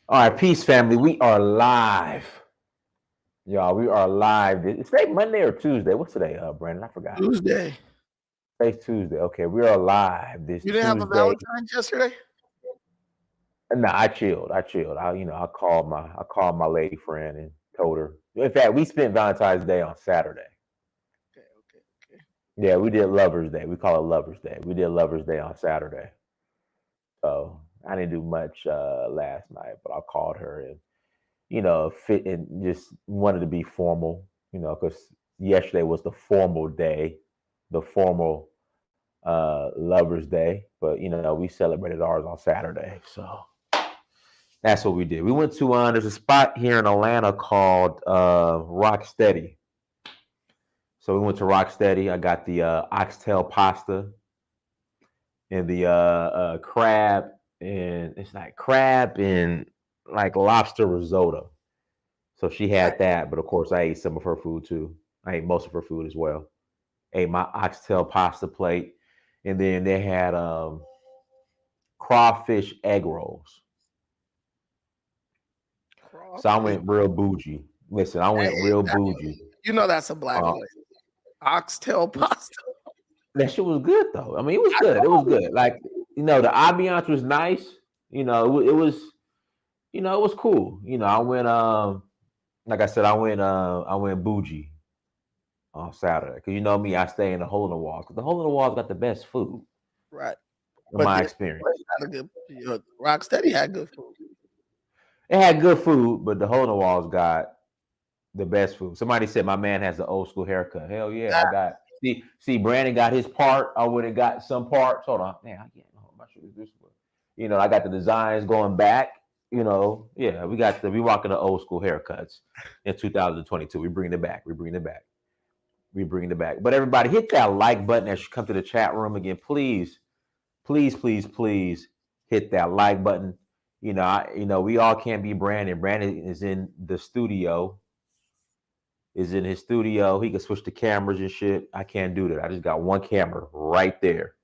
All right, peace, family. We are live, y'all. We are live. It's today Monday or Tuesday? What's today, Brandon? I forgot. Tuesday. Today's Tuesday. Okay, we are live this You didn't have a Tuesday. Valentine's yesterday? No, I chilled. I called my lady friend and told her. In fact, we spent Valentine's Day on Saturday. Okay. Yeah, we did Lovers Day. We call it Lovers Day. We did Lovers Day on Saturday. So I didn't do much last night, but I called her and fit and just wanted to be formal, because yesterday was the formal day, the formal Lovers Day. But we celebrated ours on Saturday, so that's what we did. We went to there's a spot here in Atlanta called Rocksteady. So we went to Rocksteady. I got the oxtail pasta and the crab, and it's like crab and like lobster risotto. So she had that, but of course I ate some of her food too. I ate most of her food as well. Ate my oxtail pasta plate, and then they had crawfish egg rolls. So I Crawfish. went real bougie. Listen, I went Hey, real bougie. you know that's a black Uh, place. Oxtail pasta. that shit was good though. I mean, it was I good. It was know. good. Like the ambiance was nice. It was cool. I went like I said, I went bougie on Saturday because you know me, I stay in the hole in the walls because the hole in the walls got the best food Right. in But my this experience. place had a good Rocksteady had good food. It had good food, but the hole in the walls got the best food. Somebody said my man has the old school haircut. Hell yeah, I That, got. See, Brandon got his part. I would have got some parts. Hold on, man, I can't. I'm not sure this one. I got the designs going back. Yeah, we rocking the old school haircuts in 2022. We bringing it back. We bringing it back. We bringing it back. But everybody, hit that like button as you come to the chat room again, please. Please, please, please hit that like button. We all can't be Brandon. Brandon is in the studio, is in his studio. He can switch the cameras and shit. I can't do that. I just got one camera right there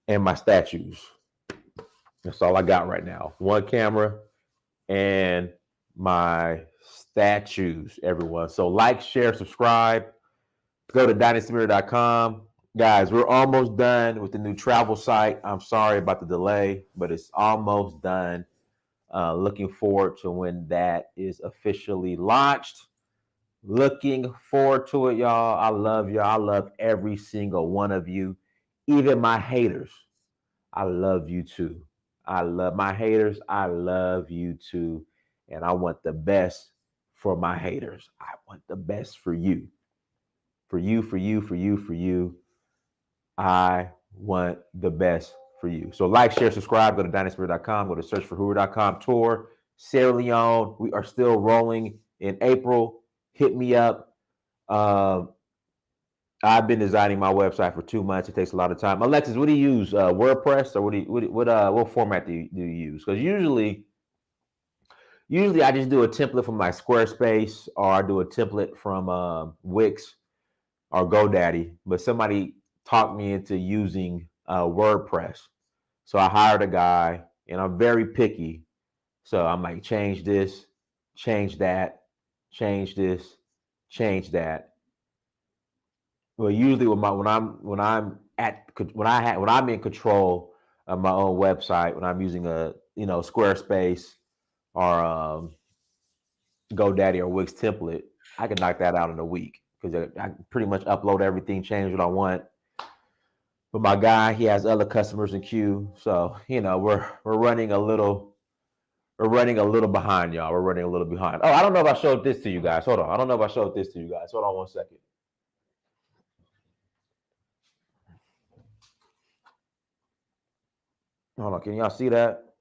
and my statues. That's all I got right now. One camera and my statues, everyone. So like, share, subscribe. Go to dynastymirror.com. Guys, we're almost done with the new travel site. I'm sorry about the delay, but it's almost done. Looking forward to when that is officially launched. Looking forward to it, y'all. I love y'all. I love every single one of you, even my haters. I love you too. I love my haters. I love you too. And I want the best for my haters. I want the best for you. For you, for you, for you, for you. I want the best for you. So like, share, subscribe, go to dynastyspirit.com, go to searchforwho.com tour. Sierra Leone, we are still rolling in April. Hit me up. Uh, I've been designing my website for 2 months. It takes a lot of time. Alexis, what do you use? WordPress, or what format do you use? Because usually I just do a template from my Squarespace, or I do a template from Wix or GoDaddy. But somebody talked me into using WordPress, so I hired a guy, and I'm very picky. So I'm like, change this, change that, change this, change that. Well, usually when I'm in control of my own website, when I'm using a Squarespace or GoDaddy or Wix template, I can knock that out in a week because I pretty much upload everything, change what I want. But my guy, he has other customers in queue, so we're running a little behind, y'all. We're running a little behind. Oh, I don't know if I showed this to you guys. Hold on, I don't know if I showed this to you guys. Hold on one second. Hold on, can y'all see that?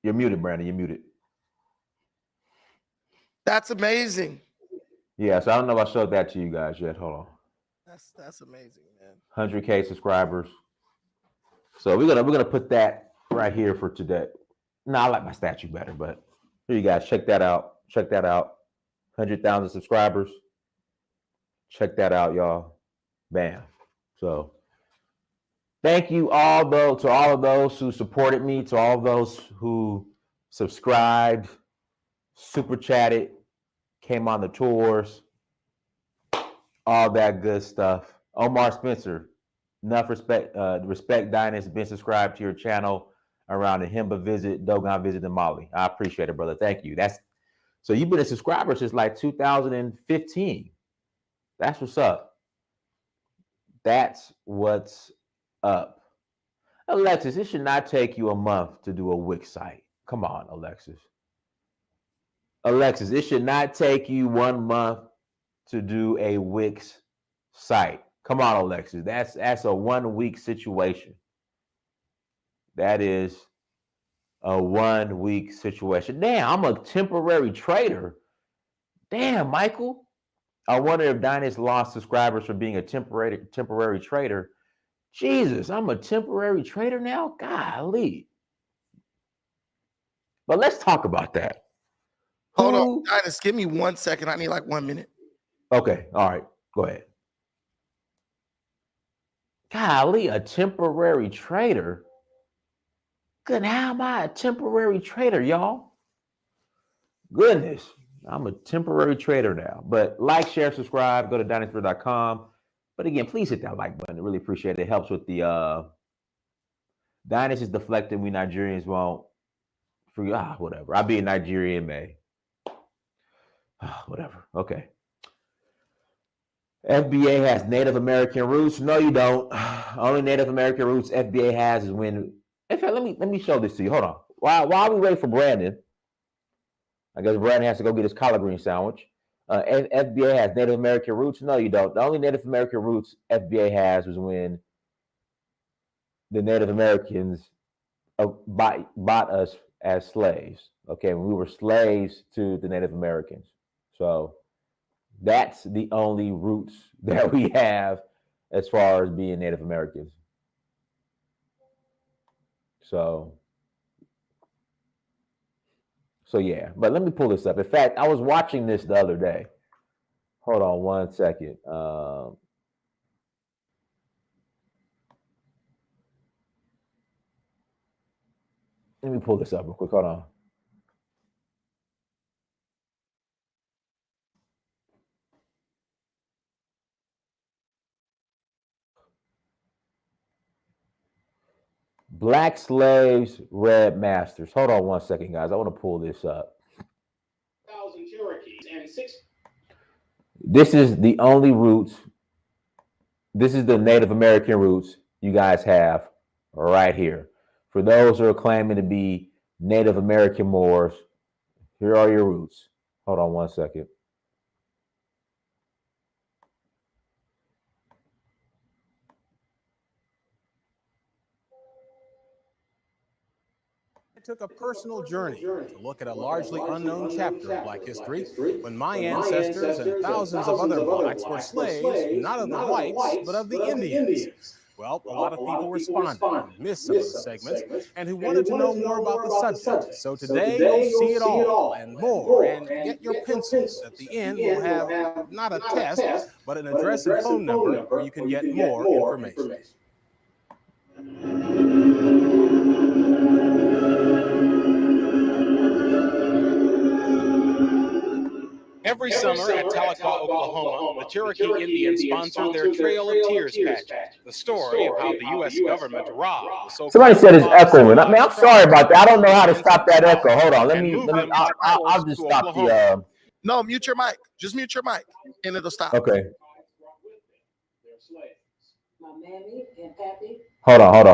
You're muted, Brandon. You're muted. that's amazing. Yeah, so I don't know if I showed that to you guys yet. Hold on. That's amazing, man. 100K subscribers. So we're gonna put that right here for today. No, I like my statue better, but here you guys, check that out. Check that out. 100,000 subscribers. Check that out, y'all. Bam. So thank you all though to all of those who supported me, to all of those who subscribed, super chatted, came on the tours, all that good stuff. Omar Spencer, enough respect. Respect Dinah has been subscribed to your channel around the Himba visit, Dogon visit in Mali. I appreciate it, brother. Thank you. That's so you've been a subscriber since like 2015. That's what's up. That's what's up. Alexis, it should not take you a month to do a Wix site. Come on, Alexis. Alexis, it should not take you 1 month to do a Wix site. Come on, Alexis. That's a 1 week situation. That is a 1 week situation. Damn, I'm a temporary trader. Damn, Michael. I wonder if Dynas lost subscribers for being a temporary trader. Jesus, I'm a temporary trader now? Golly. But let's talk about that. Hold on, Dinus, give me 1 second. I need like 1 minute. Okay, all right, go ahead. Golly, a temporary trader? Good, how am I a temporary trader, y'all? Goodness, I'm a temporary trader now. But like, share, subscribe, go to dynasty.com. But again, please hit that like button. I really appreciate it. It helps with the Dynasty is deflecting. We Nigerians won't forget. Whatever. I'll be in Nigeria in May. Whatever. Okay. FBA has Native American roots. No, you don't. Only Native American roots FBA has is when. In fact, let me show this to you. Hold on. While we wait for Brandon, I guess Brandon has to go get his collard green sandwich. FBA has Native American roots. No, you don't. The only Native American roots FBA has was when the Native Americans bought us as slaves. Okay, when we were slaves to the Native Americans. So that's the only roots that we have as far as being Native Americans. So yeah, but let me pull this up. In fact, I was watching this the other day. Hold on 1 second. Let me pull this up real quick. Hold on. Black slaves, red masters. Hold on 1 second, guys. I want to pull this up. 1,000 Cherokees and 6. This is the only roots. This is the Native American roots you guys have right here. For those who are claiming to be Native American Moors, here are your roots. Hold on 1 second. I took a personal journey to look at a largely unknown chapter of Black history when my ancestors and thousands of other Blacks were slaves, not of the whites, but of the Indians. Well, a lot of people responded who missed some of the segments and who wanted to know more about the subject. So today you'll see it all and more. And get your pencils. At the end, we'll have not a test, but an address and phone number where you can get more information. Every summer at Tahlequah, Oklahoma, the Cherokee Indians sponsor their Trail of Tears pageant, the story of how the U.S. government robbed the so-called. Somebody said it's echoing. I mean, I'm sorry about that. I don't know how to stop that echo. Hold on. I'll just stop the. No, mute your mic. Just mute your mic, and it'll stop. Okay. Hold on. Hold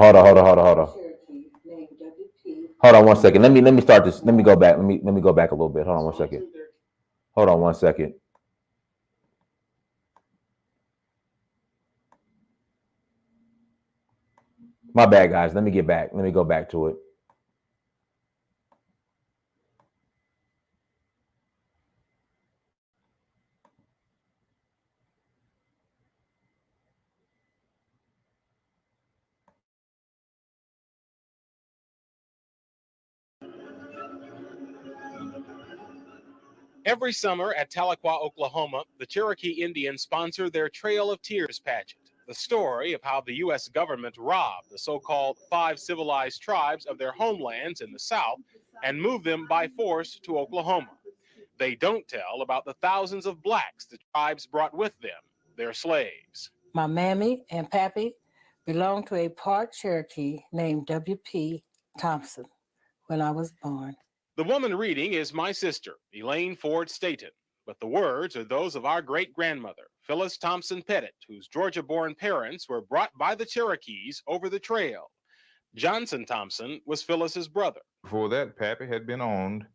on 1 second. Let me start this. Let me go back. Let me go back a little bit. Hold on 1 second. Hold on 1 second. My bad, guys. Let me get back. Let me go back to it. Every summer at Tahlequah, Oklahoma, the Cherokee Indians sponsor their Trail of Tears pageant, the story of how the U.S. government robbed the so-called 5 civilized tribes of their homelands in the South and move them by force to Oklahoma. They don't tell about the thousands of blacks the tribes brought with them, their slaves. My mammy and pappy belonged to a part Cherokee named W.P. Thompson when I was born. The woman reading is my sister, Elaine Ford Staton, but the words are those of our great-grandmother, Phyllis Thompson Pettit, whose Georgia-born parents were brought by the Cherokees over the trail. Johnson Thompson was Phyllis's brother. Before that, Pappy had been owned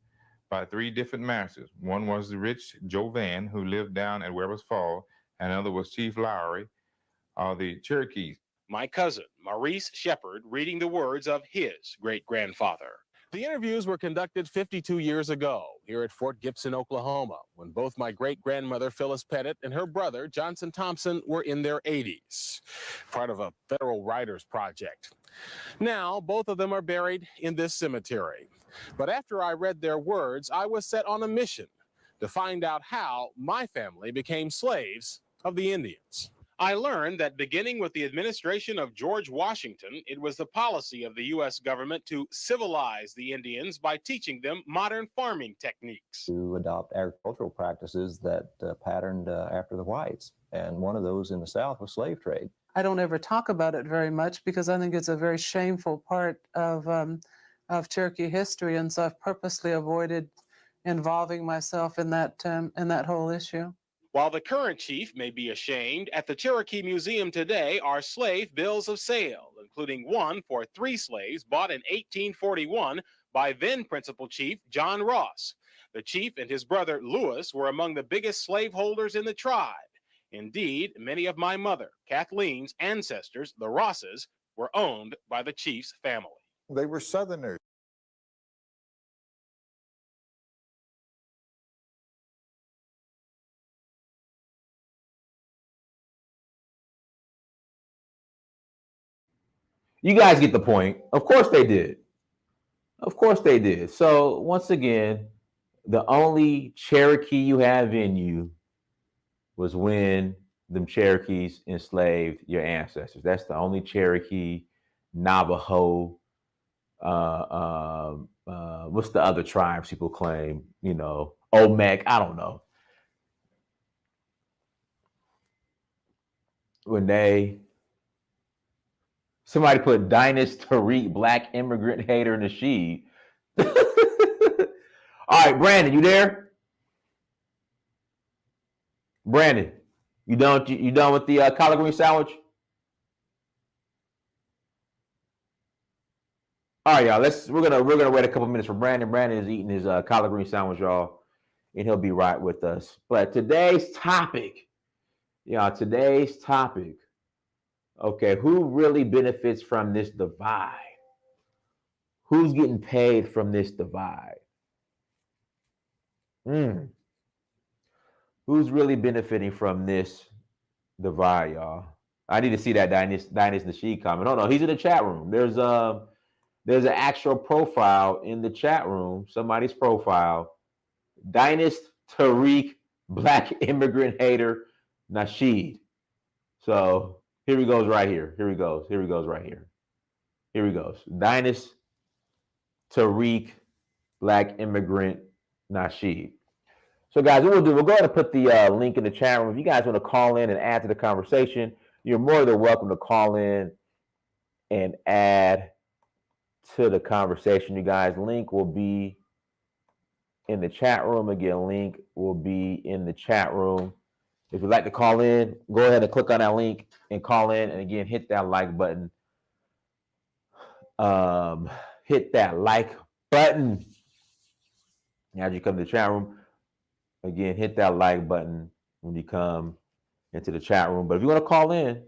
by 3 different masters. One was the rich Joe Van, who lived down at Weber's Fall, and another was Chief Lowry of the Cherokees. My cousin, Maurice Shepard, reading the words of his great-grandfather. The interviews were conducted 52 years ago here at Fort Gibson, Oklahoma, when both my great-grandmother, Phyllis Pettit, and her brother, Johnson Thompson, were in their 80s, part of a federal writers project. Now, both of them are buried in this cemetery. But after I read their words, I was set on a mission to find out how my family became slaves of the Indians. I learned that beginning with the administration of George Washington, it was the policy of the U.S. government to civilize the Indians by teaching them modern farming techniques. To adopt agricultural practices that patterned after the whites. And one of those in the South was slave trade. I don't ever talk about it very much because I think it's a very shameful part of Cherokee history, and so I've purposely avoided involving myself in that whole issue. While the current chief may be ashamed, at the Cherokee Museum today are slave bills of sale, including one for 3 slaves bought in 1841 by then Principal Chief John Ross. The chief and his brother Lewis were among the biggest slaveholders in the tribe. Indeed, many of my mother, Kathleen's ancestors, the Rosses, were owned by the chief's family. They were Southerners. You guys get the point. Of course they did. Of course they did. So once again, the only Cherokee you have in you was when them Cherokees enslaved your ancestors. That's the only Cherokee, Navajo. What's the other tribes people claim? You know, Olmec. I don't know. When somebody put Dinus Tariq, black immigrant hater, Nasheed. All right, Brandon, you there? Brandon, you done with the collard green sandwich? All right, y'all. We're gonna wait a couple minutes for Brandon. Brandon is eating his collard green sandwich, y'all, and he'll be right with us. But today's topic, okay, who really benefits from this divide? Who's getting paid from this divide? Who's really benefiting from this divide, y'all? I need to see that Dinus Nasheed comment. Oh no, he's in the chat room. There's an actual profile in the chat room, somebody's profile. Dinus Tariq, black immigrant hater, Nasheed. So here he goes right here. Here he goes right here. Here he goes. Dinus Tariq, black immigrant, Nasheed. So guys, what we'll do, we'll go ahead and put the link in the chat room. If you guys want to call in and add to the conversation, you're more than welcome to call in and add to the conversation, you guys. Link will be in the chat room. Again, link will be in the chat room. If you'd like to call in, go ahead and click on that link and call in. And again, hit that like button. Hit that like button. As you come to the chat room, again, hit that like button when you come into the chat room. But if you want to call in,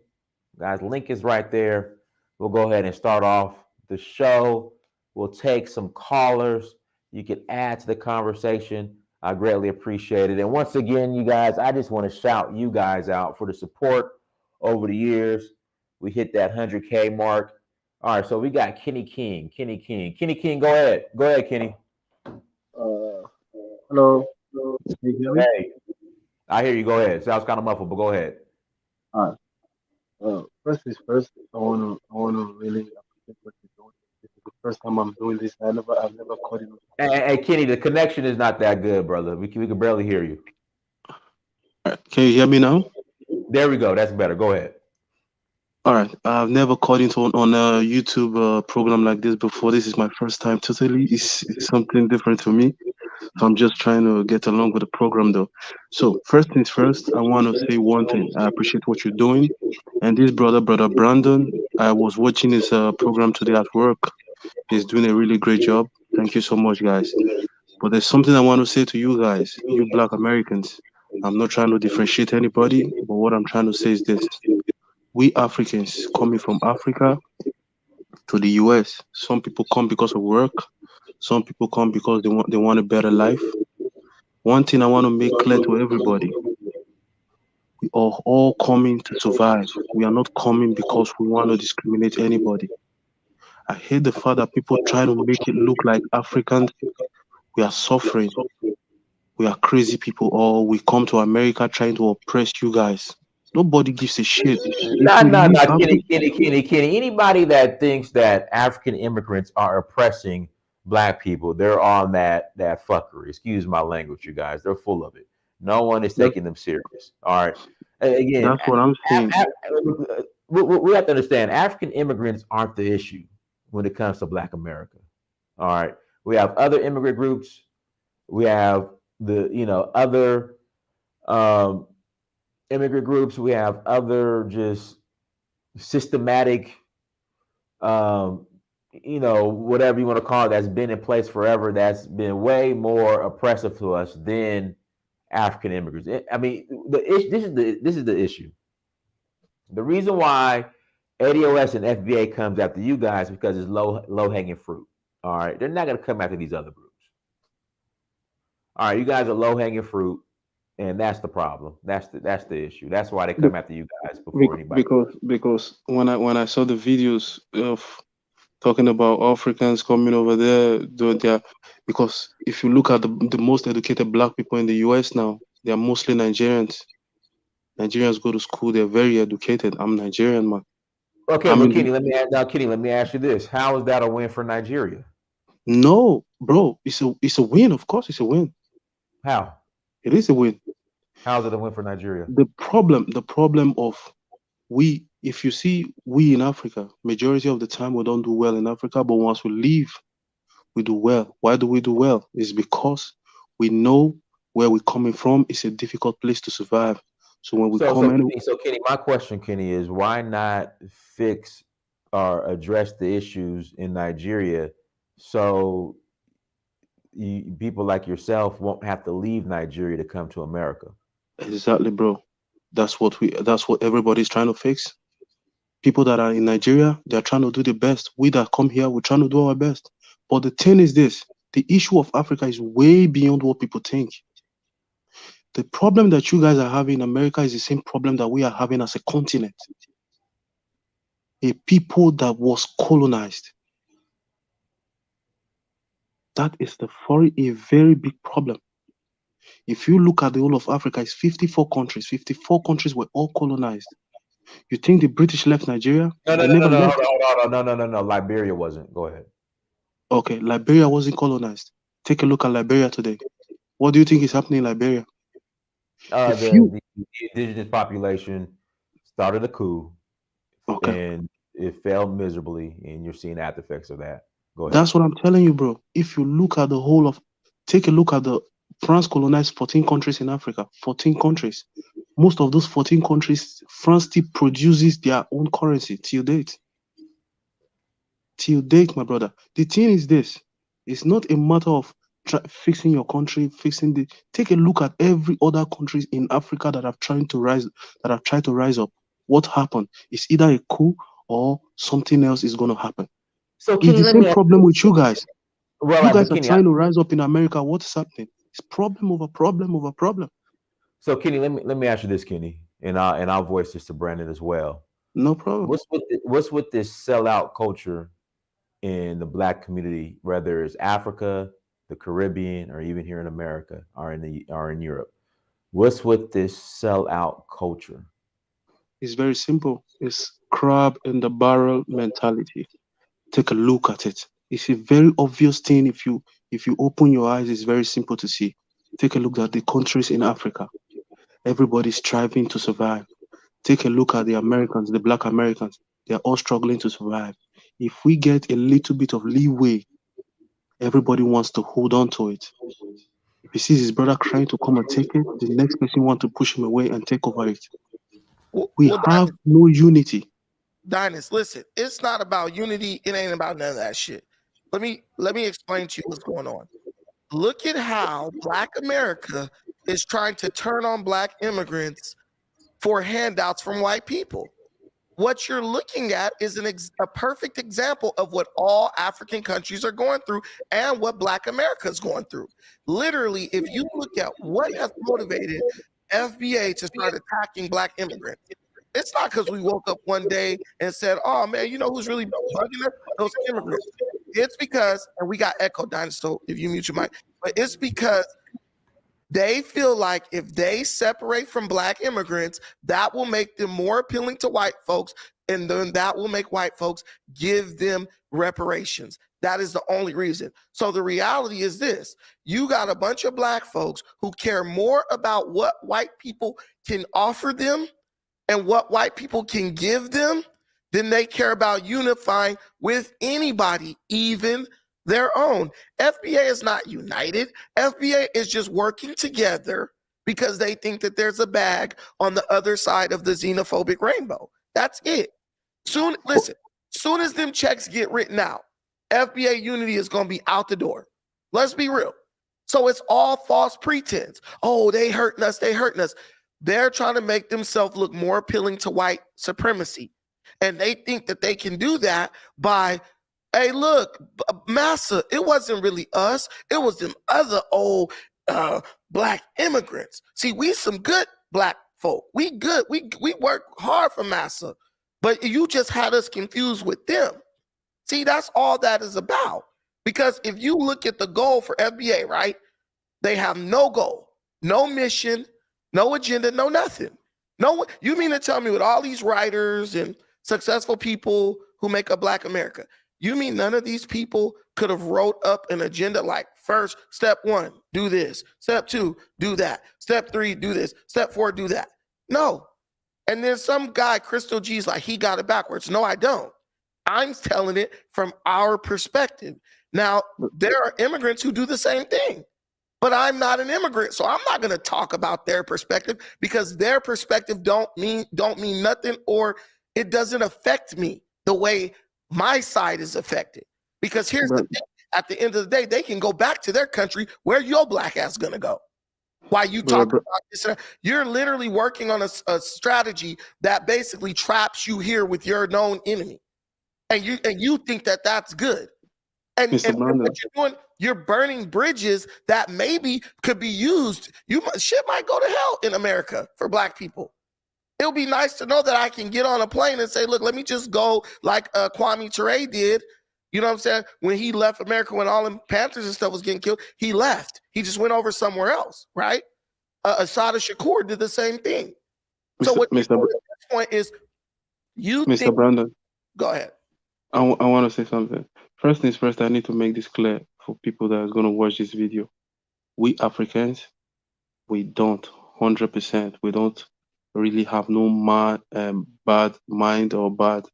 guys, link is right there. We'll go ahead and start off the show. We'll take some callers. You can add to the conversation. I greatly appreciate it. And once again, you guys, I just want to shout you guys out for the support over the years. We hit that 100K mark. All right, so we got Kenny King. Kenny King, go ahead. Go ahead, Kenny. Hello. Can you hear me? Hey, I hear you. Go ahead. Sounds kind of muffled, but go ahead. All right. First is first. I want to really appreciate what you're doing. This is the first time I'm doing this. I've never called in. Hey, Kenny, the connection is not that good, brother. We can barely hear you. All right, can you hear me now? There we go. That's better. Go ahead. All right, I've never called into on a YouTube program like this before. This is my first time. Totally, it's something different to me. So I'm just trying to get along with the program, though. So first things first, I want to say one thing. I appreciate what you're doing, and this brother Brandon, I was watching his program today at work. He's doing a really great job. Thank you so much, guys. But there's something I want to say to you guys, you Black Americans. I'm not trying to differentiate anybody, but what I'm trying to say is this: we Africans coming from Africa to the US, some people come because of work, some people come because they want a better life. One thing I want to make clear to everybody: we are all coming to survive. We are not coming because we want to discriminate anybody. I hate the fact that people try to make it look like Africans, we are suffering, we are crazy people, or we come to America trying to oppress you guys. Nobody gives a shit. If No, we no, leave no, Africa, Kenny. Anybody that thinks that African immigrants are oppressing black people, they're on that fuckery. Excuse my language, you guys. They're full of it. No one is taking them serious. All right. Again, that's what I'm saying. we have to understand African immigrants aren't the issue when it comes to Black America. All right. We have other immigrant groups. We have the other immigrant groups. We have other just systematic, whatever you want to call it, that's been in place forever. That's been way more oppressive to us than African immigrants. I mean, this is the issue. The reason why ADOS and FBA comes after you guys because it's low hanging fruit. All right, they're not going to come after these other groups. All right, you guys are low hanging fruit, and that's the problem. That's the issue. That's why they come after you guys before anybody. Because when I saw the videos of talking about Africans coming over there, because if you look at the most educated Black people in the US now, they are mostly Nigerians. Nigerians go to school; they're very educated. I'm Nigerian, man. Okay, I but mean, Kenny, let me ask you this: how is that a win for Nigeria? no, bro, it's a win. Of course, it's a win. How? It is a win. How is it a win for Nigeria? The problem of if you see we in Africa, majority of the time we don't do well in Africa, but once we leave, we do well. Why do we do well? It's because we know where we're coming from. It's a difficult place to survive. So when we come in, So Kenny, my question, Kenny, is why not fix or address the issues in Nigeria so people like yourself won't have to leave Nigeria to come to America? exactly, bro. That's what everybody's trying to fix. People that are in Nigeria, they're trying to do the best. We that come here, we're trying to do our best. But the thing is this: the issue of Africa is way beyond what people think. The problem that you guys are having in America is the same problem that we are having as a continent. A people that was colonized. That is a very big problem. If you look at the whole of Africa, it's 54 countries. 54 countries were all colonized. You think the British left Nigeria? No, They never left. hold on. No. Liberia wasn't. Go ahead. Okay, Liberia wasn't colonized. Take a look at Liberia today. What do you think is happening in Liberia? The indigenous population started a coup, and it failed miserably, and you're seeing after effects of that. Go ahead. That's what I'm telling you, bro. If you look at take a look at France colonized 14 countries in Africa. 14 countries. Most of those 14 countries, France still produces their own currency till date. Till date, my brother. The thing is this: it's not a matter of fixing your country, take a look at every other countries in Africa that have tried to rise up. What happened? It's either a coup or something else is going to happen. So Kenny, it's the same problem with you guys. Well, you guys are trying to rise up in America. What's happening? It's problem over problem over problem. So Kenny, let me ask you this, Kenny, and I'll voice this to Brandon as well. No problem. What's with this sellout culture in the Black community, whether it's Africa, the Caribbean, or even here in America, or in Europe? What's with this sellout culture? It's very simple. It's crab in the barrel mentality. Take a look at it. It's a very obvious thing. If you open your eyes, it's very simple to see. Take a look at the countries in Africa. Everybody's striving to survive. Take a look at the Americans, the Black Americans. They're all struggling to survive. If we get a little bit of leeway, everybody wants to hold on to it. If he sees his brother trying to come and take it, the next person wants to push him away and take over it. We have no unity. Dynas, listen, it's not about unity. It ain't about none of that shit. Let me explain to you what's going on. Look at how Black America is trying to turn on Black immigrants for handouts from white people. What you're looking at is a perfect example of what all African countries are going through and what Black America is going through. Literally, if you look at what has motivated FBA to start attacking Black immigrants, it's not because we woke up one day and said, oh man, you know who's really bugging us? Those immigrants. It's because, and we got echo, Dinosaur, if you mute your mic, but it's because they feel like if they separate from Black immigrants, that will make them more appealing to white folks, and then that will make white folks give them reparations. That is the only reason. So the reality is this: you got a bunch of Black folks who care more about what white people can offer them and what white people can give them than they care about unifying with anybody, even their own. FBA is not united. FBA is just working together because they think that there's a bag on the other side of the xenophobic rainbow. That's it. Soon as them checks get written out, FBA unity is going to be out the door. Let's be real. So it's all false pretense. Oh, they hurting us. They hurting us. They're trying to make themselves look more appealing to white supremacy. And they think that they can do that by, hey, look, massa, it wasn't really us. It was them other old Black immigrants. See, we some good Black folk. We good. We work hard for massa. But you just had us confused with them. See, that's all that is about. Because if you look at the goal for FBA, right, they have no goal, no mission, no agenda, no nothing. No, you mean to tell me with all these writers and successful people who make up Black America, you mean none of these people could have wrote up an agenda like, first, step 1, do this. Step 2, do that. Step 3, do this. Step 4, do that. No. And then some guy, Crystal G's like, he got it backwards. No, I don't. I'm telling it from our perspective. Now, there are immigrants who do the same thing. But I'm not an immigrant, so I'm not going to talk about their perspective because their perspective don't mean nothing, or it doesn't affect me the way my side is affected. Because here's the thing: at the end of the day, they can go back to their country. Where your Black ass going to go? While you talk about this, you're literally working on a strategy that basically traps you here with your known enemy, and you think that that's good. And what you're doing, you're burning bridges that maybe could be used. Shit might go to hell in America for Black people. It'll be nice to know that I can get on a plane and say, look, let me just go like Kwame Ture did. You know what I'm saying? When he left America, when all them Panthers and stuff was getting killed, he left. He just went over somewhere else, right? Assata Shakur did the same thing. So what you do at this point is you Mr. think... Brandon. Go ahead. I want to say something. First things first, I need to make this clear for people that are going to watch this video. We Africans, we don't, 100%, we don't really have no bad mind or bad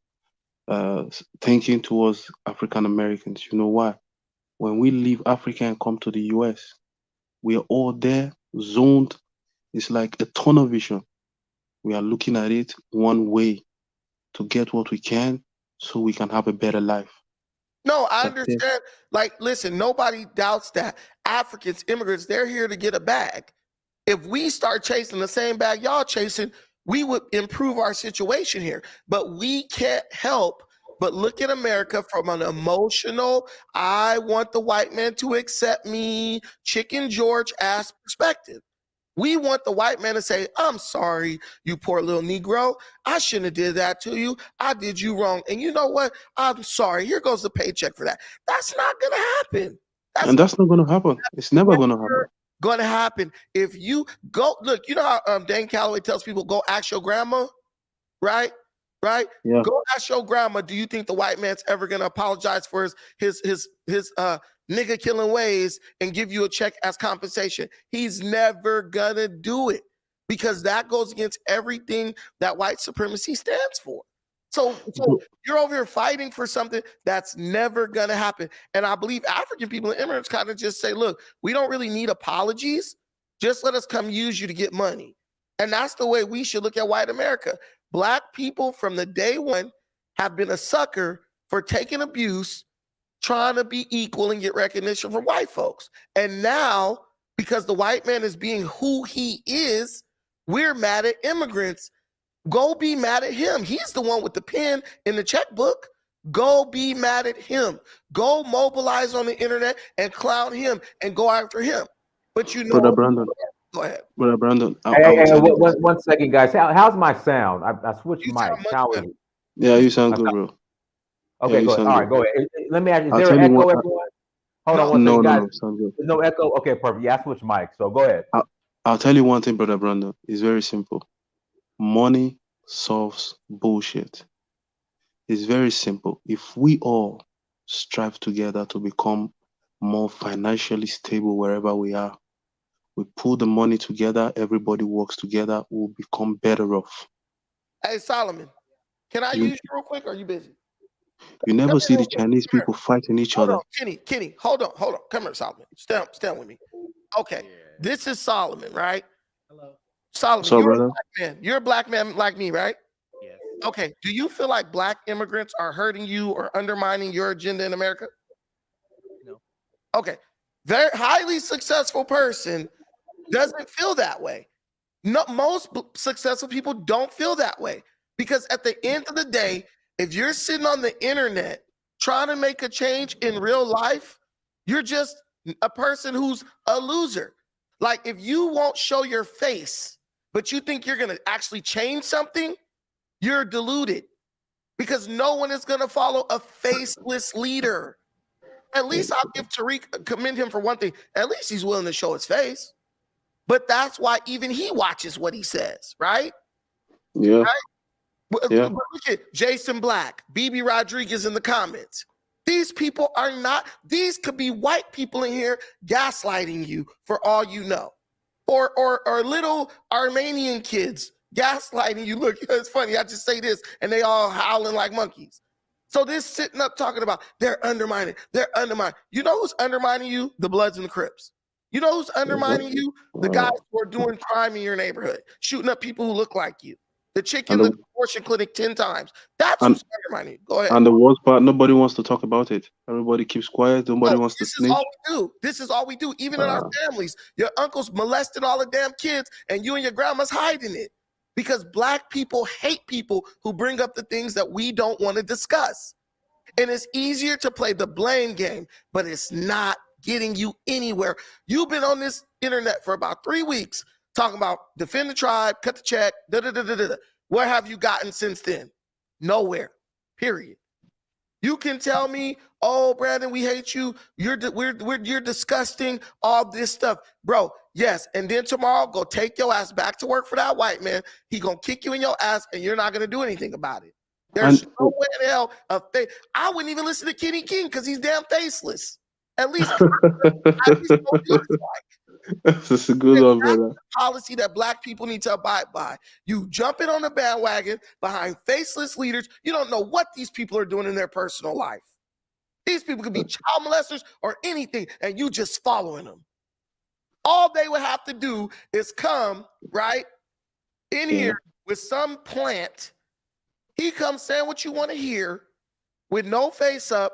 thinking towards African Americans. You know why? When we leave Africa and come to the US, we are all there, zoned. It's like a tunnel vision. We are looking at it one way to get what we can so we can have a better life. No, I understand. Like, listen, nobody doubts that Africans, immigrants, they're here to get a bag. If we start chasing the same bag y'all chasing, we would improve our situation here. But we can't help but look at America from an emotional, I want the white man to accept me, Chicken George ass perspective. We want the white man to say, I'm sorry, you poor little Negro. I shouldn't have did that to you. I did you wrong. And you know what? I'm sorry. Here goes the paycheck for that. That's not going to happen. That's not going to happen. It's never going to happen. Going to happen. If you go, look, you know how Dane Calloway tells people, go ask your grandma, right? right? Yeah. Go ask your grandma, do you think the white man's ever gonna apologize for his nigga killing ways and give you a check as compensation? He's never gonna do it because that goes against everything that white supremacy stands for. So you're over here fighting for something that's never gonna happen. And I believe African people and immigrants kind of just say, look, we don't really need apologies. Just let us come use you to get money. And that's the way we should look at white America. Black people from the day one have been a sucker for taking abuse, trying to be equal and get recognition from white folks. And now, because the white man is being who he is, we're mad at immigrants. Go be mad at him. He's the one with the pen in the checkbook. Go be mad at him. Go mobilize on the internet and clown him and go after him. But you know, Brother Brandon. Go ahead. Brother Brandon. Hey, one second, guys. How's my sound? I switched mics. How is it? Yeah, you sound good, bro. Okay, Yeah, go ahead. All right, go ahead. Let me ask you, is there an echo, everyone? Hold on one second, guys. No, sound good. There's no echo? Okay, perfect. Yeah, I switched mics, so go ahead. I'll tell you one thing, Brother Brandon. It's very simple. Money solves bullshit. It's very simple. If we all strive together to become more financially stable wherever we are, we pull the money together, everybody works together, we'll become better off. Hey, Solomon, can I use you real quick? Or are you busy? You never see the Chinese people fighting each other. Kenny, hold on. Come here, Solomon. Stand with me. Okay, this is Solomon, right? Hello. Solomon, So, you're brother? a black man. You're a black man like me, right? Yes. Okay, do you feel like black immigrants are hurting you or undermining your agenda in America? No. Okay, very highly successful person doesn't feel that way. No, most successful people don't feel that way because at the end of the day, if you're sitting on the internet trying to make a change in real life, you're just a person who's a loser. Like if you won't show your face, but you think you're gonna actually change something, you're deluded because no one is gonna follow a faceless leader. At least I'll give Tariq, commend him for one thing. At least he's willing to show his face. But that's why even he watches what he says, right? Yeah. Right? Yeah. Look at Jason Black, BB Rodriguez in the comments. These people are not, these could be white people in here gaslighting you for all you know. Or little Armenian kids gaslighting you. Look, it's funny, I just say this and they all howling like monkeys. So this sitting up talking about they're undermining. You know who's undermining you? The Bloods and the Crips. You know who's undermining you? The guys who are doing crime in your neighborhood, shooting up people who look like you. The chick in the abortion clinic 10 times. That's who's undermining you. Go ahead. And the worst part, nobody wants to talk about it. Everybody keeps quiet. Nobody wants to snitch. This is all we do. Even in our families, your uncle's molesting all the damn kids and you and your grandma's hiding it. Because black people hate people who bring up the things that we don't want to discuss. And it's easier to play the blame game, but it's not getting you anywhere. You've been on this internet for about 3 weeks talking about defend the tribe, cut the check, Where have you gotten since then? Nowhere, period. You can tell me, oh, Brandon, we hate you. You're disgusting, all this stuff. Bro, yes, and then tomorrow, go take your ass back to work for that white man. He gonna kick you in your ass and you're not gonna do anything about it. There's no way in hell of face. I wouldn't even listen to Kenny King because he's damn faceless. At least know what he looks like. That's a good one, brother. Policy that black people need to abide by. You jumping on the bandwagon behind faceless leaders. You don't know what these people are doing in their personal life. These people could be child molesters or anything, and you just following them. All they would have to do is come right in here with some plant. He comes saying what you want to hear with no face up.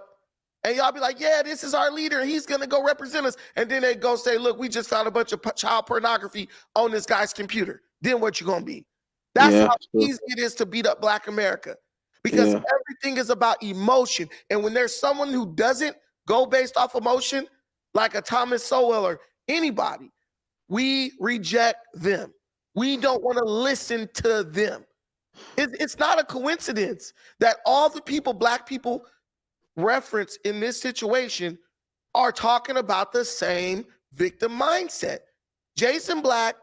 And y'all be like, yeah, this is our leader. And he's going to go represent us. And then they go say, look, we just found a bunch of child pornography on this guy's computer. Then what you going to be? That's how easy it is to beat up Black America. Because everything is about emotion. And when there's someone who doesn't go based off emotion, like a Thomas Sowell or anybody, we reject them. We don't want to listen to them. It's not a coincidence that all the people, Black people, reference in this situation are talking about the same victim mindset. Jason Black,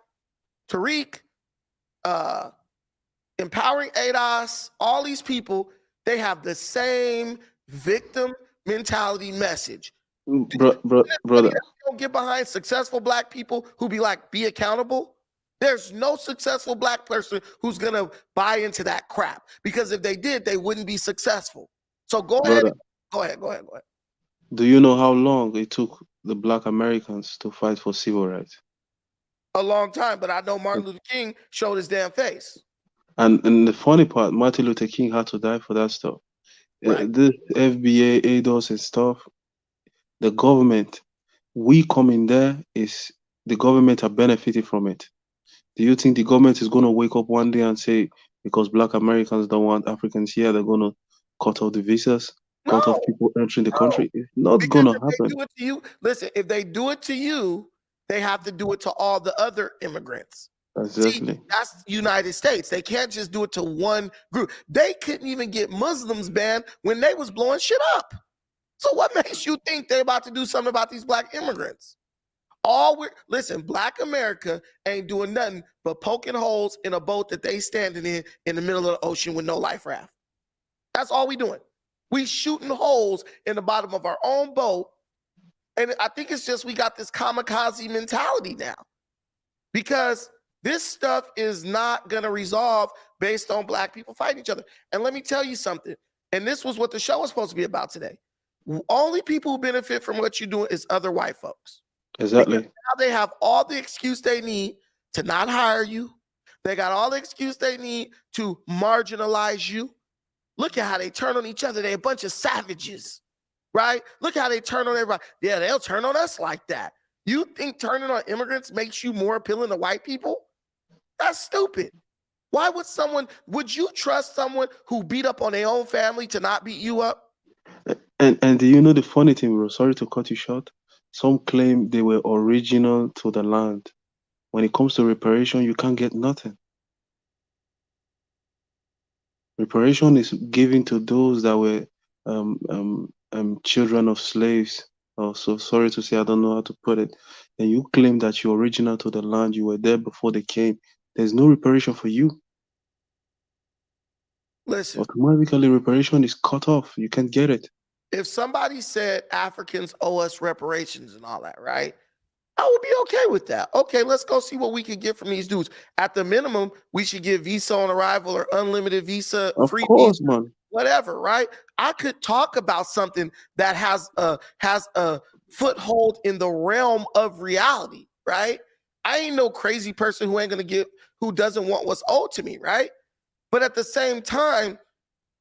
Tariq, Empowering ADOS, all these people, they have the same victim mentality message. Brother. Don't get behind successful black people who be like, be accountable. There's no successful black person who's gonna buy into that crap, because if they did, they wouldn't be successful. So go ahead. Do you know how long it took the Black Americans to fight for civil rights? A long time, but I know Martin Luther King showed his damn face. And the funny part, Martin Luther King had to die for that stuff. Right. This FBA, ADOS and stuff, the government, we come in there, is the government are benefiting from it. Do you think the government is going to wake up one day and say, because Black Americans don't want Africans here, they're going to cut off the visas, cut off people entering the country? It's not going to happen. They do it to you, listen, if they do it to you, they have to do it to all the other immigrants. Exactly. See, that's the United States. They can't just do it to one group. They couldn't even get Muslims banned when they was blowing shit up. So what makes you think they're about to do something about these black immigrants? Listen, Black America ain't doing nothing but poking holes in a boat that they standing in the middle of the ocean with no life raft. That's all we doing. We shooting holes in the bottom of our own boat. And I think it's just we got this kamikaze mentality now, because this stuff is not going to resolve based on black people fighting each other. And let me tell you something. And this was what the show was supposed to be about today. Only people who benefit from what you're doing is other white folks. Exactly. Because now they have all the excuse they need to not hire you. They got all the excuse they need to marginalize you. Look at how they turn on each other. They're a bunch of savages, right? Look how they turn on everybody. Yeah, they'll turn on us like that. You think turning on immigrants makes you more appealing to white people? That's stupid. Why would you trust someone who beat up on their own family to not beat you up? And do you know the funny thing, bro? Sorry to cut you short. Some claim they were original to the land. When it comes to reparation, you can't get nothing. Reparation is given to those that were children of slaves. Oh, so sorry to say, I don't know how to put it. And you claim that you're original to the land, you were there before they came. There's no reparation for you. Listen. Automatically, reparation is cut off. You can't get it. If somebody said Africans owe us reparations and all that, right? I would be okay with that. Okay, let's go see what we can get from these dudes. At the minimum, we should give visa on arrival or unlimited visa, free visa, man. Whatever, right? I could talk about something that has a foothold in the realm of reality, right? I ain't no crazy person who doesn't want what's owed to me, right? But at the same time,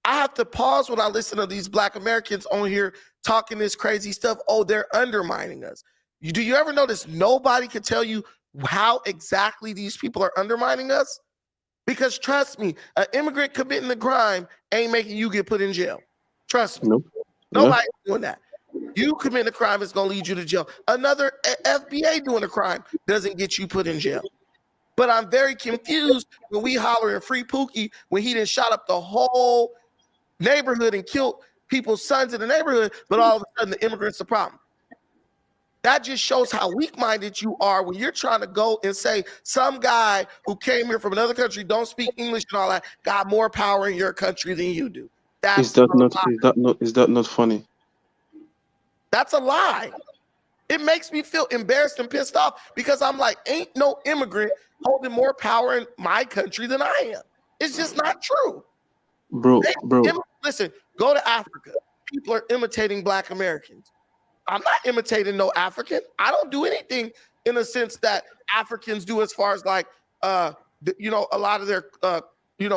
I have to pause when I listen to these Black Americans on here talking this crazy stuff. Oh, they're undermining us. Do you ever notice nobody can tell you how exactly these people are undermining us? Because trust me, an immigrant committing a crime ain't making you get put in jail. Trust me. Nope. Nobody's doing that. You commit a crime, it's going to lead you to jail. Another FBA doing a crime doesn't get you put in jail. But I'm very confused when we hollering free Pookie when he done shot up the whole neighborhood and killed people's sons in the neighborhood, but all of a sudden the immigrants the problem. That just shows how weak-minded you are when you're trying to go and say some guy who came here from another country, don't speak English and all that, got more power in your country than you do. Is that not funny? That's a lie. It makes me feel embarrassed and pissed off because I'm like, ain't no immigrant holding more power in my country than I am. It's just not true. Bro. Listen, go to Africa. People are imitating Black Americans. I'm not imitating no African. I don't do anything in the sense that Africans do as far as like, a lot of their,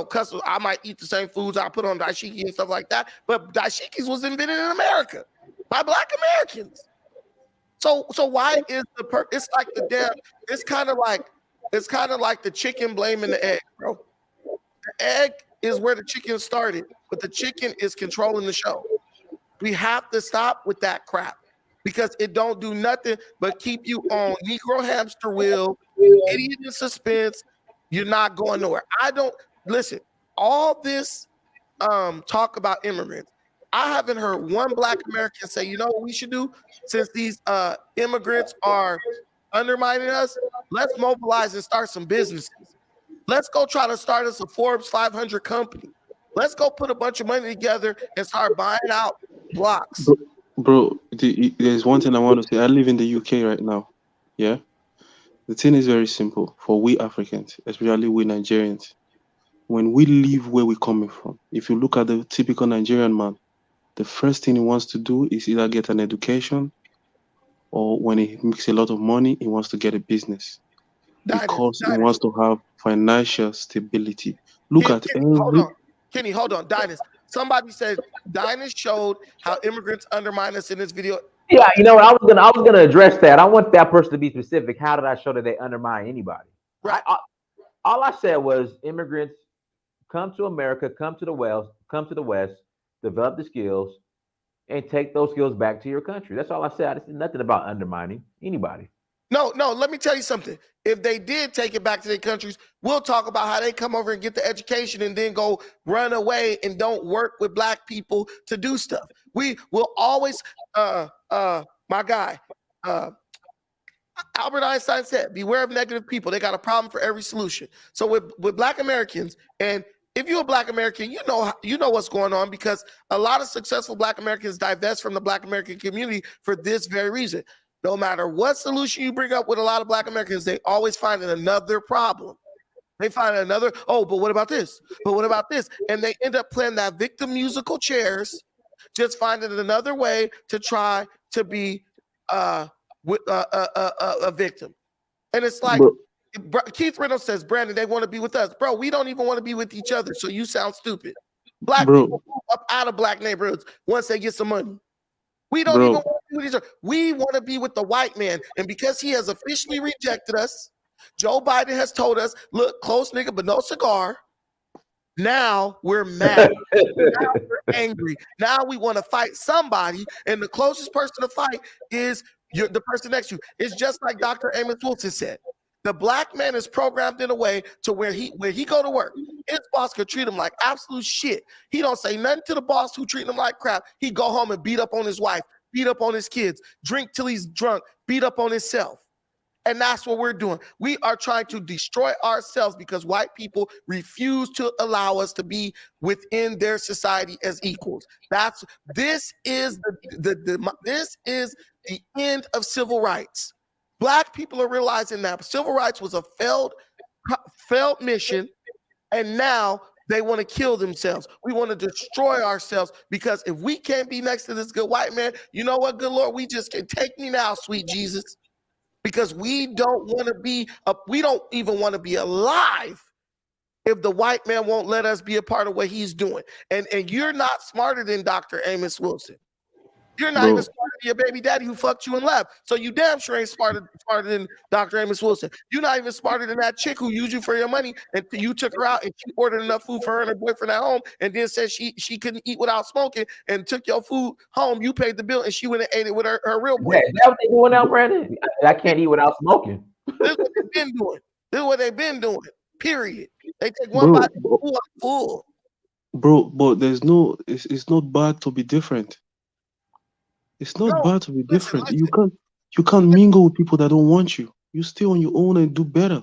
customs. I might eat the same foods I put on dashiki and stuff like that. But dashikis was invented in America by Black Americans. So why is it's like the damn, it's kind of like the chicken blaming the egg, bro. The egg is where the chicken started, but the chicken is controlling the show. We have to stop with that crap because it don't do nothing but keep you on Negro hamster wheel, idiot in suspense. You're not going nowhere. Listen, all this talk about immigrants, I haven't heard one Black American say, you know what we should do? Since these immigrants are undermining us, let's mobilize and start some businesses. Let's go try to start us a Forbes 500 company. Let's go put a bunch of money together and start buying out blocks. Bro, there's one thing I want to say. I live in the UK right now. Yeah. The thing is very simple for we Africans, especially we Nigerians. When we leave where we're coming from, if you look at the typical Nigerian man, the first thing he wants to do is either get an education, or when he makes a lot of money, he wants to get a business because he wants to have financial stability. Look at every. Kenny, hold on. Dinus. Somebody said Dinus showed how immigrants undermine us in this video. Yeah, you know what? I was gonna address that. I want that person to be specific. How did I show that they undermine anybody? Right. All I said was immigrants come to America, come to the West, develop the skills, and take those skills back to your country. That's all I said. I said nothing about undermining anybody. No, let me tell you something. If they did take it back to their countries, we'll talk about how they come over and get the education and then go run away and don't work with black people to do stuff. We will always, my guy, Albert Einstein said, beware of negative people. They got a problem for every solution. So with black Americans, and if you're a black American, you know what's going on, because a lot of successful black Americans divest from the black American community for this very reason. No matter what solution you bring up with a lot of black Americans, they always find another problem. They find another, but what about this? But what about this? And they end up playing that victim musical chairs, just finding another way to try to be a victim. And it's like, Keith Reynolds says, Brandon, they want to be with us. Bro, we don't even want to be with each other, so you sound stupid. Black people move up out of black neighborhoods once they get some money. We don't even want to be with each other. We want to be with the white man. And because he has officially rejected us, Joe Biden has told us, look, close nigga, but no cigar. Now we're mad. Now we're angry. Now we want to fight somebody. And the closest person to fight is the person next to you. It's just like Dr. Amos Wilson said. The black man is programmed in a way to where he go to work, his boss could treat him like absolute shit. He don't say nothing to the boss who treat him like crap. He go home and beat up on his wife, beat up on his kids, drink till he's drunk, beat up on himself. And that's what we're doing. We are trying to destroy ourselves because white people refuse to allow us to be within their society as equals. This is the end of civil rights. Black people are realizing that civil rights was a failed mission, and now they want to kill themselves. We want to destroy ourselves because if we can't be next to this good white man, you know what, good Lord, we just can take me now, sweet Jesus, because we don't want to be, we don't even want to be alive if the white man won't let us be a part of what he's doing. And you're not smarter than Dr. Amos Wilson. You're not even smarter than your baby daddy who fucked you and left. So you damn sure ain't smarter than Dr. Amos Wilson. You're not even smarter than that chick who used you for your money and you took her out and she ordered enough food for her and her boyfriend at home and then said she couldn't eat without smoking and took your food home. You paid the bill and she went and ate it with her real boyfriend. Is that what they doing now, Brandon? I can't eat without smoking. This is what they've been doing. This is what they've been doing. Period. They take one bite of food, I'm full. Bro, but it's not bad to be different. It's not bad to be different. Listen. You can't mingle with people that don't want you. You stay on your own and do better.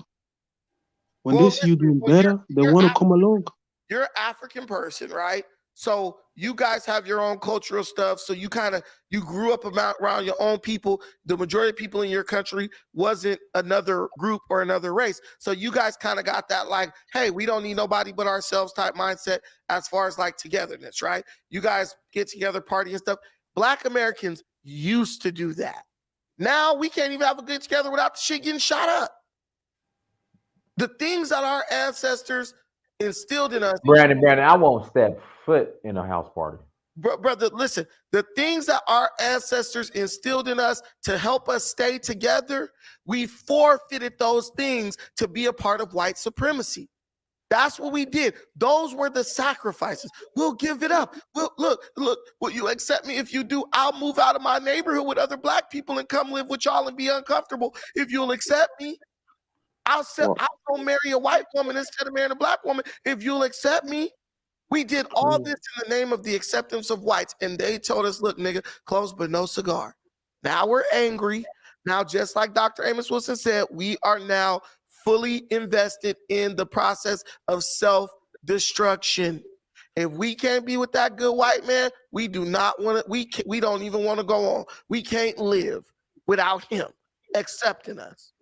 When they see you doing better, they want to come along. You're an African person, right? So you guys have your own cultural stuff. So you grew up around your own people. The majority of people in your country wasn't another group or another race. So you guys kind of got that like, hey, we don't need nobody but ourselves type mindset as far as like togetherness, right? You guys get together, party and stuff. Black Americans used to do that. Now we can't even have a good together without the shit getting shot up. The things that our ancestors instilled in us. Brandon, I won't step foot in a house party. Brother, listen, the things that our ancestors instilled in us to help us stay together, we forfeited those things to be a part of white supremacy. That's what we did. Those were the sacrifices. We'll give it up. Look, will you accept me? If you do, I'll move out of my neighborhood with other black people and come live with y'all and be uncomfortable. If you'll accept me, I'll go marry a white woman instead of marrying a black woman. If you'll accept me. We did all this in the name of the acceptance of whites. And they told us, look, nigga, close but no cigar. Now we're angry. Now, just like Dr. Amos Wilson said, we are now fully invested in the process of self-destruction. If we can't be with that good white man, we do not want to, we don't even want to go on. We can't live without him accepting us.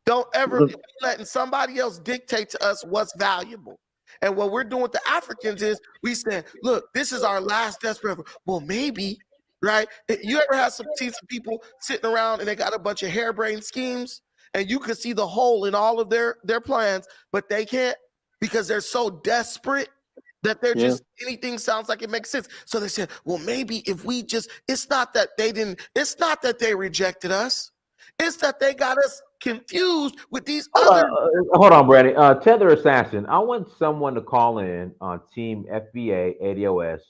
Don't ever be letting somebody else dictate to us what's valuable. And what we're doing with the Africans is we saying, look, this is our last desperate effort. Well, maybe, right? You ever seen some people sitting around and they got a bunch of harebrained schemes and you can see the hole in all of their plans, but they can't because they're so desperate that they're just, anything sounds like it makes sense. So they said, well, maybe if we just, it's not that they rejected us. It's that they got us confused with these other. Hold on, Brandon. Tether Assassin. I want someone to call in on Team FBA ADOS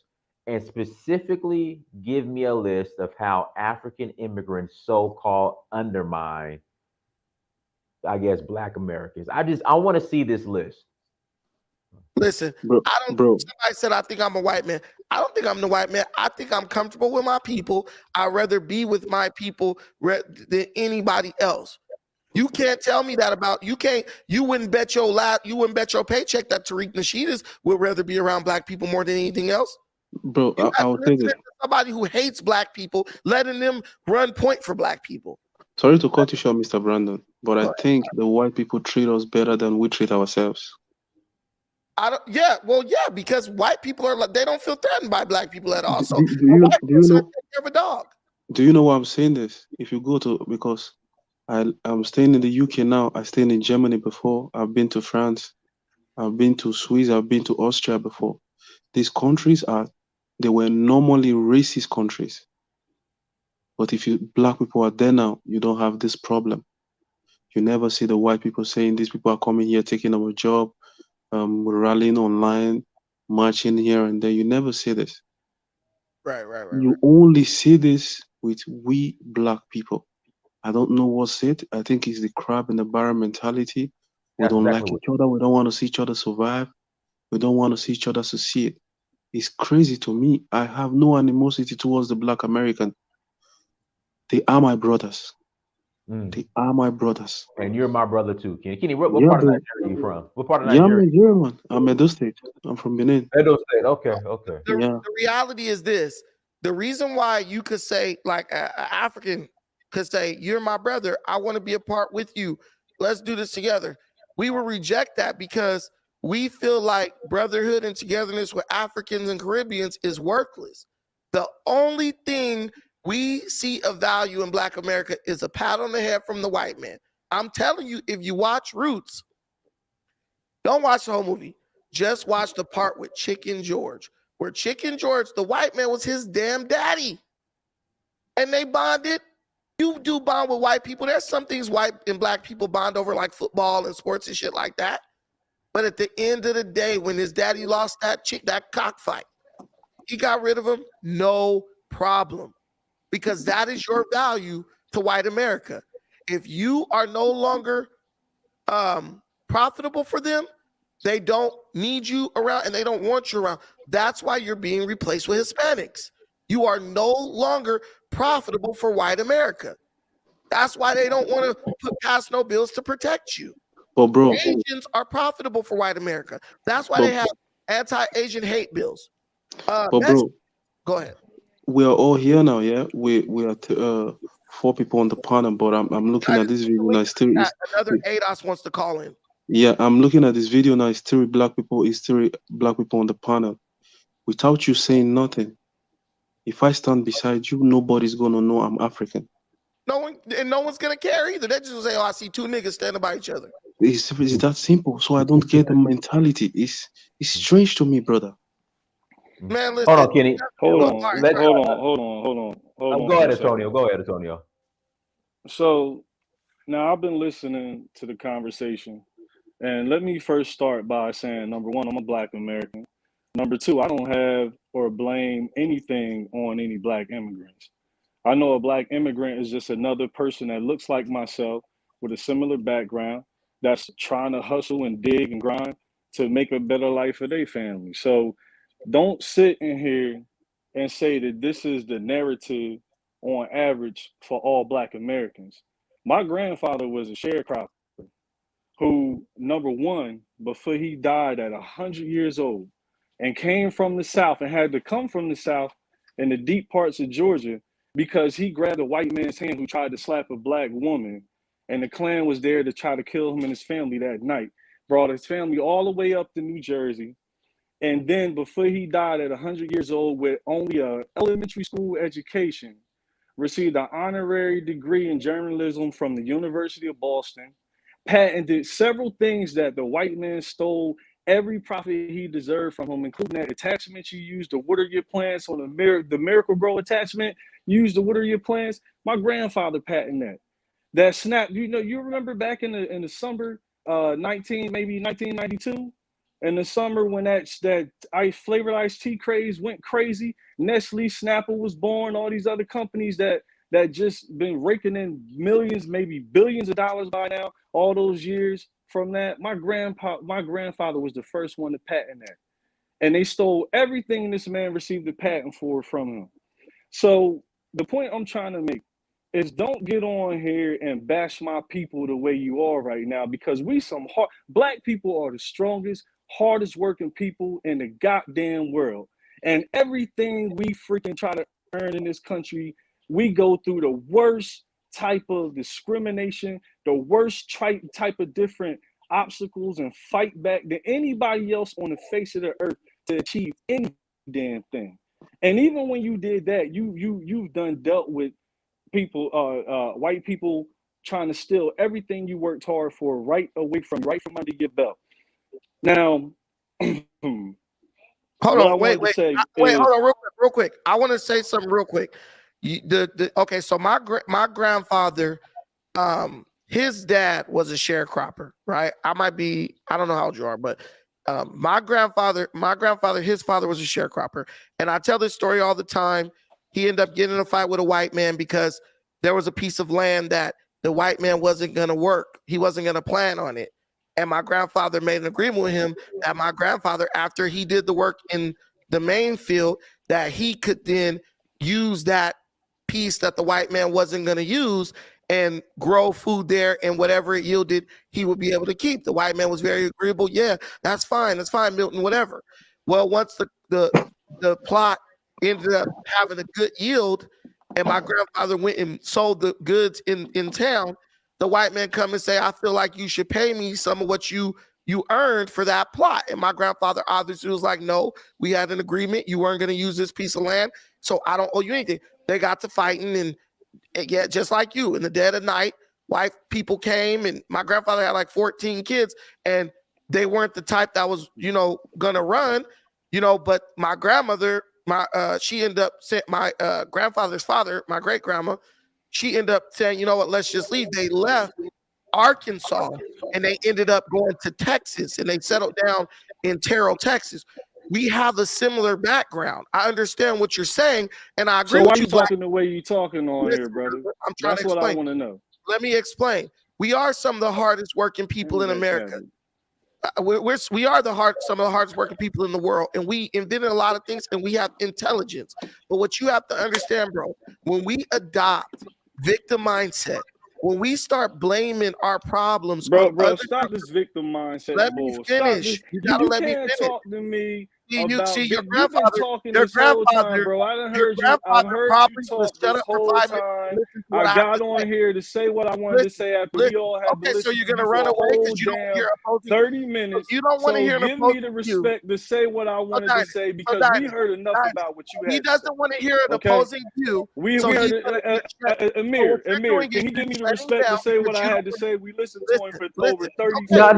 and specifically give me a list of how African immigrants so-called undermine, I guess, Black Americans. I want to see this list. Listen, bro. Somebody said I think I'm a white man. I don't think I'm the white man. I think I'm comfortable with my people. I'd rather be with my people than anybody else. You can't tell me that about you. You wouldn't bet your paycheck that Tariq Nasheed would rather be around Black people more than anything else. Bro, I'll take it. Somebody who hates Black people, letting them run point for Black people. Sorry to cut you short, Mr. Brandon, but I think the white people treat us better than we treat ourselves. Because white people are like, they don't feel threatened by Black people at all. So do you know? A dog. Do you know why I'm saying this? If you go to, because I'm staying in the UK now. I stayed in Germany before. I've been to France. I've been to Swiss. I've been to Austria before. These countries they were normally racist countries. But if Black people are there now, you don't have this problem. You never see the white people saying these people are coming here, taking our job, rallying online, marching here and there. You never see this. Right. You only see this with we Black people. I don't know what's it. I think it's the crab in the barrel mentality. We don't like each other. We don't want to see each other survive. We don't want to see each other succeed. It's crazy to me. I have no animosity towards the Black American. They are my brothers. They are my brothers. And you're my brother too, Kenny. Kenny, what part of Nigeria are you from? What part of Nigeria? Nigeria? I'm Nigerian, man. I'm Edo State. I'm from Benin. Edo State. Okay. The reality is this. The reason why you could say, like, an African could say, you're my brother. I want to be a part with you. Let's do this together. We will reject that because we feel like brotherhood and togetherness with Africans and Caribbeans is worthless. The only thing we see of value in Black America is a pat on the head from the white man. I'm telling you, if you watch Roots, don't watch the whole movie. Just watch the part with Chicken George, where Chicken George, the white man, was his damn daddy. And they bonded. You do bond with white people. There's some things white and Black people bond over, like football and sports and shit like that. But at the end of the day, when his daddy lost that cockfight, he got rid of him, no problem. Because that is your value to white America. If you are no longer profitable for them, they don't need you around and they don't want you around. That's why you're being replaced with Hispanics. You are no longer profitable for white America. That's why they don't want to pass no bills to protect you. But bro, Asians are profitable for white America. That's why they have anti-Asian hate bills. But bro, go ahead. We are all here now, yeah. We are 4 people on the panel, but I'm looking at this video now. Another ADOS wants to call in. Yeah, I'm looking at this video now. It's 3 Black people. It's 3 Black people on the panel. Without you saying nothing, if I stand beside you, nobody's gonna know I'm African. No one's gonna care either. They just gonna say, "Oh, I see 2 niggas standing by each other." It's that simple. So I don't get the mentality. It's strange to me, brother. Man, listen. Hold on, Kenny. Hold on. Go ahead, Antonio. So now I've been listening to the conversation, and let me first start by saying, number one, I'm a Black American. Number two, I don't have or blame anything on any Black immigrants. I know a Black immigrant is just another person that looks like myself with a similar background that's trying to hustle and dig and grind to make a better life for their family. So don't sit in here and say that this is the narrative on average for all Black Americans. My grandfather was a sharecropper. who, number one, before he died at 100 years old and came from the South and had to come from the South in the deep parts of Georgia because he grabbed a white man's hand who tried to slap a black woman, and the Klan was there to try to kill him and his family that night. Brought his family all the way up to New Jersey. And then before he died at 100 years old with only an elementary school education, received an honorary degree in journalism from the University of Boston, patented several things that the white man stole every profit he deserved from him, including that attachment you use to water your plants on the Miracle-Gro attachment, use to water your plants. My grandfather patented that. That snap, you remember back in the summer, 1992, in the summer when that flavored iced tea craze went crazy, Nestle, Snapple was born, all these other companies that just been raking in millions, maybe billions of dollars by now, all those years from that. My grandfather was the first one to patent that. And they stole everything this man received a patent for from him. So the point I'm trying to make is don't get on here and bash my people the way you are right now, because black people are the strongest, hardest working people in the goddamn world. And everything we freaking try to earn in this country, we go through the worst type of discrimination, the worst type of different obstacles and fight back than anybody else on the face of the earth to achieve any damn thing. And even when you did that, you've done dealt with people, white people trying to steal everything you worked hard for right from under your belt. Now, hold on, wait, hold on, real quick. I want to say something real quick. Okay, so my grandfather, his dad was a sharecropper, right? I don't know how old you are, but my grandfather, his father was a sharecropper, and I tell this story all the time. He ended up getting in a fight with a white man because there was a piece of land that the white man wasn't going to work. He wasn't going to plan on it. And my grandfather made an agreement with him that my grandfather, after he did the work in the main field, that he could then use that piece that the white man wasn't going to use and grow food there, and whatever it yielded, he would be able to keep. The white man was very agreeable. Yeah, that's fine, Milton, whatever. Well, once the plot ended up having a good yield, and my grandfather went and sold the goods in town, the white man come and say, I feel like you should pay me some of what you earned for that plot. And my grandfather obviously was like, no, we had an agreement. You weren't going to use this piece of land, so I don't owe you anything. They got to fighting, and yeah, just like you, in the dead of night, white people came, and my grandfather had like 14 kids, and they weren't the type that was, gonna run, but my grandmother, she ended up saying, my grandfather's father, my great grandma, she ended up saying, you know what, let's just leave. They left Arkansas and they ended up going to Texas, and they settled down in Terrell, Texas. We have a similar background. I understand what you're saying, and I agree with you. So why you talking the way you talking on here, brother? I'm trying to explain. That's what I want to know. Let me explain. We are some of the hardest working people in America. We are some of the hardest working people in the world, and we invented a lot of things, and we have intelligence. But what you have to understand, bro, when we adopt victim mindset, when we start blaming our problems, bro, stop this victim mindset. Let me finish. You gotta let me finish. Talk to me. Your grandfather, bro. I done heard you. I heard you talk this whole time. I got on here to say what I wanted to say after we all had. Okay, so you're gonna run away because you don't hear opposing. 30 minutes. You don't want to hear an opposing. Give me the respect to say what I wanted to say, because we heard enough about what you had. He doesn't want to hear an opposing view. We heard Amir. Can you give me the respect to say what I had to say? We listened to him for over 30 minutes. No,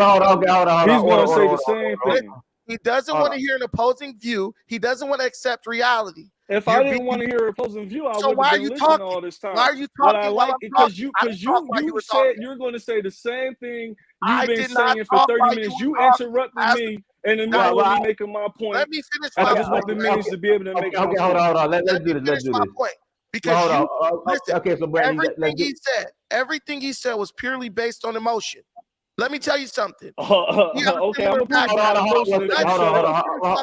hold on. He's going to say the same thing. He doesn't want to hear an opposing view. He doesn't want to accept reality. If I didn't want to hear an opposing view, I wouldn't have been listening all this time. Why are you talking? But I like it because you said you're going to say the same thing you've been saying for 30 minutes. You interrupted me in the middle of me making my point. Let me finish. I just want the minutes to be able to make. Okay, hold on. Let's do this. Because okay, so Brandon, everything he said was purely based on emotion. Let me tell you something. Okay, I'm emotion.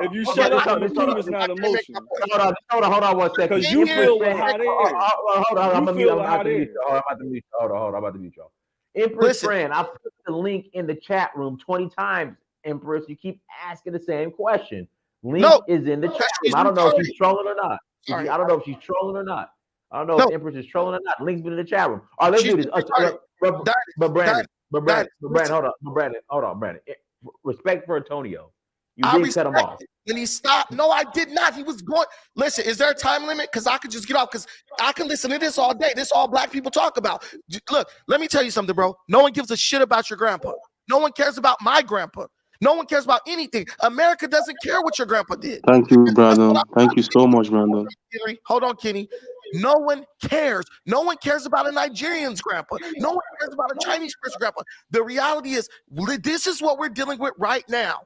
If you shut up on the truth, it's not emotion. Hold on 1 second. Because you feel hot air. Hold on, I'm about to mute y'all. I'm about to mute y'all. Empress friend, I put the link in the chat room 20 times. Empress, you keep asking the same question. Link is in the chat room. I don't know if she's trolling or not. I don't know if she's trolling or not. I don't know if Empress is trolling or not. Link's been in the chat room. All right, let's do this. But Brandon, hold on, Brandon. Respect for Antonio. You did cut him off. When he stopped, no, I did not. He was going. Listen, is there a time limit? Because I could just get off. Because I can listen to this all day. This all black people talk about. Look, let me tell you something, bro. No one gives a shit about your grandpa. No one cares about my grandpa. No one cares about anything. America doesn't care what your grandpa did. Thank you, Brandon. Thank you so much, Brandon. Hold on, Kenny. No one cares. No one cares about a Nigerian's grandpa. No one cares about a Chinese person's grandpa. The reality is, this is what we're dealing with right now.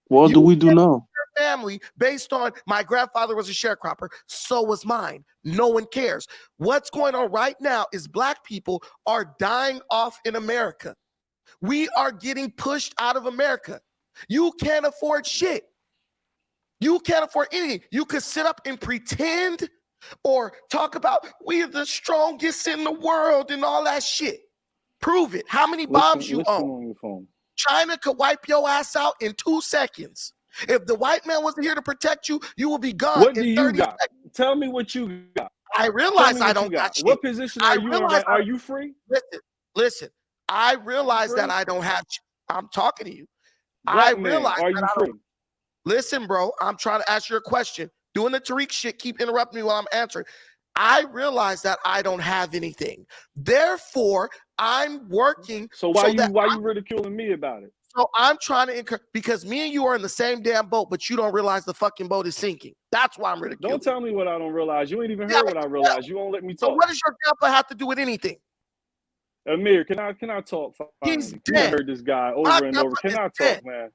What do we do now? Family based on my grandfather was a sharecropper, so was mine. No one cares. What's going on right now is black people are dying off in America. We are getting pushed out of America. You can't afford shit. You can't afford anything. You could sit up and pretend or talk about we're the strongest in the world and all that shit. Prove it. How many bombs you own? On your phone. China could wipe your ass out in 2 seconds. If the white man wasn't here to protect you, you will be gone. What do you got? Seconds. Tell me what you got. I realize I don't got shit. What position are you in? Are you free? Listen. I realize that I don't have. I'm talking to you. Black I realize. Are you free? Listen, bro. I'm trying to ask you a question. Doing the Tariq shit. Keep interrupting me while I'm answering. I realize that I don't have anything. Therefore, I'm working. So why you ridiculing me about it? So I'm trying to encourage, because me and you are in the same damn boat, but you don't realize the fucking boat is sinking. That's why I'm ridiculing. Don't tell me what I don't realize. You ain't even heard what I realize. You won't let me talk. So what does your grandpa have to do with anything? Amir, can I talk? He's dead. I heard this guy over and over. Can I talk, man?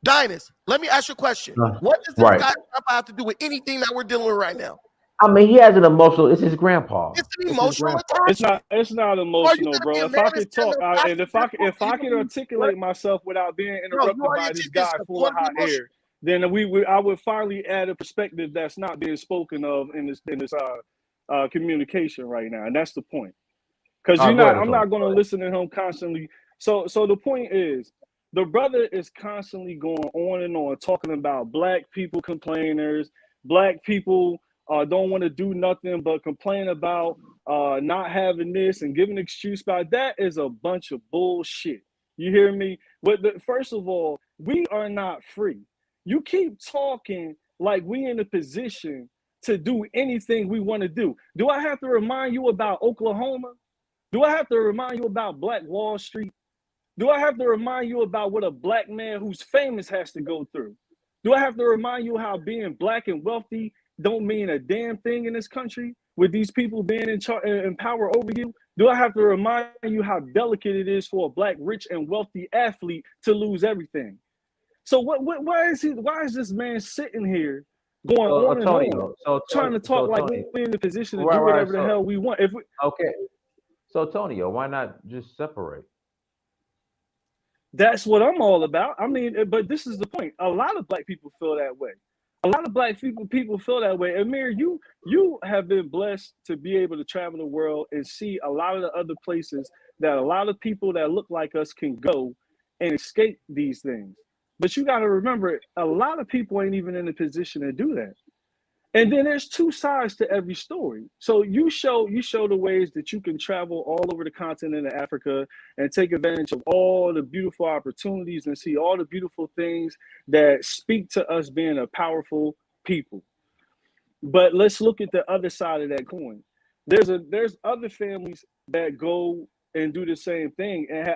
Dinus, let me ask you a question. What does this guy's grandpa have to do with anything that we're dealing with right now? I mean, he has an emotional. It's his grandpa. It's an emotional attachment. It's not emotional, bro. If I could talk, and if I could articulate myself without being interrupted by this guy full of hot air, then I would finally add a perspective that's not being spoken of in this communication right now, and that's the point. Because I'm not going to listen to him constantly. So the point is, the brother is constantly going on and on talking about black people complainers, black people don't want to do nothing but complain about not having this and give an excuse about that is a bunch of bullshit. You hear me? But first of all, we are not free. You keep talking like we in a position to do anything we want to do. Do I have to remind you about Oklahoma? Do I have to remind you about Black Wall Street? Do I have to remind you about what a black man who's famous has to go through? Do I have to remind you how being black and wealthy don't mean a damn thing in this country with these people being in power over you? Do I have to remind you how delicate it is for a black, rich, and wealthy athlete to lose everything? So why is this man sitting here going on and on, trying to talk like we're in the position to do whatever the hell we want? Okay. So, Tonio, why not just separate? That's what I'm all about. I mean, but this is the point. A lot of black people feel that way. A lot of black people feel that way. Amir, you have been blessed to be able to travel the world and see a lot of the other places that a lot of people that look like us can go and escape these things. But you got to remember, a lot of people ain't even in a position to do that. And then there's two sides to every story. So you show the ways that you can travel all over the continent of Africa and take advantage of all the beautiful opportunities and see all the beautiful things that speak to us being a powerful people. But let's look at the other side of that coin. There's other families that go and do the same thing. And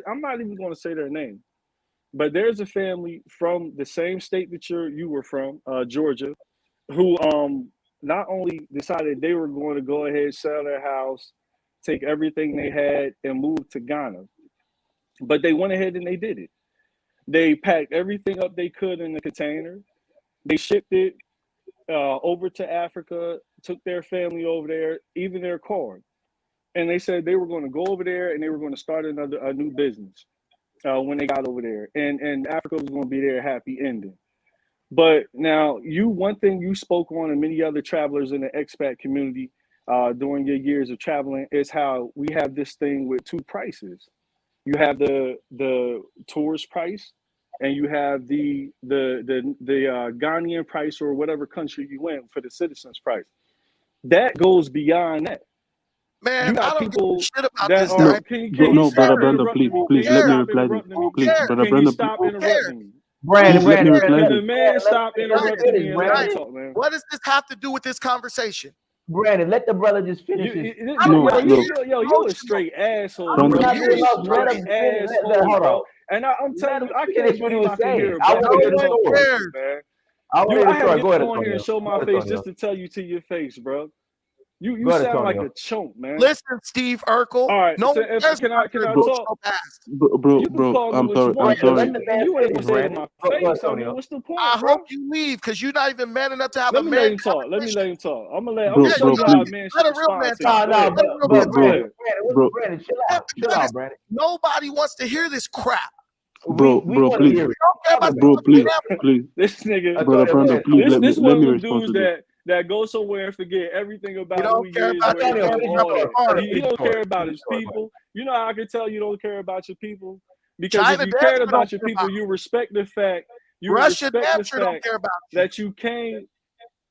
I'm not even going to say their name, but there's a family from the same state that you were from, Georgia, who not only decided they were going to go ahead, sell their house, take everything they had and move to Ghana, but they went ahead and they did it. They packed everything up they could in a container. They shipped it over to Africa, took their family over there, even their car. And they said they were going to go over there and they were going to start a new business when they got over there. And Africa was going to be their happy ending. But now one thing you spoke on, and many other travelers in the expat community during your years of traveling is how we have this thing with two prices. You have the tourist price, and you have the Ghanaian price, or whatever country you went for the citizens price. That goes beyond that. Man, You I got don't give a people shit about that this are. guy. Can Who you No, brother stop cares? Brandon, interrupting please, me? Who Can please you let me cares? stop reply this. interrupting Who me? Please, cares? brother Can you Brandon, stop Who cares? interrupting me? Brandon, please let me Brandon, reply Can this. the man stop let him interrupting finish, me and let me Brandon. talk, man? What does this have to do with this conversation? Brandon, let the brother just finish his. I don't want No, to no, hear You a emotional. straight I asshole, don't He's want bro. to not hear You being a you lost. Let straight him crying. finish. asshole, Hold on. bro. And I'm Let telling him you, I can't finish what he believe was I can saying. hear a I black want to No hear man the one talk like story. this, cares. man. I want to You, hear I the had to story. get Go ahead, on here and Antonio. show Go my ahead, face just Antonio. to tell you to your face, bro. You Go ahead, sound like Antonio. a chump, man. Listen, Steve Urkel. All right, No so one if cares can about I your can I bro, talk? emotional past. You can bro. call me what you I'm want, Brandon, but sorry. let the if man you ain't finish, gonna say it in Brandon. my Go, face, I mean, Antonio. what's the I point, hope bro? you leave because you're not even man enough to have a Let me let man him talk. Let me conversation. let him talk. I'm Bro, gonna Yeah, show you bro, you how do. a please, man should Let a real respond man to you. talk. No, Go no, ahead. Let a real bro, man but talk. Go bro, Brandon, ahead. bro, Brandon, chill out. Chill Dennis, out, Brandon. nobody wants to hear this crap. We bro, want to please, hear We it. don't care Talk about about bro, your it. please, family. please, This nigga, brother Antonio, go Brandon, ahead. please this let one me of them respond dudes to this. that go somewhere and forget everything We about who don't he care is, about where he your Antonio, from, finish family. your I'm all story. that. retarded. Antonio, He finish your don't story. care about Finish his your story, buddy. people. You know how I can tell you don't care about your people? Because if China you damn cared sure don't about your care about people, it. you would Russia respect damn the sure don't fact care about you. that you came.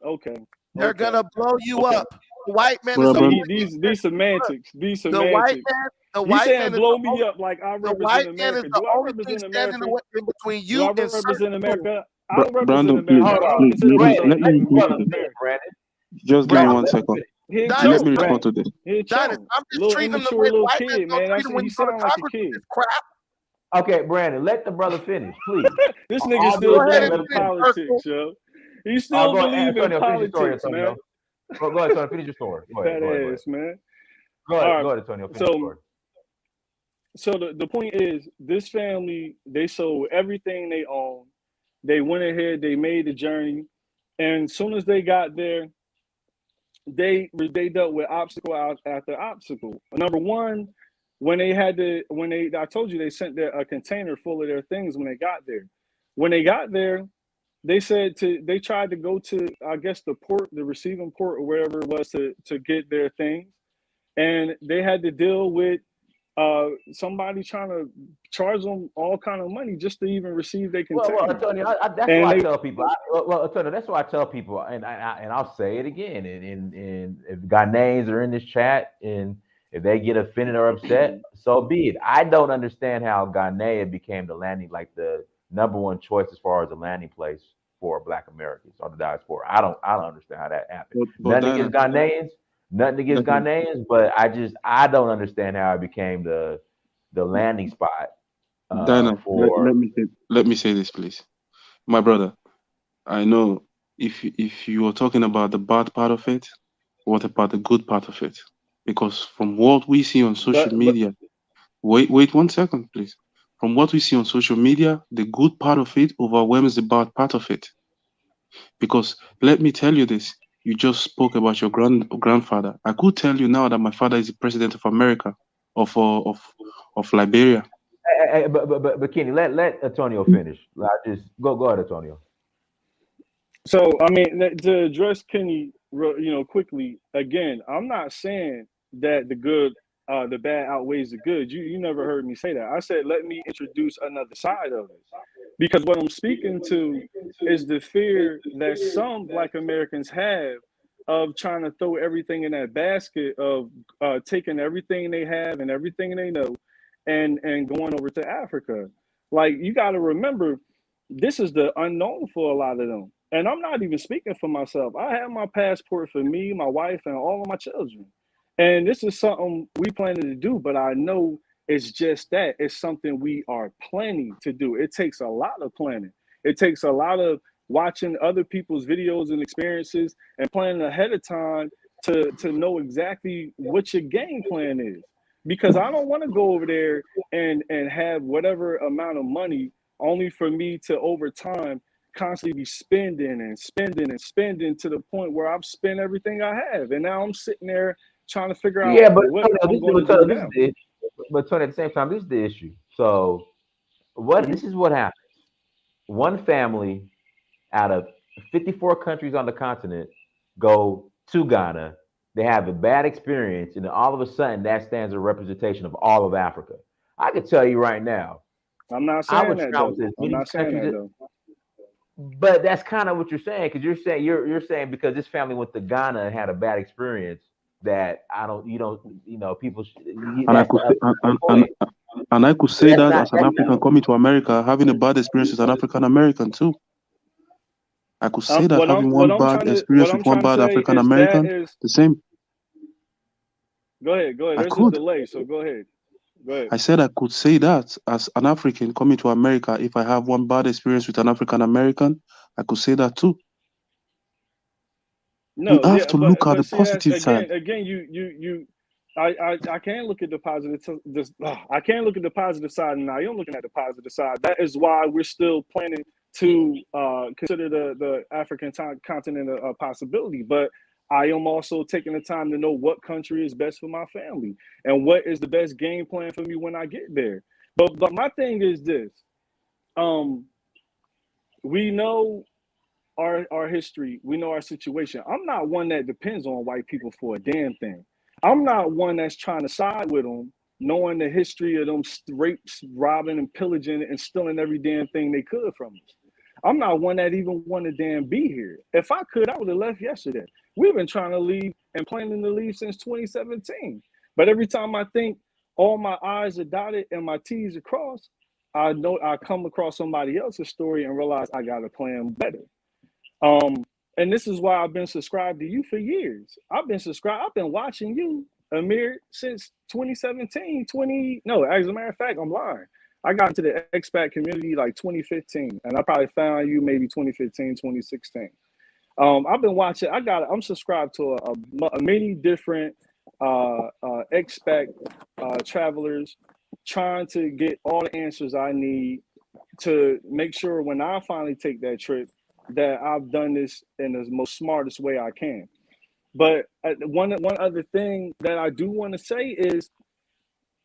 Okay, They're okay, gonna blow you okay. up. The white man is Brother the Brandon, See, only these look, semantics, these the white semantics. man, the You white saying man is blow the me up like I the represent white man is America. the Do I only thing represent standing America? in between Do I you and certain represent people. America? I don't represent Brandon, please, America. Hold I on. don't please consider myself Brandon, to let even the be brother in finish, America. Brandon. just give me Brandon, one let him second. finish. He a Let Dennis, me chump. respond Brandon, to this. He a Dennis, chump. I'm just Little treating him the immature way little white men kid, don't man. treat him when He you go to sound like a Congress with kid. this crap. okay, Brandon, let the brother finish, please. This nigga All still due Go ahead respect, and believe let him in finish, finish. Urkel. politics, yo. He still Go believe in Antonio, finish your story, politics, man. Antonio. Go ahead, Antonio, finish your story. Go ahead, Fat go ahead, go ahead. ass, man. Go All ahead, right. go ahead, Antonio, finish your So story. the point is, this family, they sold everything they own. They went ahead, they made the journey, and as soon as they got there, they dealt with obstacle after obstacle. Number one, I told you they sent a container full of their things when they got there. When they got there, they tried to go to, I guess, the port, the receiving port or wherever it was to get their things, and they had to deal with somebody trying to charge them all kind of money just to even receive their Well, container. Antonio, that's And why I they tell people. Antonio, that's why I tell people, and I'll say it again. And if Ghanaians are in this chat, and if they get offended or upset, so be it. I don't understand how Ghanaian became the landing, like the number one choice as far as a landing place for Black Americans or the diaspora. I don't understand how that happened. But Nothing against Dana, Ghanaians, but I don't understand how it became the landing spot Dana, for. let me say this, please, my brother. I know if you are talking about the bad part of it, what about the good part of it? Because from what we see on social but media, wait 1 second, please. From what we see on social media, the good part of it overwhelms the bad part of it. Because let me tell you this, you just spoke about your grandfather. I could tell you now that my father is the president of America, of Liberia. But Kenny, let Antonio finish. I just go ahead, Antonio. so I mean, to address Kenny, quickly again, I'm not saying that the bad outweighs the good. You never heard me say that. I said let me introduce another side of it, because what I'm speaking to is the fear that some Black Americans have of trying to throw everything in that basket of taking everything they have and everything they know, and going over to Africa. Like, you got to remember, this is the unknown for a lot of them. And I'm not even speaking for myself. I have my passport for me, my wife, and all of my children. And this is something we planning to do, but I know it's just that. It's something we are planning to do. It takes a lot of planning. It takes a lot of watching other people's videos and experiences and planning ahead of time to know exactly what your game plan is. Because I don't want to go over there and have whatever amount of money only for me to, over time, constantly be spending and spending and spending to the point where I've spent everything I have. And now I'm sitting there trying to figure out Yeah, but what I'm going to do Antonio, this is now. the issue. But Tony, at the same time, this is the issue. So this is what happens. One family out of 54 countries on the continent go to Ghana They have a bad experience, and then all of a sudden that stands a representation of all of Africa. I can tell you right now, I'm not I saying would that travel though. to as I'm many not saying countries, that though. but that's kind of what you're saying, because you're saying because this family went to Ghana and had a bad experience that I don't you don't you know people And I that's the could say, other point. and I could But say that as an African coming to America, having a bad experience with an African American too. I could say that having one bad What experience with I'm one trying to bad say African is that American, is the same. go ahead. I There's a could. delay, so go ahead. Go ahead. I said I could say that as an African coming to America, if I have one bad experience with an African American, I could say that too. You No, have yeah, to look at the but see that's positive side. again I can't look at the positive I can't look at the positive side, and I am looking at the positive side. That is why we're still planning to consider the African continent a possibility. But I am also taking the time to know what country is best for my family and what is the best game plan for me when I get there. But my thing is this: we know our history, we know our situation. I'm not one that depends on white people for a damn thing. I'm not one that's trying to side with them, knowing the history of them rapes, robbing, and pillaging and stealing every damn thing they could from us. I'm not one that even want to damn be here. If I could, I would have left yesterday. We've been trying to leave and planning to leave since 2017. But every time I think all my I's are dotted and my T's are crossed, I know I come across somebody else's story and realize I got to plan better. And this is why I've been subscribed to you for years. I've been watching you, Amir, since 2017, no, as a matter of fact, I'm lying. I got into the expat community like 2015, and I probably found you maybe 2015, 2016. I've been watching, I'm subscribed to many different expat travelers, trying to get all the answers I need to make sure when I finally take that trip that I've done this in the most smartest way I can. But one other thing that I do want to say is,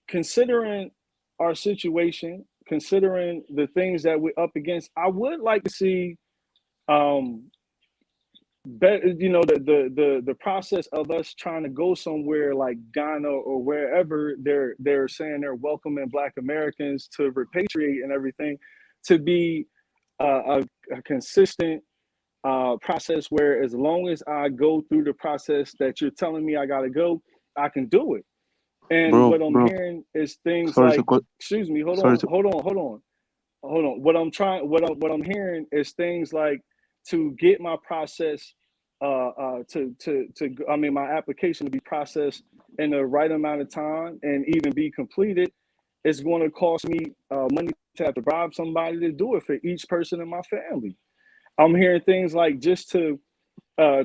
considering our situation, considering the things that we're up against, I would like to see the process of us trying to go somewhere like Ghana or wherever they're saying they're welcoming Black Americans to repatriate and everything, to be a consistent process where as long as I go through the process that you're telling me I got to go, I can do it. And Bro, what I'm bro, hearing is things sorry to like, cut. excuse me, Sorry to. hold on. What I'm hearing is things like, to get my process, I mean, my application to be processed in the right amount of time and even be completed, it's going to cost me money to have to bribe somebody to do it for each person in my family. I'm hearing things like, just to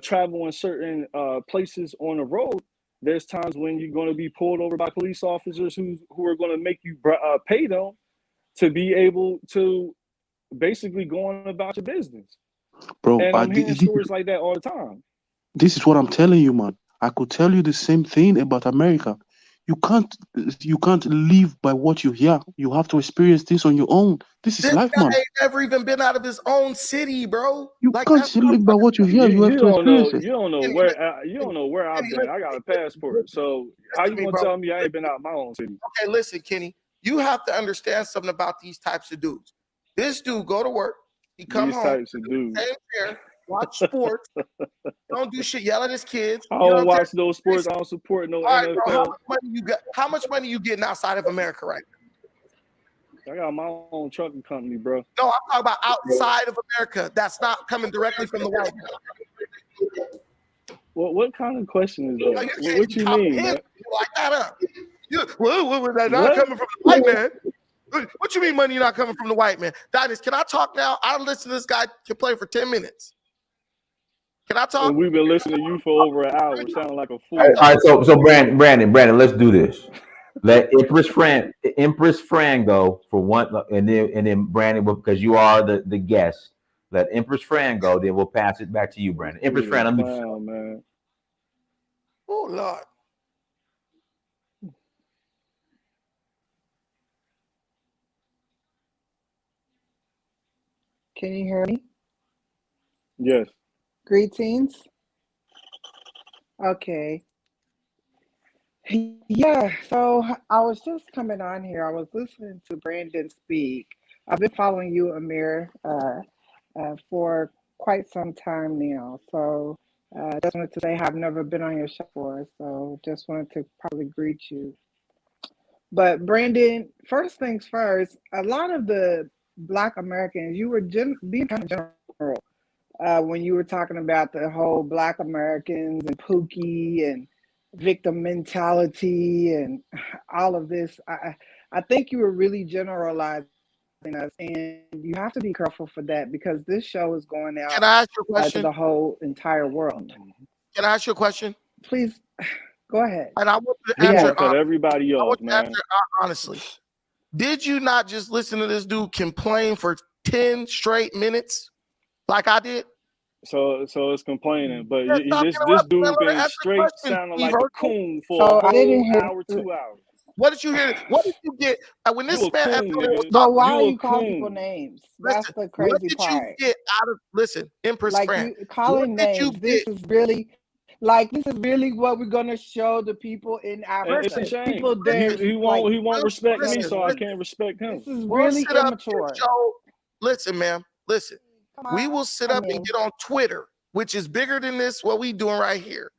travel in certain places on the road, there's times when you're going to be pulled over by police officers who are going to make you pay them to be able to basically go on about your business. Bro, And I'm hearing stories like that all the time. this is what I'm telling you, man. I could tell you the same thing about America. You can't live by what you hear. You have to experience things on your own. This is This life, guy man. ain't never even been out of his own city, bro. You Like, can't that's what I'm live by what you hear. You have to experience it. You don't know Kenny, where I've been. I got a passport, so how you me, gonna bro. tell me I ain't been out of my own city? Okay, listen, Kenny, you have to understand something about these types of dudes. This dude go to work, he come These home, types of dudes. stay there, watch sports, don't do shit, yell at his kids. I You know don't what I'm watch saying? those sports. I don't support no All right, bro, how NFL. much money you got? How much money you getting outside of America right now? I got my own trucking company, bro. No, I'm talking about outside of America. That's not coming directly from the white man. What kind of question is No, that? you can't What you mean, man? like that, huh? Well, that's not coming from the white man. What you mean money not coming from the white man? Dinus, can I talk now? I listened to this guy complain for 10 minutes. Can I talk? And we've been listening to you for over an hour, sounding like a All fool. right, so Brandon, let's do this. Let Empress Fran go for one, and then Brandon, because you are the guest. Let Empress Fran go, then we'll pass it back to you, Brandon. Empress Dude, a Fran, let me. clown, man. Oh, Lord. Can you hear me? Yes. Greetings. Okay. Yeah, so I was just coming on here. I was listening to Brandon speak. I've been following you, Amir, for quite some time now. So just wanted to say I've never been on your show before, so just wanted to probably greet you. But Brandon, first things first, a lot of the Black Americans, you were being kind of general when you were talking about the whole Black Americans and Pookie and victim mentality and all of this. I think you were really generalizing us, and you have to be careful for that because this show is going out Can I ask you a to the question? whole entire world. Can I ask you a question? Please go ahead. And I want you to He Yeah. answer. gonna cut everybody I off, want you to man. answer honestly. Did you not just listen to this dude complain for 10 straight minutes, like I did? So it's complaining, but Yeah, stop this interrupting. dude Let her been answer the straight question, sounding Steve like a Urkel. coon for a So I didn't whole hear. hour, 2 hours. What did you hear? What did you get when You this a man coon, Antonio was nigga. But talking? why You are a you calling people coon. names? That's Listen, the what crazy did you part. get out of listen, Empress Like Fran? you What calling did you names. This get? is really like this is really what we're gonna show the people in And it's a Africa. Listen, shame. People there He like won't respect me, listen, so I man, can't respect him. this is we'll really sit up and immature. show. Listen, ma'am. Listen, Come we on, will sit come up and in. get on Twitter, which is bigger than this. What we doing right here,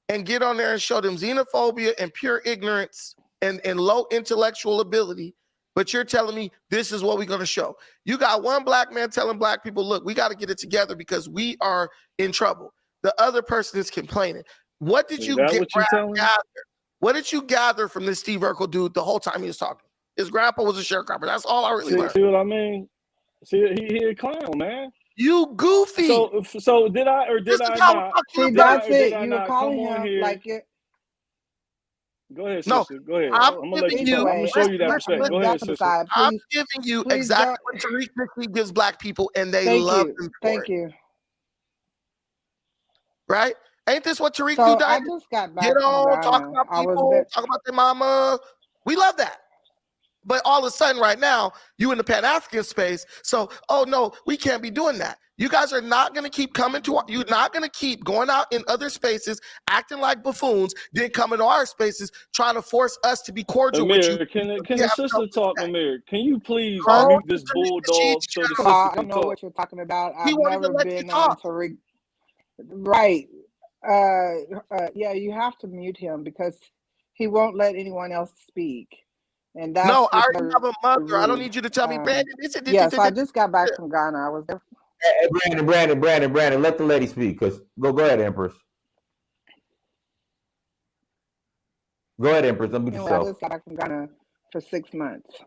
and get on there and show them xenophobia and pure ignorance and low intellectual ability. But you're telling me this is what we're going to show. You got one black man telling black people, look, we got to get it together because we are in trouble. The other person is complaining. What did Is you that what you telling me? gather? What did you gather from this Steve Urkel dude the whole time he was talking? His grandpa was a sharecropper. That's all I really learned. See what I mean? See, he a clown, man. You goofy. So did I or This did is I how we not? talk to See, the Did I that's or did it. I You were not come calling on him here? like it. Go ahead, No, sister. Go ahead. I'm So I'm gonna let giving you you. talk. I'm gonna anyway, show you that I'm respect. putting Go that ahead, to the sister. side. I'm Please, giving you please exactly don't. what Tariq Nickey gives black people, and they Thank love you. him for Thank it. you. Right? Ain't this what Tariq do, So I Diamond? just got Get back from on, talk Ghana. about I was people, there. talk about their mama. We love that. But all of a sudden, right now, you in the Pan-African space. So, oh no, we can't be doing that. You guys are not going to keep coming to. You're not going to keep going out in other spaces, acting like buffoons, then coming to our spaces, trying to force us to be cordial with you. Amir, can We the have sister trouble with talk? that. Amir, can you please Go First mute to this Tariq Nasheed's bulldog so the of all, sister I can don't know talk? what you're talking about. He I've won't even never let you been on talk. to right. Yeah, you have to mute him because he won't let anyone else speak, and that's No, I just already have a mother. I don't rude. need you to tell me, Brandon. Yeah, so I just got back from Ghana. I was there. Hey, Brandon, let the lady speak. Cause go ahead, Empress. Go ahead, Empress. Unmute Anyway, I yourself. just got back from Ghana for 6 months.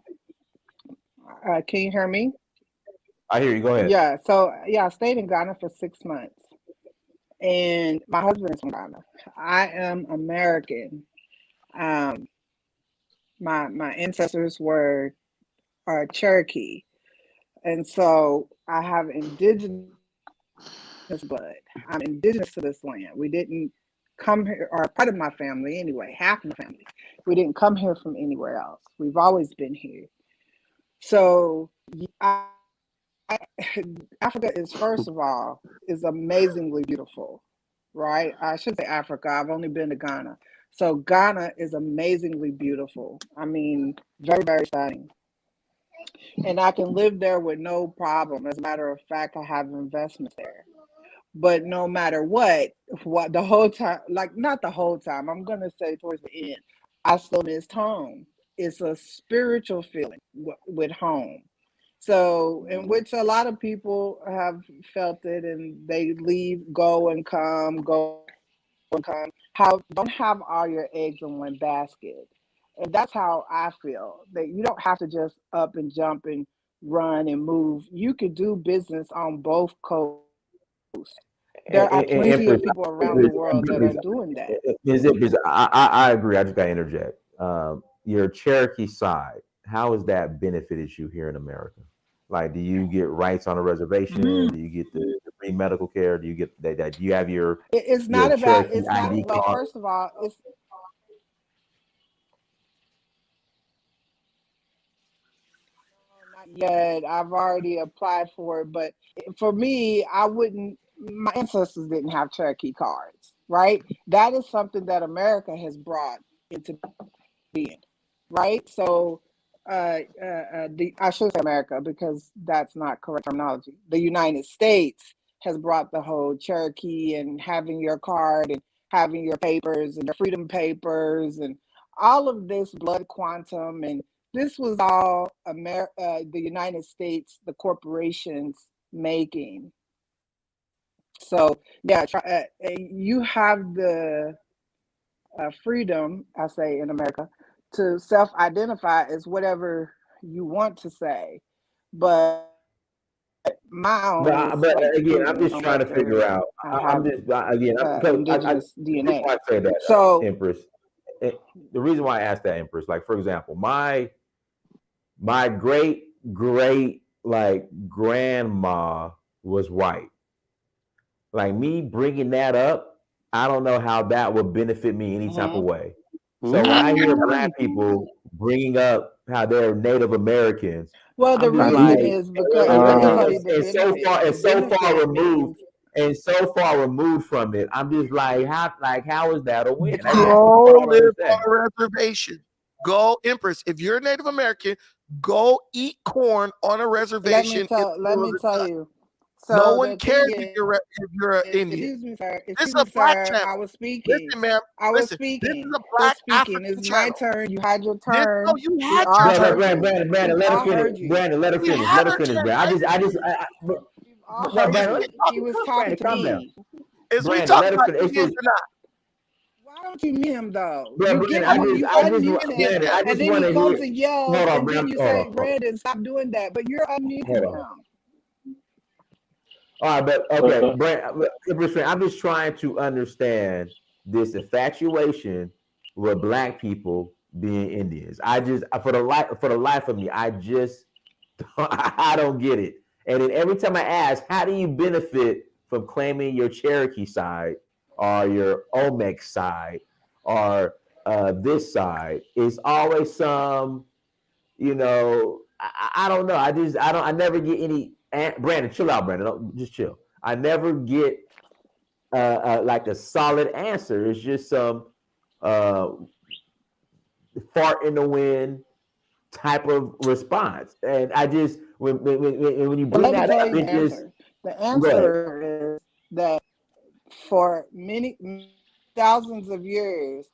Can you hear me? I hear you. Go ahead. Yeah, so I stayed in Ghana for 6 months, and my husband is from Ghana. I am American. Um, my ancestors were Cherokee, and so I have indigenous blood. I'm indigenous to this land. We didn't come here, or part of my family anyway, half my family. We didn't come here from anywhere else. We've always been here. So I, Africa is, first of all, is amazingly beautiful, right? I should say Africa. I've only been to Ghana. So Ghana is amazingly beautiful. I mean, very, very stunning. And I can live there with no problem. As a matter of fact, I have investments there. But no matter what the whole time, like not the whole time, I'm gonna say towards the end, I still missed home. It's a spiritual feeling with home. So, in which a lot of people have felt it, and they leave, go and come, go and come. How don't have all your eggs in one basket, and that's how I feel. That you don't have to just up and jump and run and move. You could do business on both coasts. There are plenty Empress, of people around the world that are doing that. I agree. I just got to interject. Your Cherokee side, how has that benefited you here in America? Like, do you get rights on a reservation? Do you get the free medical care? Do you get that? Do you have It's your not about. Cherokee It's not. ID Well, card? first of all, it's not yet. I've already applied for it, but for me, I wouldn't. My ancestors didn't have Cherokee cards, right? That is something that America has brought into being, right? So I should say America because that's not correct terminology. The United States has brought the whole Cherokee and having your card and having your papers and your freedom papers and all of this blood quantum, and this was all the United States, the corporations making. So yeah, you have the freedom, I say in America, to self-identify as whatever you want to say, but my own is But like again, I'm proven just no trying to figure matter out. I I'm have just again because indigenous the reason DNA. why I say that, So Empress. The reason why I asked that, Empress, like for example, my great like grandma was white. Like me bringing that up, I don't know how that would benefit me any type of way. So when I hear black people bringing up how they're Native Americans, well, the I'm just reason like, is because let me tell you the and so benefit. far, The and so far benefit removed, means and so far removed from it. I'm just like, how is that a win? it's That's what not. Go I don't live understand. on a reservation. Go, Empress. If you're a Native American, go eat corn on a reservation. Let me tell you. So no one the cares thing if is, you're an Indian. excuse me, sir. This Excuse is a me, black sir. channel. I was speaking. Listen, ma'am. I was Listen. This is speaking. a Quit black speaking. African It's my channel. turn. You had your No, turn. you We had all your No, turn. heard you. Brandon, We've let her all finish. heard you. Brandon, let her We finish. had Let her her finish, turn. Brandon. We've all No, heard Brandon, you. He was talking Brandon, to calm down. me. Is we Brandon, talking let her about finish. It's Indians just, or not? Why don't you mute him though? Brandon, You get I him. just, You I just, unmute him, Brandon, I and just then want he to comes hear. and yells, Hold on, and then Brandon. you Hold say, on. "Brandon, stop doing that." But you're unmuting Hold on. him. All right, but okay, Brandon, I'm just trying to understand this infatuation with black people being Indians. I just, for the life of me, I just, I don't get it. And then every time I ask, how do you benefit from claiming your Cherokee side or your Olmec side or this side? It's always some, I don't know. I never get any. Brandon, chill out, Brandon. Don't, just chill. I never get like a solid answer. It's just some uh, fart in the wind type of response. And I just when you But bring let me that tell up, you it the just answer. The go ahead. answer is that for many thousands of years,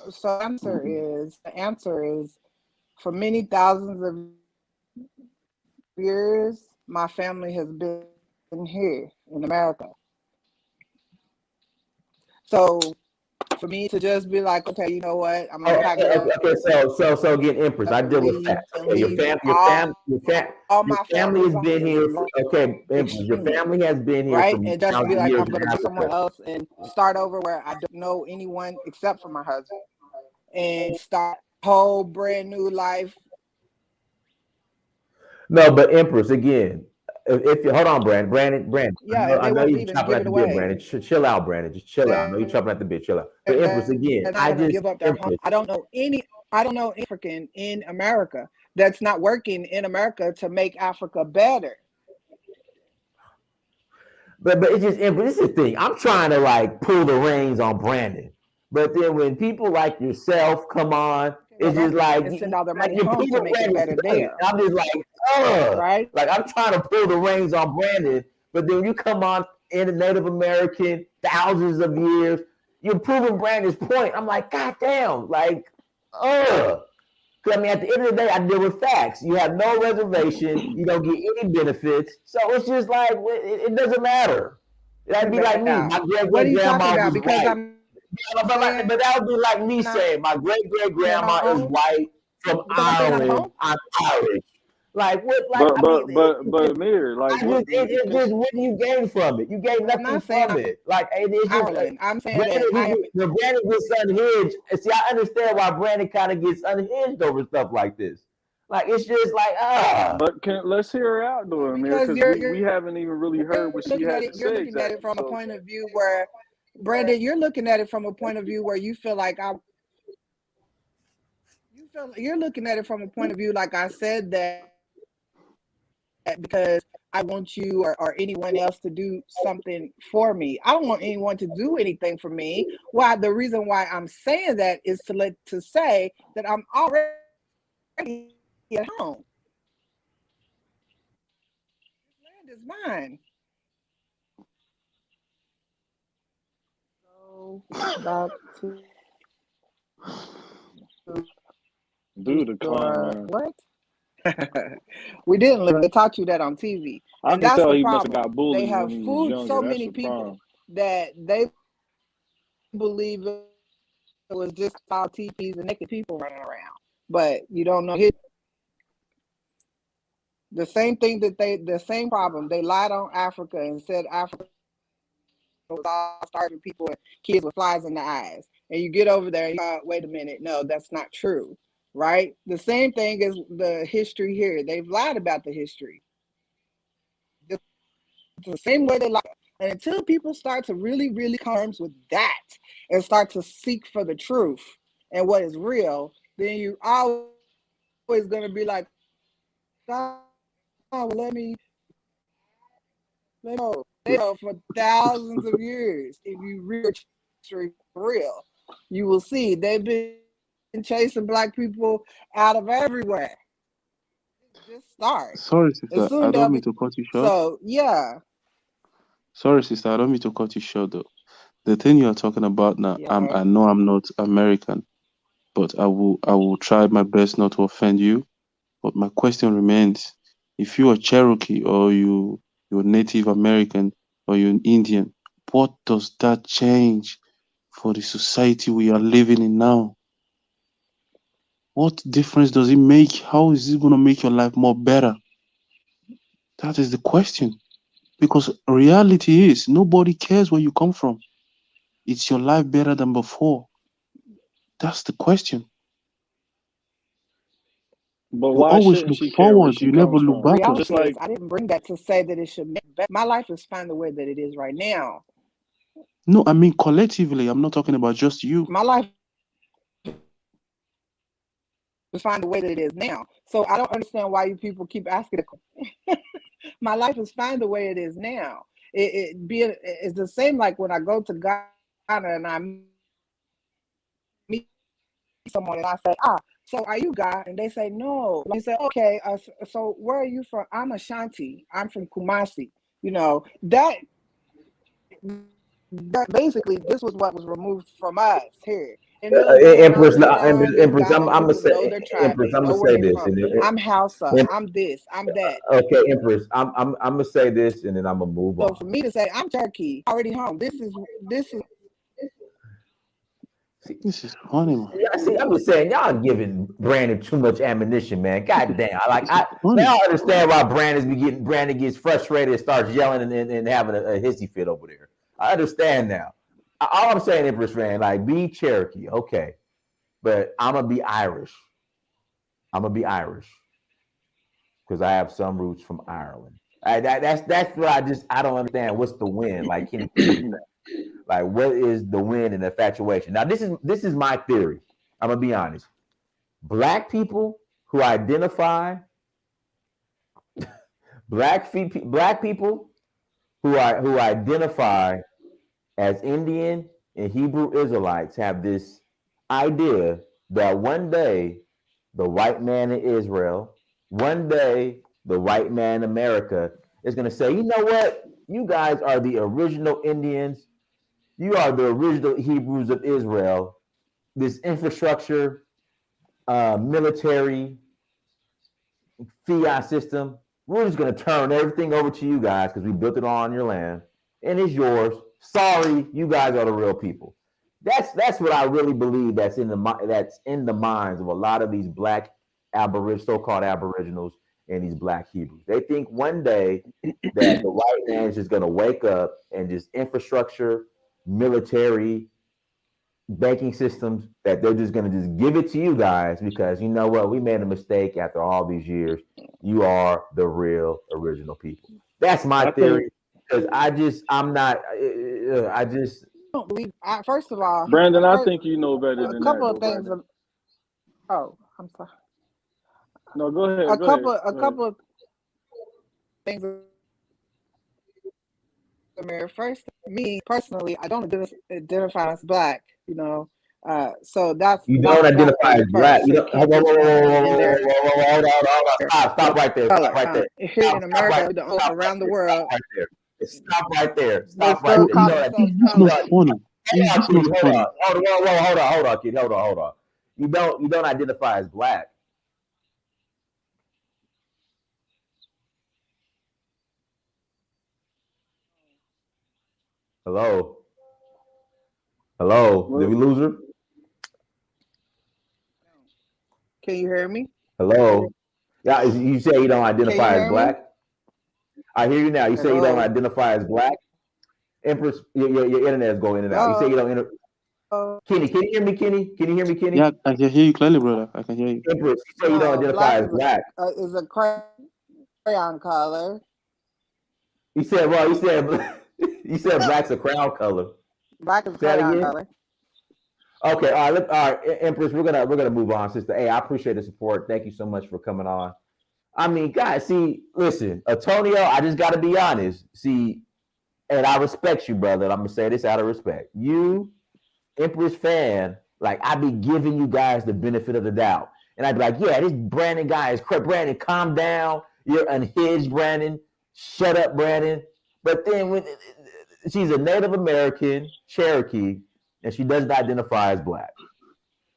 so the answer is for many thousands of years, my family has been here in America. So for me to just be like, okay, you know what, I'm gonna pack it up Okay, so again, Empress, I deal with facts. and Okay, leave all your my family family has been behind here. is Okay, Empress, your extremely, family has been here for right? And just be thousands of like, years I'm in gonna go somewhere Africa. else and start over where I don't know anyone except for my husband and start a whole brand new life. No, but Empress, again, if you hold on, Brandon, Yeah, and I they know won't you're even chopping give at it the bit, away. Brandon. Chill out, Brandon. Just chill out. I know you're chopping at the bit. Chill out. But Empress, again, They're not gonna give up their home. Empress. I don't know any African in America that's not working in America to make Africa better. But it's just Empress. This is the thing. I'm trying to like pull the reins on Brandon, but then when people like yourself come on, it's just like And send all their money you're home to pulling make it Brandon's better point. there, I'm just like, right? like I'm trying to pull the reins on Brandon, but then when you come on in the Native American thousands of years, you're proving Brandon's point. I'm like, God damn, like, Because I mean, at the end of the day, I deal with facts. You have no reservation. You don't get any benefits. So it's just like it doesn't matter. That'd be like me. My great What are great you talking grandma about? was Because white. I'm But that would be like me saying my great great grandma is white from because I'm saying I'm Ireland. home. I'm Irish. Like what? Like But I mean, Amir, like it just what do you gain from it? You gain I'm nothing not saying from I'm it. Like it's just Ireland. I'm saying Brandon. that I am. When Brandon gets unhinged, see, I understand why Brandon kind of gets unhinged over stuff like this. Like it's just like But let's hear her out though, Amir, Because because we haven't even really heard what she had to you're say looking at it exactly. from a So point of view where, Brandon, you're looking at it from a point of view where you feel like you're looking at it from a point of view like I said that because I want you or anyone else to do something for me. I don't want anyone to do anything for me. Why? The reason why I'm saying that is to say that I'm already at home. This land is mine. Go back to Do the clown, your man. what? We didn't live. They taught you that on TV, I and can that's tell the he must have problem. got They bullied have when he was fooled so younger. That's many the people problem. that they believe it was just all teepees and naked people running around. But you don't know the same thing the same problem. They lied on Africa and said Africa was all starving people and kids with flies in the eyes. And you get over there and wait a minute, no, that's not true. Right? The same thing as the history here. They've lied about the history. It's the same way they lie. And until people start to really, really come to terms with that and start to seek for the truth and what is real, then you always going to be like, oh, let me know. They know for thousands of years. If you read history for real, you will see they've been chasing black people out of everywhere. Just start. Sorry, And sister. I soon they'll don't mean be. to cut you short. So yeah. Sorry, sister. I don't mean to cut you short, though. The thing you are talking about now, Yeah. I know I'm not American, but I will try my best not to offend you. But my question remains: if you are Cherokee or you're Native American or you're an Indian, what does that change for the society we are living in now? What difference does it make? How is it going to make your life more better? That is the question. Because reality is nobody cares where you come from. It's your life better than before? That's the question. But You why always shouldn't look she care where forward. she You never comes look from? backwards. Just Reality is, like I didn't bring that to say that it should make better. My life is fine the way that it is right now. No, I mean collectively. I'm not talking about just you. My life is fine the way that it is now. So I don't understand why you people keep asking. My life is fine the way it is now. It's the same like when I go to Ghana and I meet someone and I say, so are you God? And they say, no. You say, okay, so where are you from? I'm Ashanti. I'm from Kumasi. You know, that basically this was what was removed from us here. And they'll go around Empress, and around in Empress, Ghana I'm and gonna people know say, their tribe. Empress, They I'm know gonna where say they're this, from. and I'm Hausa. then, I'm this. I'm that. okay, Empress, I'm gonna say this, and then I'm gonna move So for on. me to say I'm Turkey, already home. This is This is funny, man. Yeah, see, I'm just saying, y'all giving Brandon too much ammunition, man. God damn, This is now funny. I understand why Brandon gets frustrated and starts yelling and having a hissy fit over there. I understand now. All I'm saying, Empress fan, like be Cherokee, okay, but I'm gonna be Irish. I'm gonna be Irish because I have some roots from Ireland. That's what I don't understand. What's the win? Like, can you please explain? Like, what is the win in infatuation? Now, this is my theory. I'm gonna be honest. Black people who identify black people who identify as Indian and Hebrew Israelites have this idea that one day the white man in Israel, one day the white man in America is going to say, you know what? You guys are the original Indians. You are the original Hebrews of Israel. This infrastructure, military, fiat system, we're just going to turn everything over to you guys because we built it on your land and it's yours. Sorry, you guys are the real people. That's what I really believe. That's in the minds of a lot of these black so-called aboriginals and these black Hebrews. They think one day that the white man is just going to wake up and just infrastructure, military, banking systems that they're just going to just give it to you guys because you know what, we made a mistake after all these years. You are the real original people. That's my I think theory because I'm not. I just don't believe. First of all, Brandon, I first, think you know better a than that couple though, of things. Brandon. Oh, I'm sorry. No, go ahead. A Go ahead. couple, a Go ahead. couple of things First, me personally, I don't identify as black, you know. So that's You that's don't gotta identify be as the black. first. You So you don't. can't just lump me in there. Hold on. Stop right there. Stop Color. right there. Here in America, around the world, Stop right there. they Stop right still there. You call know that. themselves It's color. not funny. It's not Hold funny. on. Hold on, kid. Hold on. You don't identify as black. Hello. Did we lose her? Can you hear me? Hello. Yeah, you say you don't Can you identify as hear me? black. I hear you now. You say you don't Hello. identify as black. Empress, your internet is going in and out. You say you don't. Kenny, can you hear me, Kenny? Can you hear me, Kenny? Yeah, I can hear you clearly, brother. I can hear you. Empress, you say you don't identify Black as black. is a crayon color. You said you said black's a crown color. Black is a Say that crayon again? color. Okay, all right, Empress, we're gonna move on, sister. Hey, I appreciate the support. Thank you so much for coming on. I mean, guys, see, listen, Antonio, I just gotta be honest. See, and I respect you, brother. I'm gonna say this out of respect. You, Empress fan, like I be giving you guys the benefit of the doubt. And I'd be like, yeah, this Brandon guy is crap. Brandon, calm down. You're unhinged, Brandon. Shut up, Brandon. But then when she's a Native American, Cherokee, and she doesn't identify as black.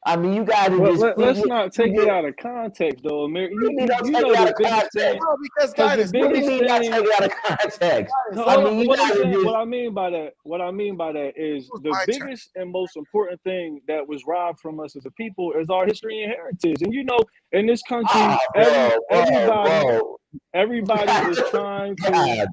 I mean, you guys are just. Let's not take it out of context, though, America. You know the biggest thing. No, because the biggest thing. Take it out of context. What I mean by that is the biggest and most important thing that was robbed from us as a people is our history and heritage. And you know, in this country, everybody is trying to.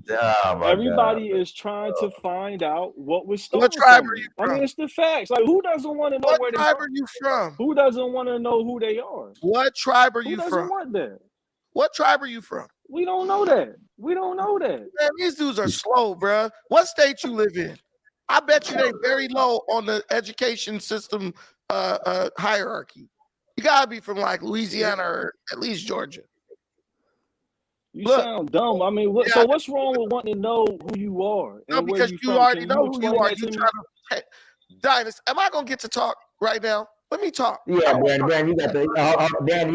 Everybody is trying to find out what was stolen. What tribe are you from? I mean, it's the facts. Like, who doesn't want to know what where they tribe from? are you from? Who doesn't want to know who they are? What tribe are Who you doesn't from? want that? What tribe are you from? We don't know that. We don't know that. Man, these dudes are slow, bruh. What state you live in? I bet you they very low on the education system hierarchy. You gotta be from like Louisiana or at least Georgia. You sound dumb. I mean, so what's wrong with wanting to know who you are? No, because you already know who you are. You trying to Dynasty. Am I gonna get to talk right now? Let me talk. Yeah, Brandon, you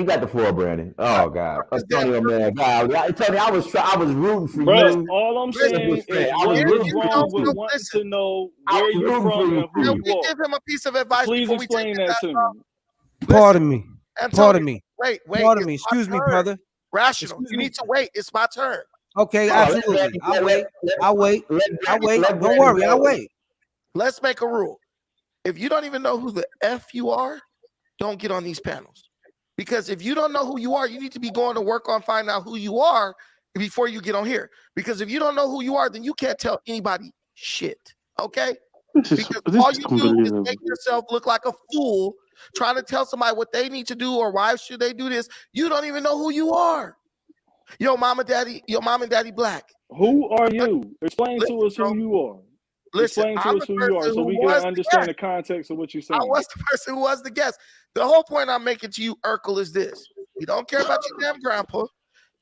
got the floor, Brandon. Oh God, Antonio, man, God, Tony, I was rooting for you. All I'm saying is, what's wrong with wanting to know where you're from and who you are? Give him a piece of advice. Please explain that to me. Pardon me. Pardon me. Wait. Pardon me. Excuse me, brother. Rational. You need to wait. It's my turn. Okay, absolutely. I'll wait. Don't worry. I'll wait. Let's make a rule. If you don't even know who the F you are, don't get on these panels. Because if you don't know who you are, you need to be going to work on finding out who you are before you get on here. Because if you don't know who you are, then you can't tell anybody shit. Okay? Because all you do is make yourself look like a fool trying to tell somebody what they need to do or why should they do this. You don't even know who you are. Your mom and daddy black. Who are you? Explain to us who you are. Listen, explain to us who you are so we can understand the context of what you're saying. I was the person who was the guest. The whole point I'm making to you, Urkel, is this. You don't care about your damn grandpa.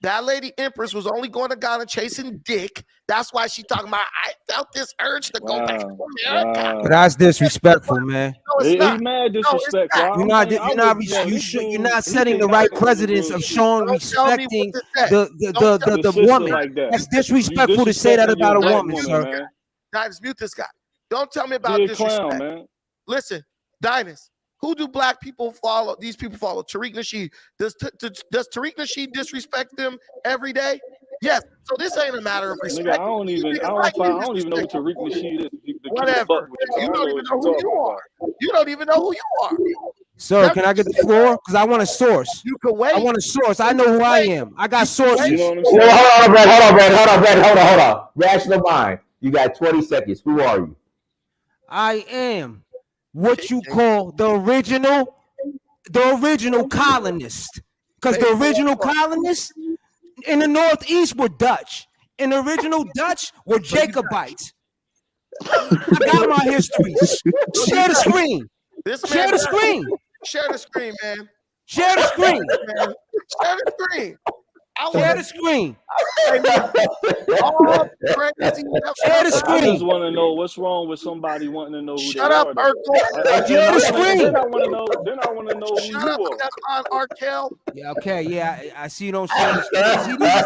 That lady Empress was only going to Ghana chasing dick. That's why she talking about, I felt this urge to go back to America. Wow. That's disrespectful, man. No, it's not. He's mad disrespectful. You're not setting the right precedence of showing respecting the woman. Like that. That's disrespectful to say that about a woman, sir. Man. Dinus, mute this guy. Don't tell me about disrespect. Man. Listen, Dinus, who do black people follow? These people follow Tariq Nasheed. Does Tariq Nasheed disrespect them every day? Yes. So this ain't a matter of respect. Nigga, I don't even know who Tariq Nasheed is. Whatever. You don't even know who you are. You don't even know who you are. Sir, can I get the floor? Because I want a source. You can wait. I want a source. I know who I am. I got sources. You know what I'm saying? Hold on. Rational mind. You got 20 seconds. Who are you? I am what you call the original colonist. Because the original colonists in the Northeast were Dutch. And the original Dutch were Jacobites. I got my history. Share the screen. Share the screen. Share the screen, man. Share the screen. Share the screen. Share the screen. All crazy. Share the I just screen. want to know what's wrong with somebody wanting to know who Shut they up, are. Though. Urkel. Share the screen. Then I want to know. Then I want to know who Shut you up, are. Stefan Urkel. Yeah, okay, yeah, I see you don't share the screen. See, these is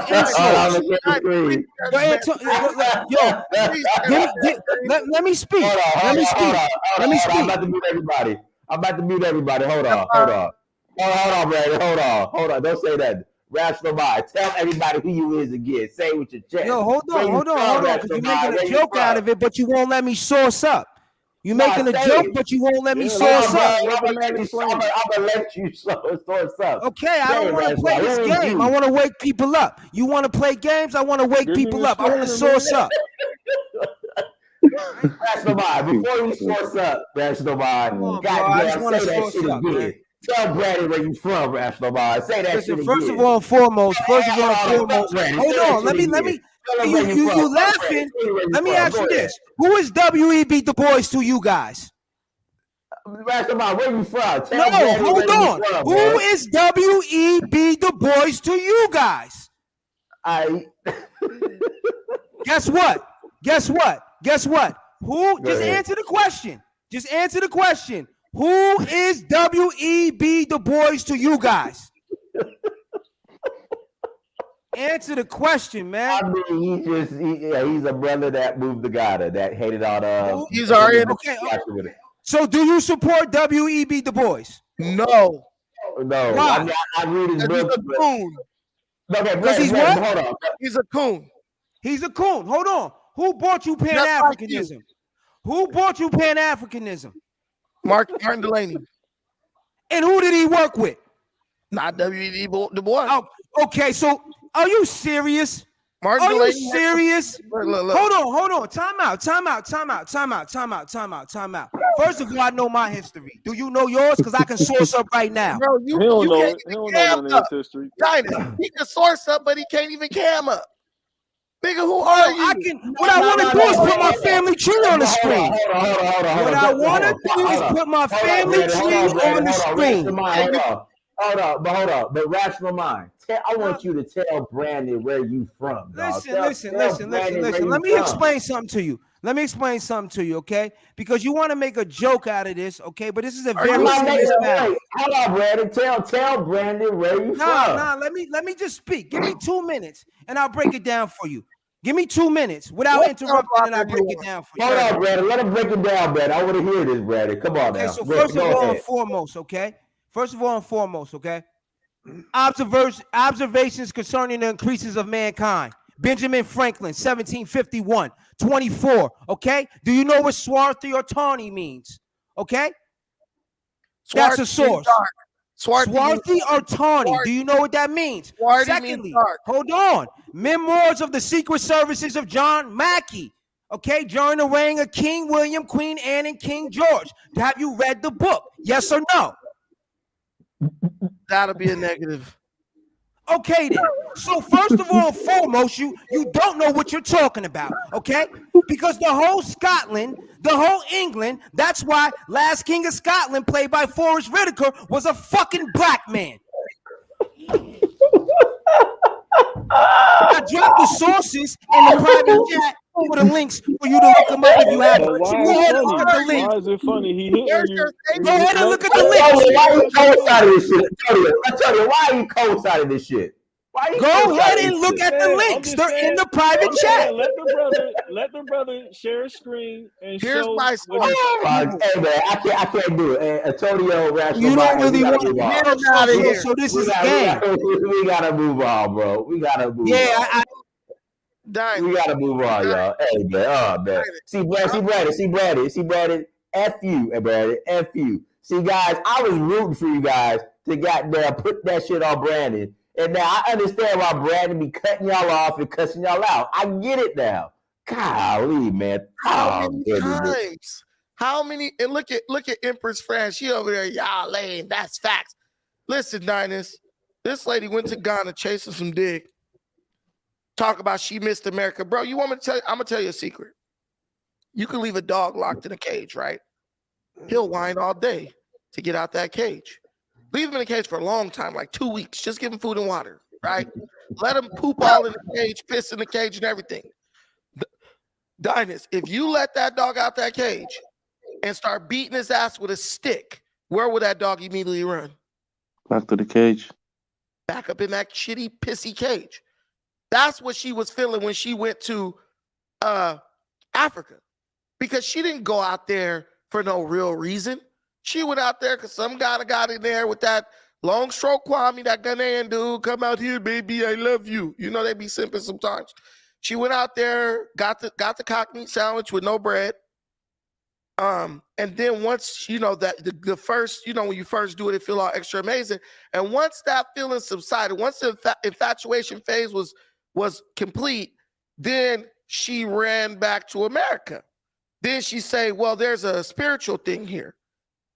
insults. Yo, let me speak. Let me speak. Let me speak. I'm about to mute everybody. Hold on, Brandon. Hold on. Don't say that. Rational mind. Tell everybody who you is again. Say it with your chest. Yo, hold on. Because you're making a joke out of it, but you won't let me source up. You're making a joke, but you won't let me source up. I'm gonna let you source up. Okay, I don't want to play this game. I want to wake people up. You want to play games? I want to wake people up. I want to source up. Rational mind. Before you source up, Rational mind. Goddamn, say that shit again. Man. Tell Brandon where you from, Rational mind. Say that shit again. First of all and foremost. Hold on. Let me. You laughing? Let me ask you this: who is W.E.B. Du Bois to you guys? Rational mind, where you from? No, hold on. Who is W.E.B. Du Bois to you guys? Guess what? Who? Just answer the question. Who is W.E.B. Du Bois to you guys? Answer the question, man. I mean, he's a brother that moved to Ghana, that hated all the. He's already okay. So, do you support W.E.B. Du Bois? No. Why? I read his book. He's a coon. Okay, because he's what? Hold on. He's a coon. He's a coon. Hold on. Who brought you Pan-Africanism? Who brought you Pan-Africanism? Martin Delaney. And who did he work with? Not W.E.B. Du Bois. Oh, okay, so are you serious? Martin Are Delaney you serious? Look. Hold on. Time out. First of all, I know my history. Do you know yours? Because I can source up right now. Bro, He don't know none of his history. He can source up, but he can't even cam up. Nigga, who are you? What I want to do is put my family tree on the screen. What I want to do is put my family tree on the screen. Hold on. But rational mind. I want you to tell Brandon where you from. Listen. Let me explain something to you. Okay? Because you want to make a joke out of this, okay? But this is a very serious matter. Hold on, Brandon. Tell Brandon where you from. Let me just speak. Give me 2 minutes, and I'll break it down for you. Give me 2 minutes without interrupting, and I'll break it down for you. Hold on, Brandon. Let him break it down, Brandon. I want to hear this, Brandon. Come on now. Okay, so first of all and foremost, okay? Observations concerning the increases of mankind. Benjamin Franklin, 1751, 24, okay? Do you know what swarthy or tawny means? Okay? That's a source. Swarthy or tawny. Do you know what that means? Secondly, hold on. Memoirs of the Secret Services of John Mackey. Okay, during the reign of King William, Queen Anne, and King George. Have you read the book? Yes or no? That'll be a negative. Okay then. So first of all and foremost, you don't know what you're talking about, okay? Because the whole Scotland, the whole England, that's why Last King of Scotland, played by Forrest Whitaker, was a fucking black man. I dropped the sources in the private chat for the links for you to look them up if you have. So go ahead and look at the link. Why is it funny? He hitting you. Go ahead and look at the link. Why are you co-signing this shit? Tell you, why are you co-signing this shit? Go ahead and look at the links. They're in the private chat. Let the brother share a screen and Here's show. my Hey man, I can't do it. Hey, Antonio, you don't really want to get him out of here. So this is a game. We gotta move on, bro. We gotta move on. We gotta move on, y'all. Hey man, See Brandon. F you, Brandon. F you. See, guys, I was rooting for you guys to goddamn put that shit on Brandon. And now I understand why Brandon be cutting y'all off and cussing y'all out. I get it now. Golly, man. How many times? How many? And look at Empress France. She over there, y'all lame. That's facts. Listen, Dinus, this lady went to Ghana chasing some dick. Talk about she missed America. Bro, you want me to tell you? I'm going to tell you a secret. You can leave a dog locked in a cage, right? He'll whine all day to get out that cage. Leave him in a cage for a long time, like 2 weeks. Just give him food and water. right? Let him poop all in the cage, piss in the cage, and everything. Dynas, if you let that dog out that cage and start beating his ass with a stick, where would that dog immediately run? Back to the cage. Back up in that shitty, pissy cage. That's what she was feeling when she went to Africa, because she didn't go out there for no real reason. She went out there because some guy got in there with that long stroke Kwame, that Ghanaian dude. Come out here, baby, I love you. You know they be simping sometimes. She went out there, got the cockney sandwich with no bread. And then once you know that the first, you know, when you first do it, it feel all extra amazing. And once that feeling subsided, once the infatuation phase was complete, then she ran back to America. Then she say, well, there's a spiritual thing here.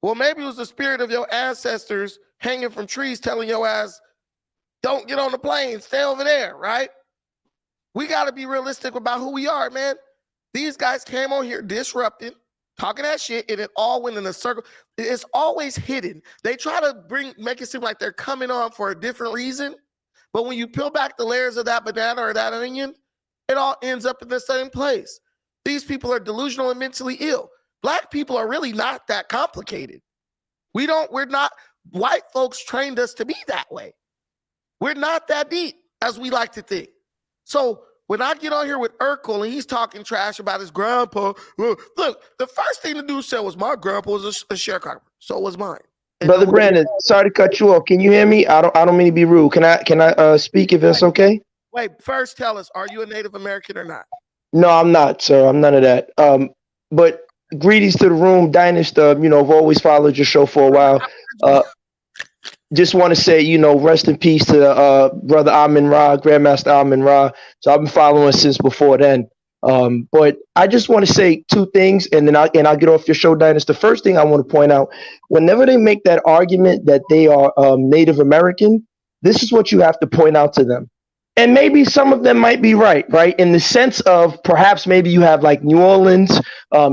Well, maybe it was the spirit of your ancestors hanging from trees telling your ass, don't get on the plane, stay over there, right? We got to be realistic about who we are, man. These guys came on here disrupting, talking that shit, and it all went in a circle. It's always hidden. They try to make it seem like they're coming on for a different reason, but when you peel back the layers of that banana or that onion, it all ends up in the same place. These people are delusional and mentally ill. Black people are really not that complicated. We're not, white folks trained us to be that way. We're not that deep as we like to think. So when I get on here with Urkel and he's talking trash about his grandpa, look, the first thing the dude said was my grandpa was a sharecropper. So was mine. And Brother Brandon, sorry to cut you off. Can you hear me? I don't mean to be rude. Can I speak if it's okay? Wait, first tell us, are you a Native American or not? No, I'm not, sir. I'm none of that. But greetings to the room, Dynast. You know, I've always followed your show for a while. Just want to say, you know, rest in peace to brother Amin Ra, Grandmaster Amin Ra. So I've been following since before then. But I just want to say two things, and then I'll get off your show, Dynast. The first thing I want to point out, whenever they make that argument that they are Native American, this is what you have to point out to them. And maybe some of them might be right? In the sense of perhaps maybe you have like New Orleans,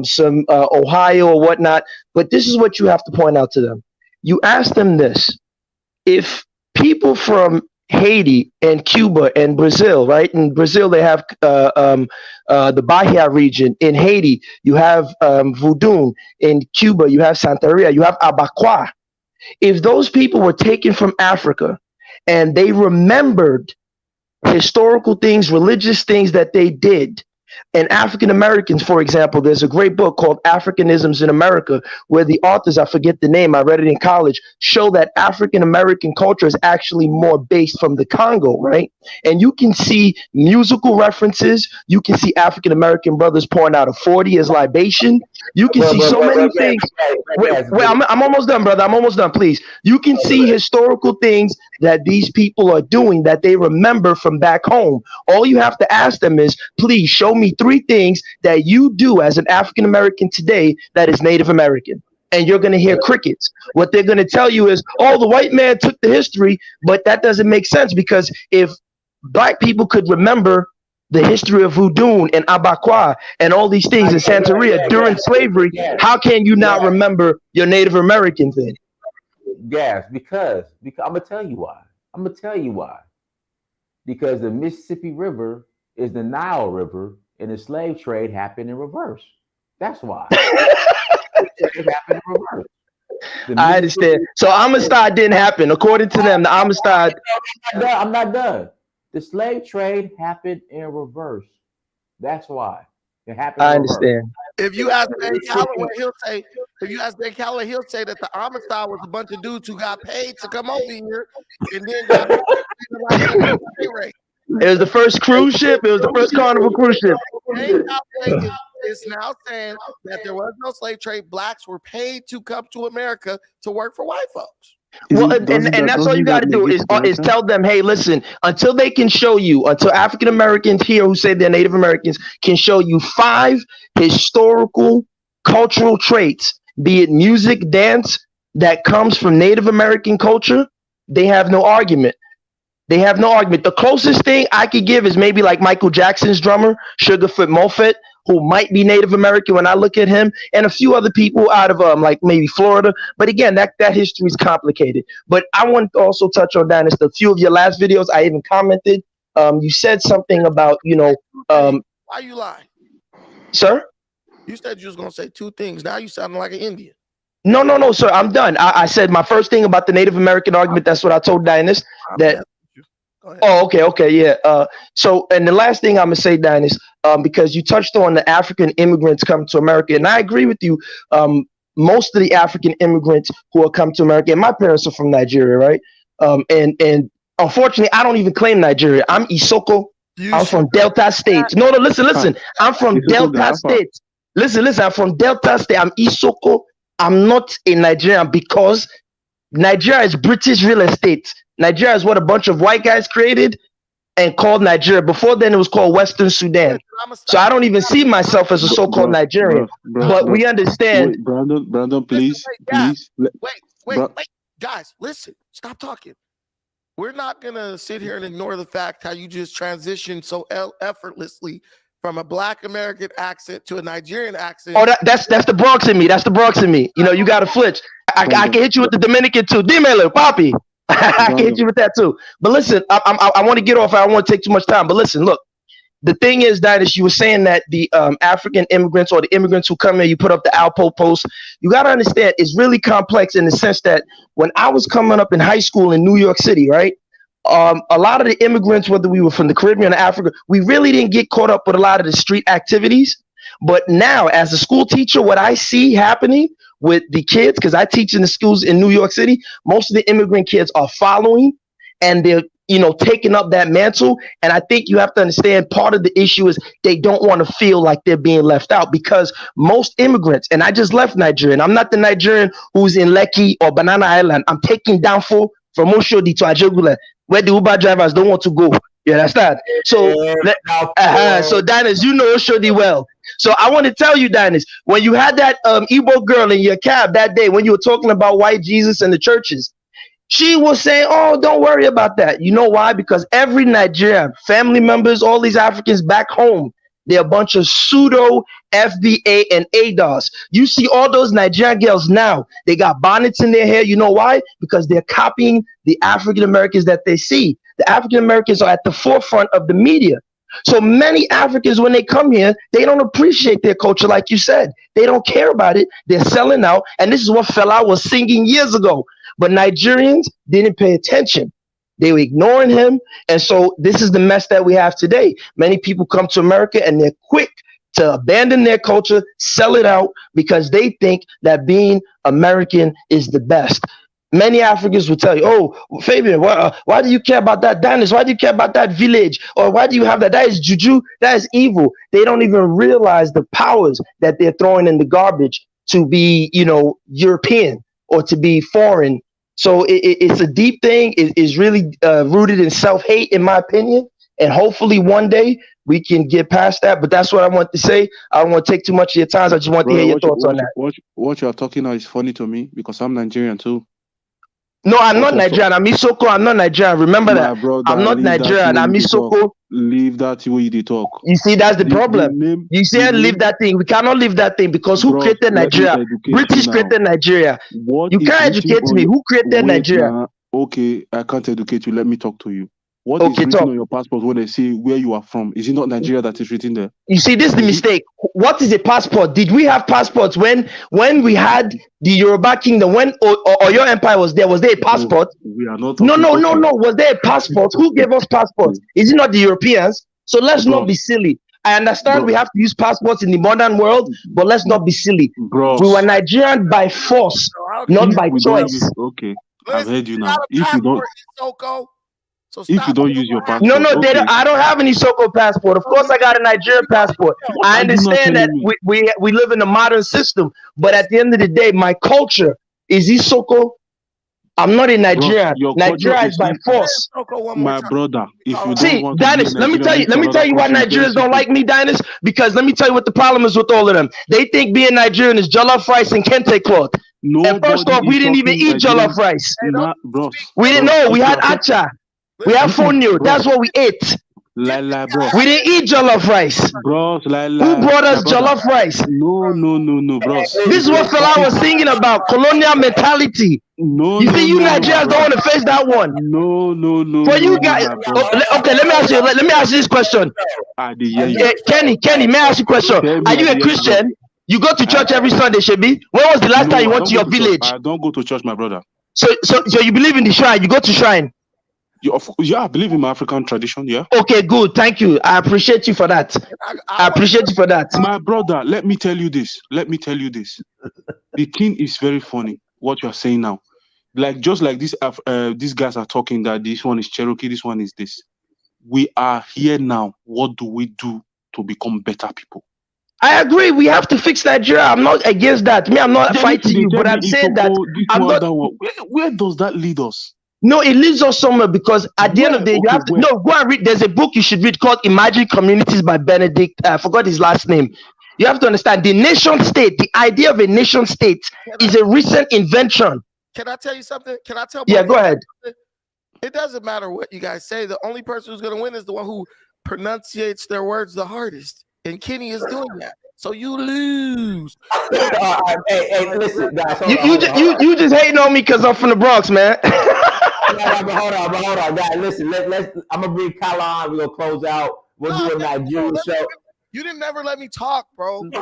some Ohio or whatnot, but this is what you have to point out to them. You ask them this: if people from Haiti and Cuba and Brazil, right? In Brazil, they have the Bahia region. In Haiti, you have Voodoo. In Cuba, you have Santeria. You have Abacoa. If those people were taken from Africa and they remembered historical things, religious things that they did, and African Americans, for example, there's a great book called Africanisms in America, where the authors, I forget the name, I read it in college, show that African American culture is actually more based from the Congo, right? And you can see musical references. You can see African American brothers pouring out a 40 as libation. You can see so many things. Wait, I'm almost done, brother. I'm almost done, please. You can see historical things that these people are doing that they remember from back home. All you have to ask them is, please show me 3 things that you do as an African American today that is Native American. And you're going to hear crickets. What they're going to tell you is, oh, the white man took the history, but that doesn't make sense, because if black people could remember the history of Voodoo and Abacoa and all these things in Santeria during slavery, how can you not remember your Native American thing? Gas, because I'm gonna tell you why. Because the Mississippi River is the Nile River, and the slave trade happened in reverse. That's why. It happened in reverse. I understand. So Amistad didn't happen. According to them, the Amistad. I'm not done. The slave trade happened in reverse. That's why. It happened in reverse. Understand. If you ask Ben Calloway, he'll say that the Amistad was a bunch of dudes who got paid to come over here and then got paid. It was the first cruise ship. It was the first Carnival cruise ship. Is now saying that there was no slave trade. Blacks were paid to come to America to work for white folks. Well, and that's all you got to do is tell them, hey, listen, until they can show you, until African Americans here who say they're Native Americans can show you 5 historical cultural traits, be it music, dance, that comes from Native American culture, they have no argument. They have no argument. The closest thing I could give is maybe like Michael Jackson's drummer, Sugarfoot Moffett, who might be Native American when I look at him, and a few other people out of like maybe Florida. But again, that history is complicated. But I want to also touch on that. A few of your last videos, I even commented. You said something about, why you lie? Sir? You said you was gonna say two things. Now you sounding like an Indian. No, sir. I'm done. I said my first thing about the Native American argument. That's what I told Dinus. Okay, yeah. So, and the last thing I'm gonna say, Dinus, because you touched on the African immigrants coming to America, and I agree with you. Most of the African immigrants who have come to America, and my parents are from Nigeria, right? And unfortunately, I don't even claim Nigeria. I'm Isoko. I'm from Delta State. No, listen. I'm from Delta State. Listen. I'm from Delta State. I'm Isoko. I'm not a Nigerian because Nigeria is British real estate. Nigeria is what a bunch of white guys created and called Nigeria. Before then, it was called Western Sudan. So I don't even see myself as a so-called Nigerian. But we understand. Wait, Brandon, please. Wait, guys, listen. Stop talking. We're not gonna sit here and ignore the fact how you just transitioned so effortlessly from a Black American accent to a Nigerian accent. Oh, that's the Bronx in me. That's the Bronx in me. You got to flitch. I can hit you with the Dominican too. Dímelo, papi. I can hit you with that too. But listen, I want to get off. I don't want to take too much time. But listen, look. The thing is, Dinus, you were saying that the African immigrants or the immigrants who come here, you put up the Alpo post. You got to understand, it's really complex in the sense that when I was coming up in high school in New York City, right? A lot of the immigrants, whether we were from the Caribbean or Africa, we really didn't get caught up with a lot of the street activities. But now, as a school teacher, what I see happening with the kids, because I teach in the schools in New York City, most of the immigrant kids are following and they're taking up that mantle. And I think you have to understand part of the issue is they don't want to feel like they're being left out because most immigrants, and I just left Nigeria, and I'm not the Nigerian who's in Lekki or Banana Island. I'm taking downfall from Oshodi to Ajegula, where the Uber drivers don't want to go. You understand? So, so Dinus, you know Oshodi well. So I want to tell you, Dinus, when you had that Igbo girl in your cab that day, when you were talking about white Jesus and the churches, she was saying, oh, don't worry about that. You know why? Because every Nigerian, family members, all these Africans back home, they're a bunch of pseudo FBA and ADOS. You see all those Nigerian girls now, they got bonnets in their hair. You know why? Because they're copying the African Americans that they see. The African Americans are at the forefront of the media. So many Africans, when they come here, they don't appreciate their culture, like you said. They don't care about it. They're selling out. And this is what Fela was singing years ago. But Nigerians didn't pay attention. They were ignoring him. And so this is the mess that we have today. Many people come to America and they're quick to abandon their culture, sell it out because they think that being American is the best. Many Africans will tell you, oh, Fabian, why do you care about that Dinus? Why do you care about that village? Or why do you have that? That is juju. That is evil. They don't even realize the powers that they're throwing in the garbage to be, European or to be foreign. So it's a deep thing. It's really rooted in self-hate, in my opinion. And hopefully one day we can get past that. But that's what I want to say. I don't want to take too much of your time. I just want to hear your thoughts on that. What you're talking now is funny to me because I'm Nigerian too. No, I'm not Nigerian. I'm Isoko. I'm not Nigerian. Remember that. Brother, I'm not Nigerian. I'm Isoko. Leave that way you talk. You see, that's the problem. You say leave that thing. We cannot leave that thing because who created Nigeria? British created Nigeria. You can't educate me. Who created Nigeria? Okay, I can't educate you. Let me talk to you. What is written on your passport when they say where you are from? Is it not Nigeria that is written there? You see, this is the mistake. What is a passport? Did we have passports when we had the Yoruba kingdom, when Oyo Empire was there? Was there a passport? We are not. No. Was there a passport? Who gave us passports? Is it not the Europeans? So let's not be silly. I understand we have to use passports in the modern world, but let's not be silly. We were Nigerian by force, not by choice. Okay, I've heard you now. If you don't. So if you don't use your passport, I don't have any Soko passport. Of course, I got a Nigerian passport. I understand that we live in a modern system, but at the end of the day, my culture is Isoko. I'm not a Nigerian. Nigeria is by force. My brother, if you see, don't want Dinus, let me tell you why Nigerians don't like me, Dinus. Because let me tell you what the problem is with all of them. They think being Nigerian is jollof rice and kente cloth. And first off, we didn't even eat jollof rice. We didn't know. We had acha. We have fonio. That's what we ate. bros. We didn't eat jollof rice. Bros, Who brought us jollof rice? No, bros. This is what Fela was singing about, colonial mentality. No, You see, you Nigerians don't want to face that one. No. For you guys, okay, let me ask you this question. Kenny, may I ask you a question? Are you a Christian? You go to church every Sunday, Shebi? When was the last time you went to your village? I don't go to church, my brother. So you believe in the shrine? You go to shrine? Yeah, I believe in my African tradition, yeah. Okay, good. Thank you. I appreciate you for that. I appreciate you for that. My brother, let me tell you this. The thing is very funny, what you are saying now. Like, just like this, these guys are talking that this one is Cherokee, this one is this. We are here now. What do we do to become better people? I agree. We have to fix Nigeria. I'm not against that. I'm not fighting you, but I'm saying that where does that lead us? No, it leads us somewhere, because at the end of the day, you have to go and read. There's a book you should read called Imagined Communities by Benedict. I forgot his last name. You have to understand the nation state. The idea of a nation state is a recent invention. Can I tell you something? Can I tell? Yeah, go ahead. It doesn't matter what you guys say. The only person who's going to win is the one who pronunciates their words the hardest. And Kenny is doing that. So you lose. Hey, listen, guys. You just hating on me because I'm from the Bronx, man. Hold on, guys. Listen, I'm gonna bring Kala on. We're gonna close out. We'll do a Nigerian show. You didn't never let me talk, bro. Hold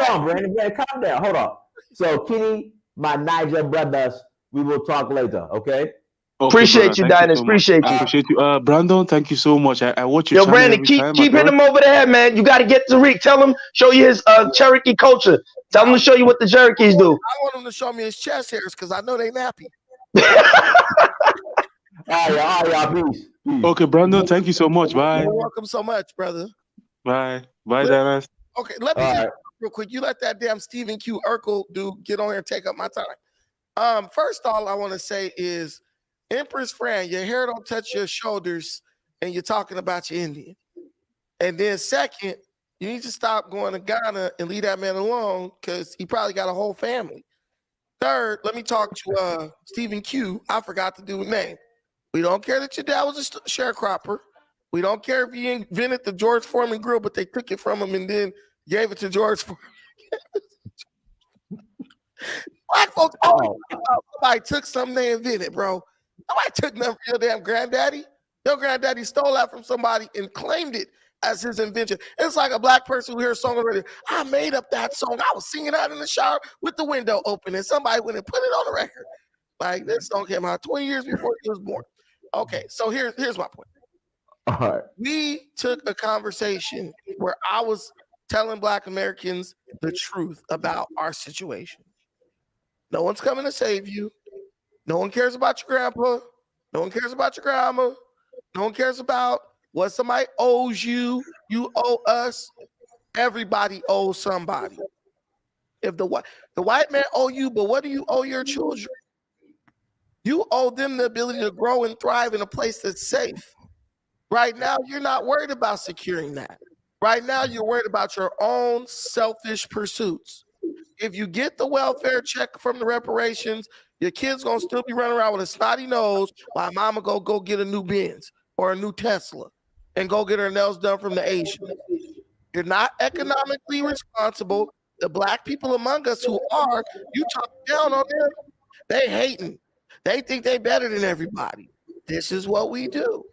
on, Brandon. Calm down. Hold on. So, Kenny, my Niger brothers, we will talk later. Okay. Appreciate you, Diners. Appreciate you. Appreciate you. Brandon, thank you so much. I watch your channel. Yo, Brandon, keep hitting him over the head, man. You got to get to Rick. Tell him, show you his Cherokee culture. Tell him to show you what the Cherokees do. I want him to show me his chest hairs because I know they nappy. All right, peace. Okay, Brandon, thank you so much. Bye. You're welcome so much, brother. Bye, Diners. Okay, let me real quick. You let that damn Stephen Q. Urkel dude get on here and take up my time. First, all I want to say is, Empress Fran, your hair don't touch your shoulders, and you're talking about your Indian. And then second, you need to stop going to Ghana and leave that man alone, because he probably got a whole family. Third, let me talk to Stephen Q. I forgot to do a name. We don't care that your dad was a sharecropper. We don't care if he invented the George Foreman grill, but they took it from him and then gave it to George Foreman. Black folks always somebody took something they invented, bro. Nobody took nothing from your damn granddaddy. Your granddaddy stole that from somebody and claimed it as his invention. It's like a black person who hears a song already. I made up that song. I was singing out in the shower with the window open, and somebody went and put it on the record. Like, this song came out 20 years before he was born. Okay, so here's my point. All right. We took a conversation where I was telling Black Americans the truth about our situation. No one's coming to save you. No one cares about your grandpa. No one cares about your grandma. No one cares about what somebody owes you. You owe us. Everybody owes somebody. If the white man owe you, but what do you owe your children? You owe them the ability to grow and thrive in a place that's safe. Right now, you're not worried about securing that. Right now, you're worried about your own selfish pursuits. If you get the welfare check from the reparations, your kid's gonna still be running around with a snotty nose while mama go get a new Benz or a new Tesla and go get her nails done from the Asians. You're not economically responsible. The Black people among us who are, you talk down on them, they hating. They think they better than everybody. This is what we do.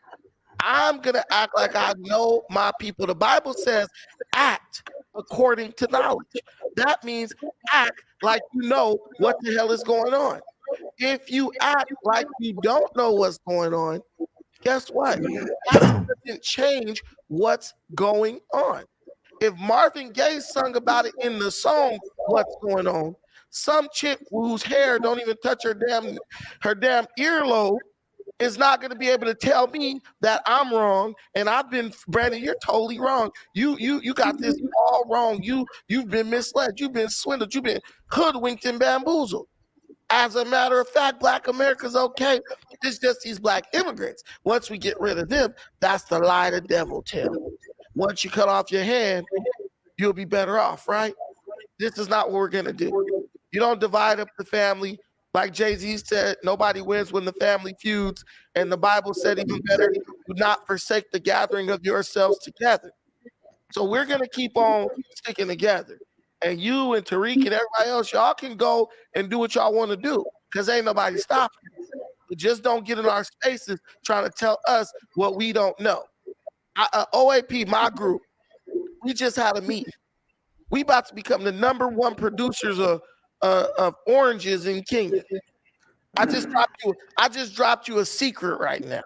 I'm gonna act like I know my people. The Bible says, act according to knowledge. That means act like you know what the hell is going on. If you act like you don't know what's going on, guess what? That doesn't change what's going on. If Marvin Gaye sung about it in the song, What's Going On, some chick whose hair don't even touch her damn earlobe is not going to be able to tell me that I'm wrong. And I've been, Brandon, you're totally wrong. You got this all wrong. You've been misled. You've been swindled. You've been hoodwinked and bamboozled. As a matter of fact, Black America's okay. It's just these Black immigrants. Once we get rid of them, that's the lie the devil tells. Once you cut off your hand, you'll be better off, right? This is not what we're going to do. You don't divide up the family. Like Jay-Z said, nobody wins when the family feuds. And the Bible said even better, do not forsake the gathering of yourselves together. So we're going to keep on sticking together. And you and Tariq and everybody else, y'all can go and do what y'all want to do because ain't nobody stopping you. But just don't get in our spaces trying to tell us what we don't know. OAP, my group, we just had a meeting. We about to become the #1 producers of oranges in Kenya. I just dropped you a secret right now.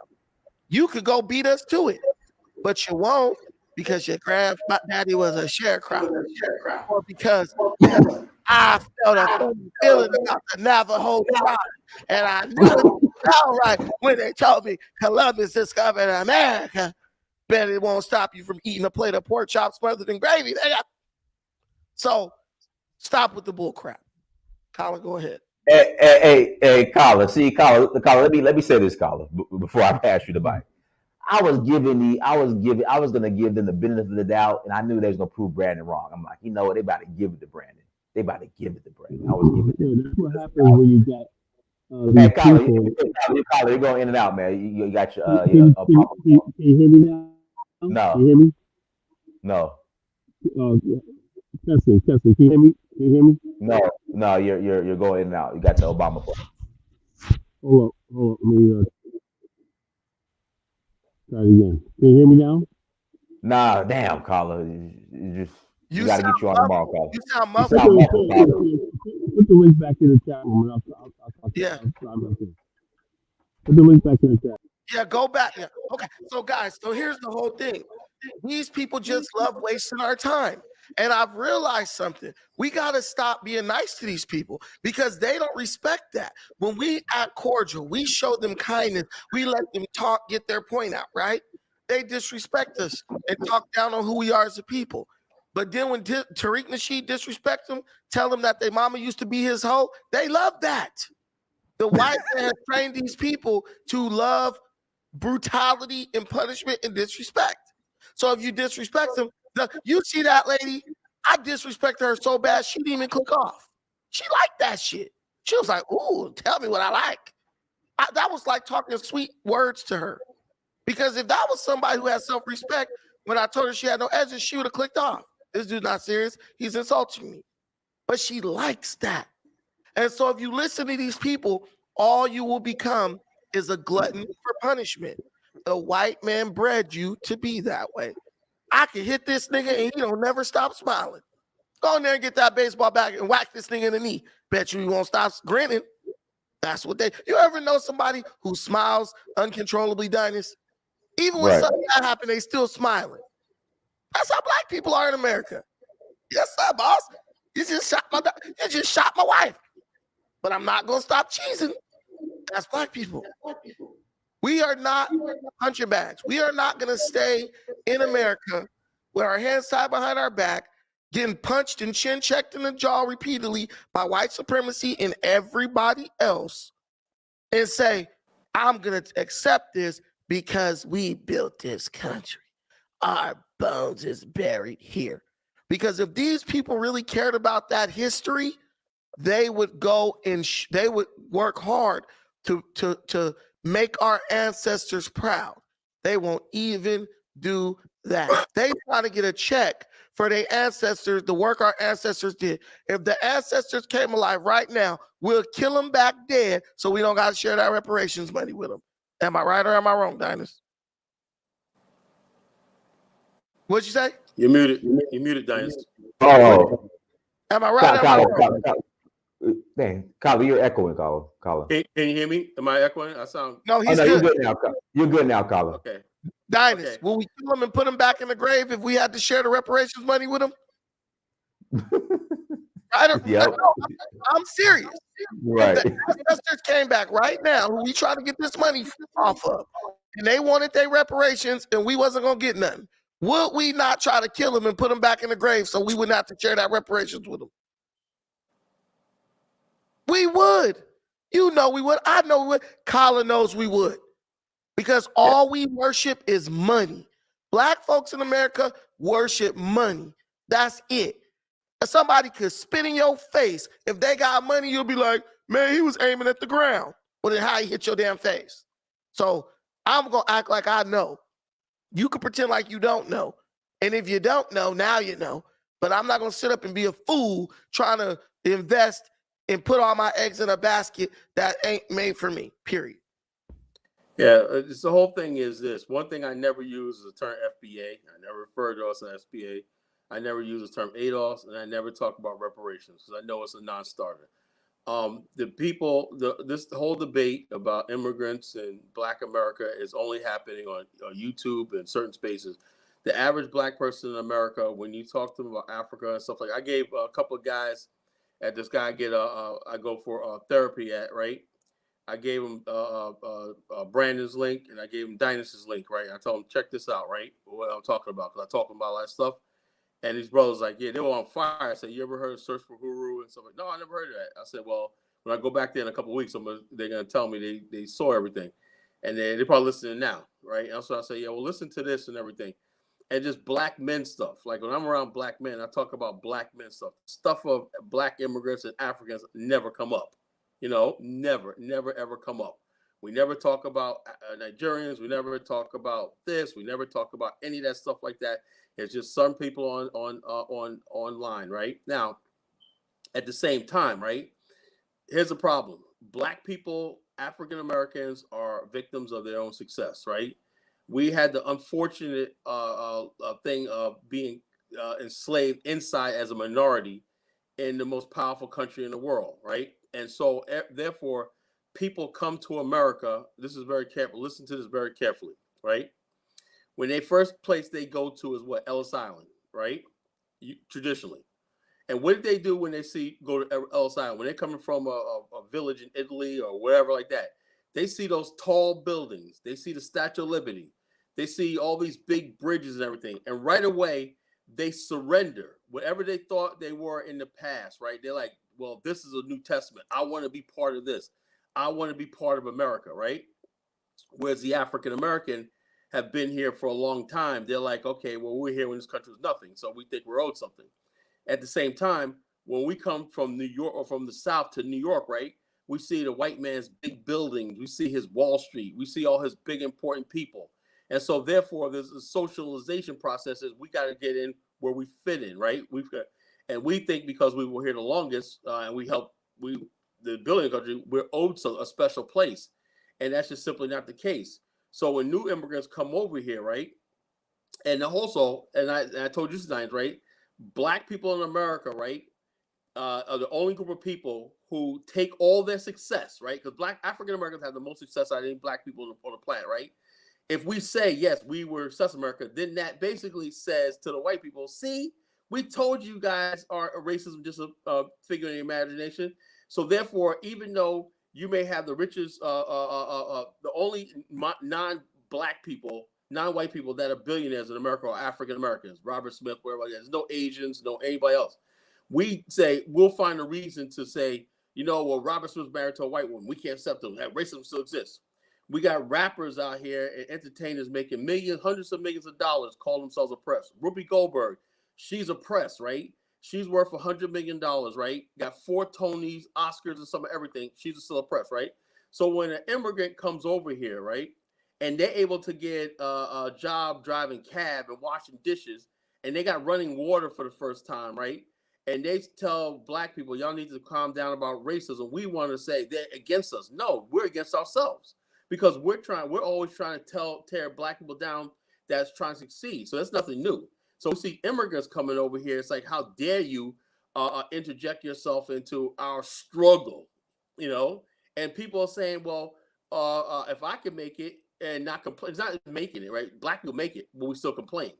You could go beat us to it, but you won't because your granddaddy was a sharecropper, or because I felt a funny feeling about the Navajo tribe, and I knew it didn't sound right when they told me Columbus discovered America. Bet it won't stop you from eating a plate of pork chops smothered in gravy. So stop with the bull crap. Colin, go ahead. Hey, Colin. See, Colin. Let me say this, Colin, before I pass you the mic. I was gonna give them the benefit of the doubt, and I knew they was gonna prove Brandon wrong. I'm like, you know what? They about to give it to Brandon. I was giving it. That's what happens when you got Hey, these Colin, people. Colin, you're going in and out, man. You got your Can you hear me now? No. Can you hear me? No. Testing. Can you hear me? Can you hear me? No, you're going in and out. You got the Obama phone. Hold on. Let me try it again. Can you hear me now? Nah, damn, Colin. You got to get you on the ball, Colin. You sound muffled. Put the link back in the chat room, and I'll talk. Yeah. Put the link back in the chat. Yeah, go back. Yeah. Okay. So, guys, here's the whole thing. These people just love wasting our time. And I've realized something. We got to stop being nice to these people because they don't respect that. When we act cordial, we show them kindness. We let them talk, get their point out, right? They disrespect us and talk down on who we are as a people. But then when Tariq Nasheed disrespects them, tell them that their mama used to be his hoe, they love that. The white man has trained these people to love brutality and punishment and disrespect. So if you disrespect them, you see that lady, I disrespected her so bad, she didn't even click off. She liked that shit. She was like, ooh, tell me what I like. That was like talking sweet words to her. Because if that was somebody who had self-respect, when I told her she had no edges, she would have clicked off. This dude's not serious. He's insulting me. But she likes that. And so if you listen to these people, all you will become is a glutton for punishment. The white man bred you to be that way. I can hit this nigga and he don't never stop smiling. Go in there and get that baseball bat and whack this nigga in the knee. Bet you he won't stop grinning. That's what you ever know somebody who smiles uncontrollably, Dinus? Even when something bad happened, they still smiling. That's how black people are in America. Yes, sir, boss. You just shot my wife. But I'm not gonna stop cheesing. That's black people. We are not punching bags. We are not gonna stay in America with our hands tied behind our back, getting punched and chin checked in the jaw repeatedly by white supremacy and everybody else, and say, I'm gonna accept this because we built this country. Our bones is buried here. Because if these people really cared about that history, they would go and they would work hard to make our ancestors proud. They won't even do that. They try to get a check for their ancestors, the work our ancestors did. If the ancestors came alive right now, we'll kill them back dead so we don't got to share that reparations money with them. Am I right or am I wrong, Dinus? What'd you say? You're muted. You're muted, Dinus. Oh. Am I right or am I wrong? Dang, Colin, you're echoing, Colin. Can you hear me? Am I echoing? I sound. No, he's good. You're good now, Colin. You're good now, Colin. Okay. Dinus, okay. Will we kill him and put him back in the grave if we had to share the reparations money with him? Yep. I'm serious. Right. If the ancestors came back right now, who we trying to get this money off of, and they wanted their reparations and we wasn't going to get nothing, would we not try to kill him and put him back in the grave so we wouldn't have to share that reparations with him? We would. You know we would. I know we would. Colin knows we would. Because all we worship is money. Black folks in America worship money. That's it. And somebody could spit in your face. If they got money, you'll be like, Man, he was aiming at the ground. Well, then how he hit your damn face? So I'm gonna act like I know. You can pretend like you don't know. And if you don't know, now you know. But I'm not gonna sit up and be a fool trying to invest and put all my eggs in a basket that ain't made for me. Period. Yeah, it's the whole thing is this. One thing I never use is the term FBA. I never refer to us as SBA. I never use the term ADOS, and I never talk about reparations because I know it's a non-starter. The people, this whole debate about immigrants and Black America is only happening on YouTube and certain spaces. The average Black person in America, when you talk to them about Africa and stuff like, I gave a couple of guys at this guy I go for therapy at, right? I gave him Brandon's link and I gave him Dynasty's link, right? I told him, check this out, right? What I'm talking about, because I talk about a lot of stuff. And these brothers like, yeah, they were on fire. I said, you ever heard of Search for Guru and stuff? Like, no, I never heard of that. I said, well, when I go back there in a couple of weeks, they're going to tell me they saw everything. And they're probably listening now, right? And so I say, yeah, well, listen to this and everything. And just Black men stuff. Like when I'm around Black men, I talk about Black men stuff. Stuff of Black immigrants and Africans never come up. Never, ever come up. We never talk about Nigerians. We never talk about this. We never talk about any of that stuff like that. It's just some people on online, right? Now, at the same time, right? Here's a problem. Black people, African Americans are victims of their own success, right? We had the unfortunate thing of being enslaved inside as a minority in the most powerful country in the world, right? And so, therefore, people come to America. This is very careful. Listen to this very carefully, right? When they first place they go to is what? Ellis Island, right? Traditionally. And what did they do when they go to Ellis Island? When they're coming from a village in Italy or wherever like that, they see those tall buildings. They see the Statue of Liberty. They see all these big bridges and everything. And right away, they surrender whatever they thought they were in the past, right? They're like, well, this is a New Testament. I want to be part of this. I want to be part of America, right? Whereas the African American have been here for a long time. They're like, okay, well, we're here when this country was nothing. So we think we're owed something. At the same time, when we come from New York or from the South to New York, right? We see the white man's big buildings. We see his Wall Street. We see all his big, important people. And so therefore, there's a socialization process that we got to get in where we fit in, right? And we think because we were here the longest and the building country, we're owed a special place. And that's just simply not the case. So when new immigrants come over here, right? And also, and I told you tonight, right? Black people in America, right, are the only group of people who take all their success, right? Because Black African Americans have the most success out of any Black people on the planet, right? If we say, yes, we were success America, then that basically says to the white people, see, we told you guys are racism just a figure in the imagination. So therefore, even though you may have the richest, the only non-Black people, non-white people that are billionaires in America are African Americans, Robert Smith, wherever. There's no Asians, no anybody else. We say we'll find a reason to say, well, Robert Smith's married to a white woman. We can't accept them. That racism still exists. We got rappers out here and entertainers making millions, hundreds of millions of dollars, call themselves oppressed. Ruby Goldberg, she's oppressed, right? She's worth $100 million, right? Got 4 Tonys, Oscars, and some of everything. She's still oppressed, right? So when an immigrant comes over here, right, and they're able to get a job driving cab and washing dishes, and they got running water for the first time, right? And they tell Black people, y'all need to calm down about racism. We want to say they're against us. No, we're against ourselves because we're always trying to tear Black people down that's trying to succeed. So that's nothing new. So we see immigrants coming over here. It's like, how dare you interject yourself into our struggle, And people are saying, well, if I can make it and not complain, it's not making it, right? Black people make it, but we still complain.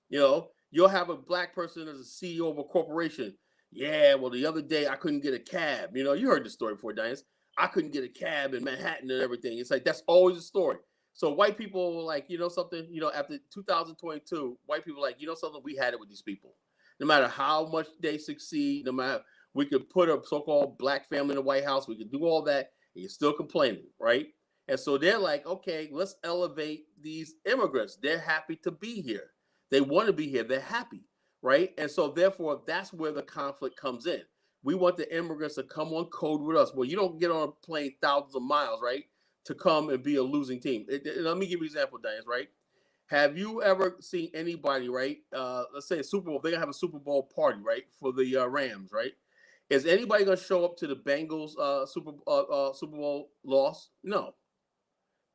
You'll have a Black person as a CEO of a corporation. Yeah, well, the other day I couldn't get a cab. You heard the story before, Diane. I couldn't get a cab in Manhattan and everything. It's like, that's always a story. So white people like, something, after 2022, white people like, something, we had it with these people. No matter how much they succeed, no matter, we could put a so-called Black family in the White House. We could do all that. And you're still complaining, right? And so they're like, okay, let's elevate these immigrants. They're happy to be here. They want to be here. They're happy, right? And so therefore, that's where the conflict comes in. We want the immigrants to come on code with us. Well, you don't get on a plane thousands of miles, right, to come and be a losing team. Let me give you an example, Diane, right? Have you ever seen anybody, right? Let's say a Super Bowl. They're gonna have a Super Bowl party, right, for the Rams, right? Is anybody gonna show up to the Bengals Super Bowl loss? No.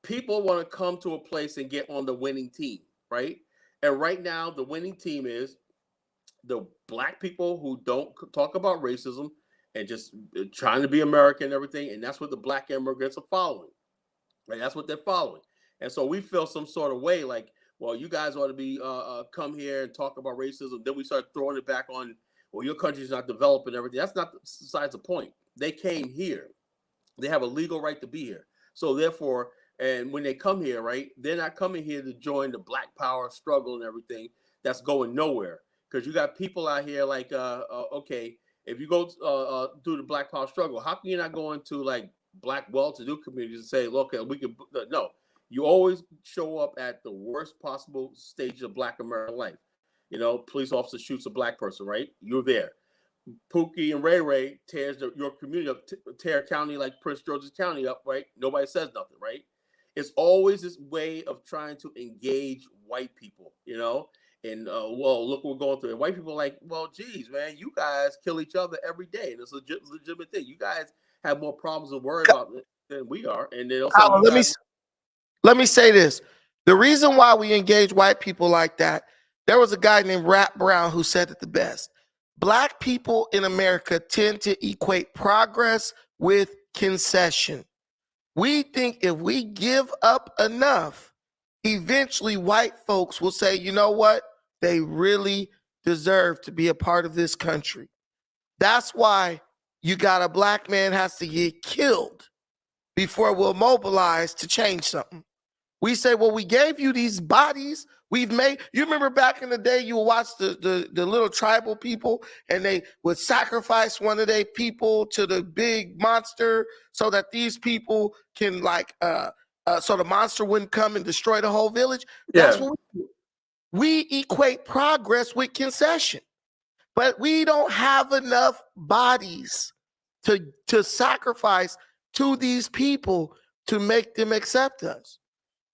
People want to come to a place and get on the winning team, right? And right now, the winning team is the black people who don't talk about racism and just trying to be American and everything. And that's what the black immigrants are following. Right? That's what they're following. And so we feel some sort of way like, well, you guys ought to be come here and talk about racism. Then we start throwing it back on, well, your country's not developed and everything. That's not besides the point. They came here. They have a legal right to be here. So therefore, and when they come here, right, they're not coming here to join the Black Power struggle and everything. That's going nowhere. Because you got people out here like, okay, if you go do the Black Power struggle, how come you're not going to like Black well-to-do communities and say, look, we can, no. You always show up at the worst possible stage of Black American life. You know, police officer shoots a black person, right? You're there. Pookie and Ray Ray tears your community up, tear a county like Prince George's County up, right? Nobody says nothing, right? It's always this way of trying to engage white people, you know? And, well, look what we're going through. And white people are like, well, geez, man, you guys kill each other every day. And it's a legitimate thing. You guys have more problems and worry about it than we are. And they'll say, let me say this. The reason why we engage white people like that, there was a guy named Rat Brown who said it the best. Black people in America tend to equate progress with concession. We think if we give up enough, eventually white folks will say, you know what? They really deserve to be a part of this country. That's why you got a black man has to get killed before we'll mobilize to change something. We say, well, we gave you these bodies. We've made, you remember back in the day, you would watch the little tribal people and they would sacrifice one of their people to the big monster so that these people can like, so the monster wouldn't come and destroy the whole village. Yeah. That's what we do. We equate progress with concession, but we don't have enough bodies to sacrifice to these people to make them accept us.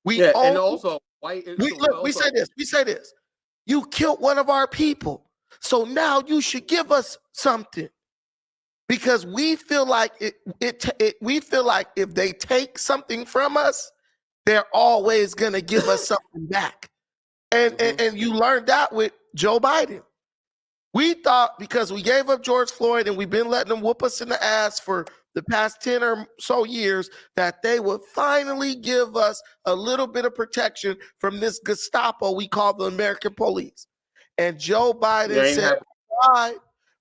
We yeah, only, and also white. we say this. You killed one of our people, so now you should give us something because we feel like we feel like if they take something from us, they're always gonna give us something back. And you learned that with Joe Biden. We thought because we gave up George Floyd and we've been letting them whoop us in the ass for the past 10 or so years that they would finally give us a little bit of protection from this Gestapo we call the American police. And Joe Biden said, "Why?"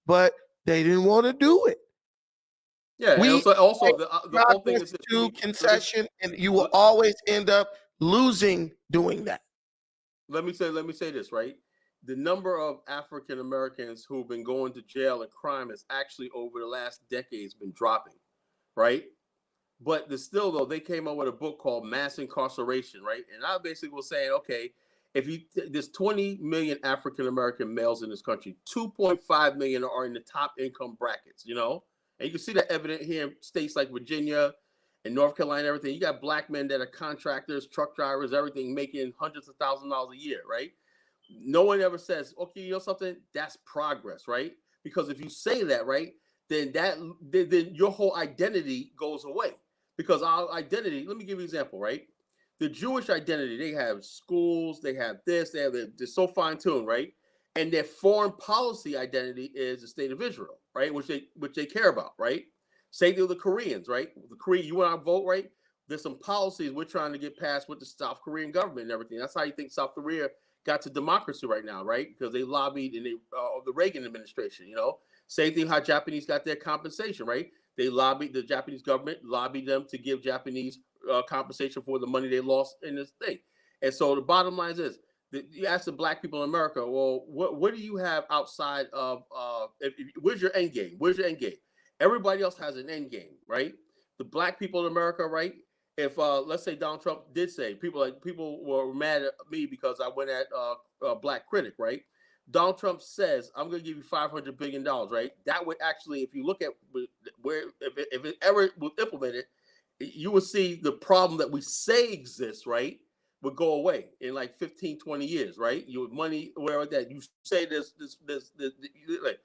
But they didn't want to do it. Yeah, we also the whole thing is to concession, and you will always end up losing doing that. Let me say this, right? The number of African Americans who've been going to jail and crime has actually over the last decades been dropping, right? But still though, they came up with a book called Mass Incarceration, right? And I basically was saying, okay, if there's 20 million African American males in this country, 2.5 million are in the top income brackets, you know? And you can see that evident here in states like Virginia and North Carolina, everything. You got black men that are contractors, truck drivers, everything, making hundreds of thousands of dollars a year, right? No one ever says, okay, you know something? That's progress, right? Because if you say that, right, then then your whole identity goes away. Because our identity, let me give you an example, right? The Jewish identity, they have schools, they have this, they're so fine-tuned, right? And their foreign policy identity is the state of Israel, right? Which they care about, right? Same thing with the Koreans, right? The Korean, you and I vote, right? There's some policies we're trying to get passed with the South Korean government and everything. That's how you think South Korea got to democracy right now, right? Because they lobbied in the Reagan administration, you know? Same thing how Japanese got their compensation, right? They lobbied, the Japanese government lobbied them to give Japanese compensation for the money they lost in this thing. And so the bottom line is this. You ask the black people in America, well, what do you have outside of, where's your end game? Where's your end game? Everybody else has an end game, right? The black people in America, right? If let's say Donald Trump did say people were mad at me because I went at Black Critic, right? Donald Trump says, I'm going to give you $500 billion, right? That would actually, if you look at where, if it ever was implemented, you will see the problem that we say exists, right, would go away in like 15, 20 years, right? You would money, wherever that you say this like,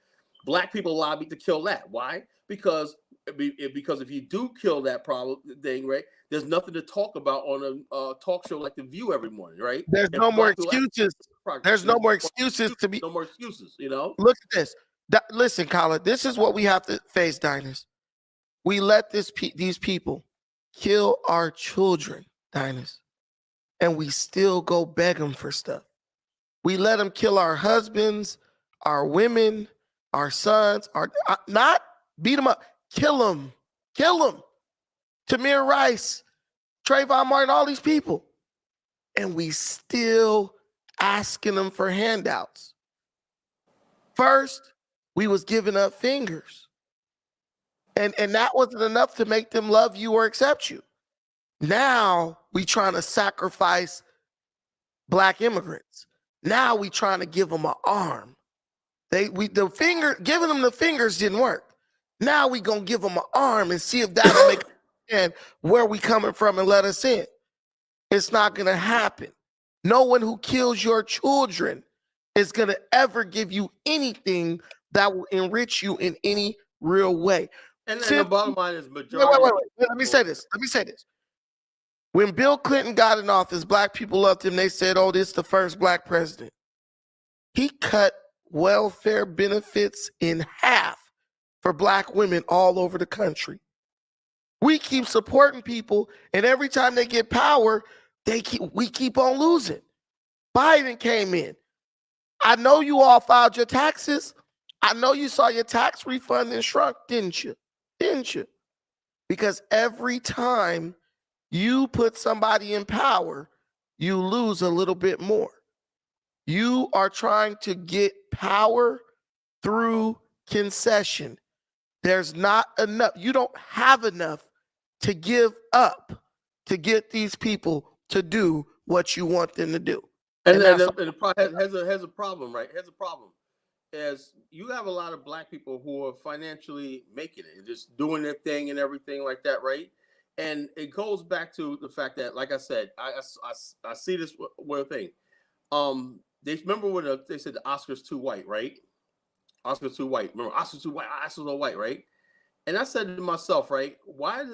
black people allow me to kill that. Why? Because if you do kill that problem thing, right, there's nothing to talk about on a talk show like The View every morning, right? There's If no more black people excuses. There's no more excuses to be. no more excuses, you know. Look at this. Listen, Colin, this is what we have to face, Diners. We let these people kill our children, Diners, and we still go beg them for stuff. We let them kill our husbands, our women, our sons, not beat them up, kill them. Tamir Rice, Trayvon Martin, all these people. And we still asking them for handouts. First, we was giving up fingers. And that wasn't enough to make them love you or accept you. Now we trying to sacrifice black immigrants. Now we trying to give them an arm. Giving them the fingers didn't work. Now we gonna give them an arm and see if that'll make understand where we coming from and let us in. It's not gonna happen. No one who kills your children is gonna ever give you anything that will enrich you in any real way. And the bottom line is majority. Wait. Let me say this. When Bill Clinton got in office, black people loved him. They said, "Oh, this is the first black president." He cut welfare benefits in half for black women all over the country. We keep supporting people, and every time they get power, we keep on losing. Biden came in. I know you all filed your taxes. I know you saw your tax refund and shrunk, didn't you? Because every time you put somebody in power, you lose a little bit more. You are trying to get power through concession. There's not enough. You don't have enough to give up to get these people to do what you want them to do. And the problem has a problem, right? Has a problem. As you have a lot of black people who are financially making it, just doing their thing and everything like that, right? And it goes back to the fact that, like I said, I see this one thing. They remember when they said the Oscars too white, right? Oscars too white. Remember, Oscars too white. Oscars are white, right? And I said to myself, right? Why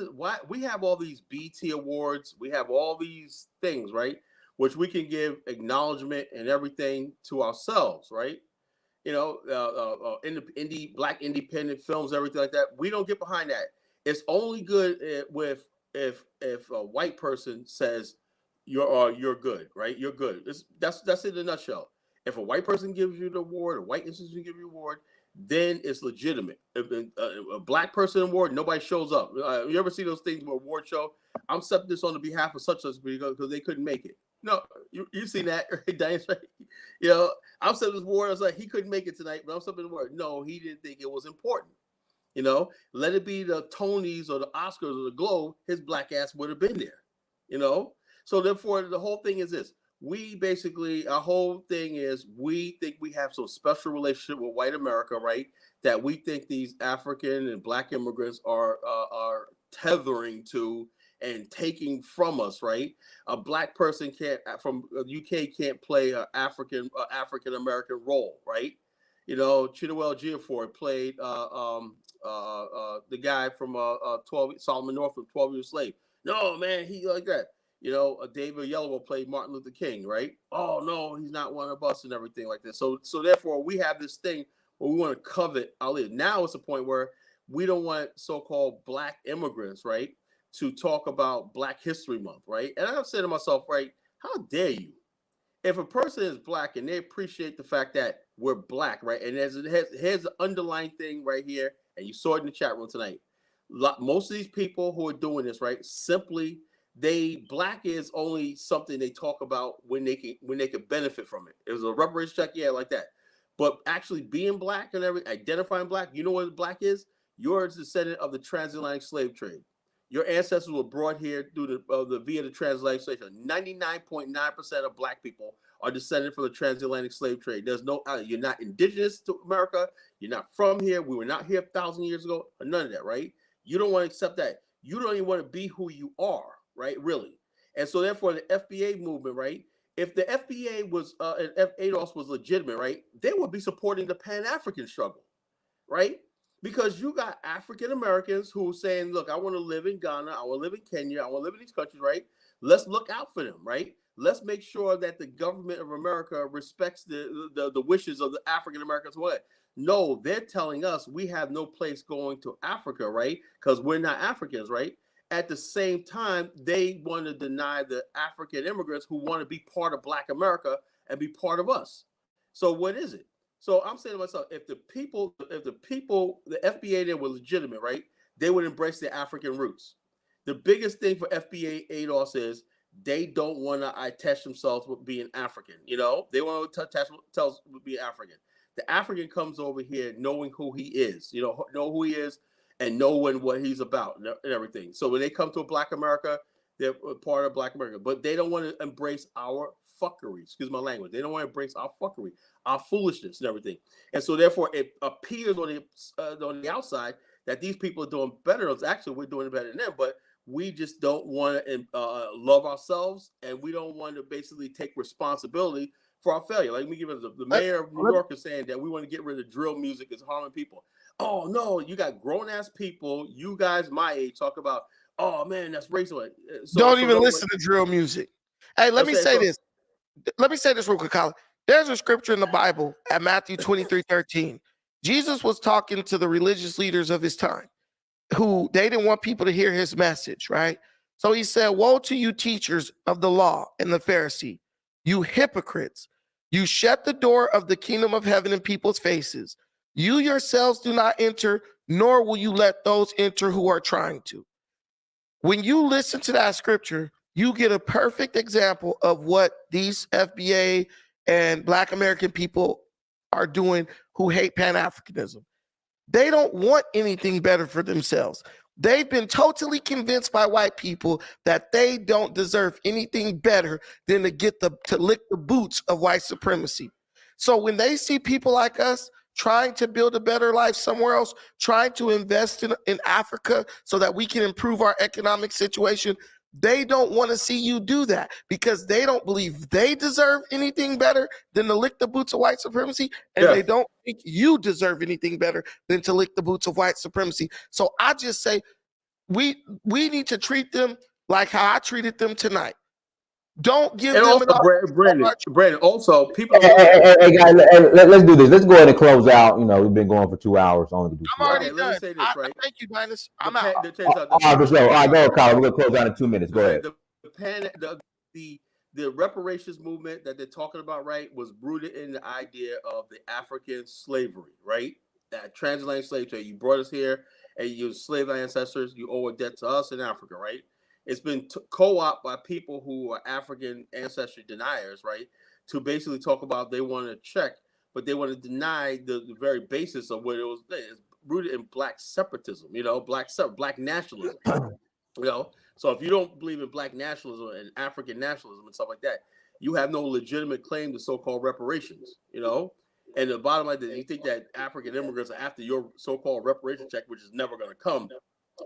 we have all these BT awards? We have all these things, right? Which we can give acknowledgement and everything to ourselves, right? You know, black independent films, everything like that. We don't get behind that. It's only good if a white person says you're good, right? You're good. That's it in a nutshell. If a white person gives you the award, a white institution gives you the award, then it's legitimate. If a black person award, nobody shows up. You ever see those things where award show? I'm accepting this on the behalf of such because they couldn't make it. No, you've seen that, right, Diane? Right? You know, I'm accepting this award. I was like, he couldn't make it tonight, but I'm accepting the award. No, he didn't think it was important. You know, let it be the Tonys or the Oscars or the Globe, his black ass would have been there. You know, so therefore the whole thing is this. We basically, our whole thing is we think we have some special relationship with white America, right? That we think these African and black immigrants are tethering to and taking from us, right? A black person from UK can't play an African American role, right? You know, Chiwetel Ejiofor played the guy from 12 Solomon North from 12 Years Slave. No, man, he like that. You know, David Oyelowo played Martin Luther King, right? Oh no, he's not one of us and everything like that. So therefore, we have this thing where we want to covet our leader. Now it's a point where we don't want so-called black immigrants, right, to talk about Black History Month, right? And I've said to myself, right, how dare you? If a person is black and they appreciate the fact that we're black, right, and here's the underlying thing right here, and you saw it in the chat room tonight. Most of these people who are doing this, right, simply black is only something they talk about when they can benefit from it. It was a reparations check, yeah, like that. But actually being black and identifying black, you know what black is? You're a descendant of the transatlantic slave trade. Your ancestors were brought here through via the transatlantic slave trade. 99.9% of black people are descended from the transatlantic slave trade. There's no, you're not indigenous to America. You're not from here. We were not here 1,000 years ago. None of that, right? You don't want to accept that. You don't even want to be who you are, right? Really. And so therefore the FBA movement, right? If the FBA was, and ADOS was legitimate, right? They would be supporting the Pan-African struggle, right? Because you got African Americans who are saying, look, I want to live in Ghana, I want to live in Kenya, I want to live in these countries, right? Let's look out for them, right? Let's make sure that the government of America respects the wishes of the African Americans. What? No, they're telling us we have no place going to Africa, right? Because we're not Africans, right? At the same time, they want to deny the African immigrants who want to be part of Black America and be part of us. So what is it? So I'm saying to myself, if the FBA there were legitimate, right? They would embrace their African roots. The biggest thing for FBA ADOS is they don't want to attach themselves with being African. You know, they want to attach themselves with being African. The African comes over here knowing who he is, you know who he is and knowing what he's about and everything. So when they come to a Black America, they're part of Black America, but they don't want to embrace our fuckery. Excuse my language. They don't want to embrace our fuckery, our foolishness and everything. And so therefore it appears on the outside that these people are doing better. Actually, we're doing better than them, but we just don't want to love ourselves, and we don't want to basically take responsibility for our failure. Like, let me give it the mayor of New York is saying that we want to get rid of drill music. It's harming people. Oh no, you got grown ass people, you guys my age, talk about, oh man, that's racist. Don't even listen to drill music. Hey, let me say this. Let me say this real quick, Colin. There's a scripture in the Bible at Matthew 23:13. Jesus was talking to the religious leaders of his time, who they didn't want people to hear his message, right? So he said, woe to you teachers of the law and the Pharisee, you hypocrites. You shut the door of the kingdom of heaven in people's faces. You yourselves do not enter, nor will you let those enter who are trying to. When you listen to that scripture, you get a perfect example of what these FBA and Black American people are doing who hate Pan-Africanism. They don't want anything better for themselves. They've been totally convinced by white people that they don't deserve anything better than to lick the boots of white supremacy. So when they see people like us trying to build a better life somewhere else, trying to invest in Africa so that we can improve our economic situation, they don't want to see you do that because they don't believe they deserve anything better than to lick the boots of white supremacy, and they don't think you deserve anything better than to lick the boots of white supremacy. So I just say we need to treat them like how I treated them tonight. Don't give them also, Brandon, also people. Hey, guys, let's do this. Let's go ahead and close out. You know, we've been going for 2 hours. Only do 2 I'm already hours. done. Let me say this, right? Thank you, Linus. I'm All out. right, go, Colin. We're gonna close out in 2 minutes. Go ahead. The reparations movement that they're talking about, right, was rooted in the idea of the African slavery, right? That transatlantic slave trade. You brought us here, and you slave ancestors. You owe a debt to us in Africa, right? It's been co-opted by people who are African ancestry deniers, right? To basically talk about they want to check, but they want to deny the very basis of what it was. It's rooted in Black separatism, you know, Black nationalism, you know. So if you don't believe in Black nationalism and African nationalism and stuff like that, you have no legitimate claim to so-called reparations, you know. And the bottom line is, you think that African immigrants are after your so-called reparation check, which is never going to come,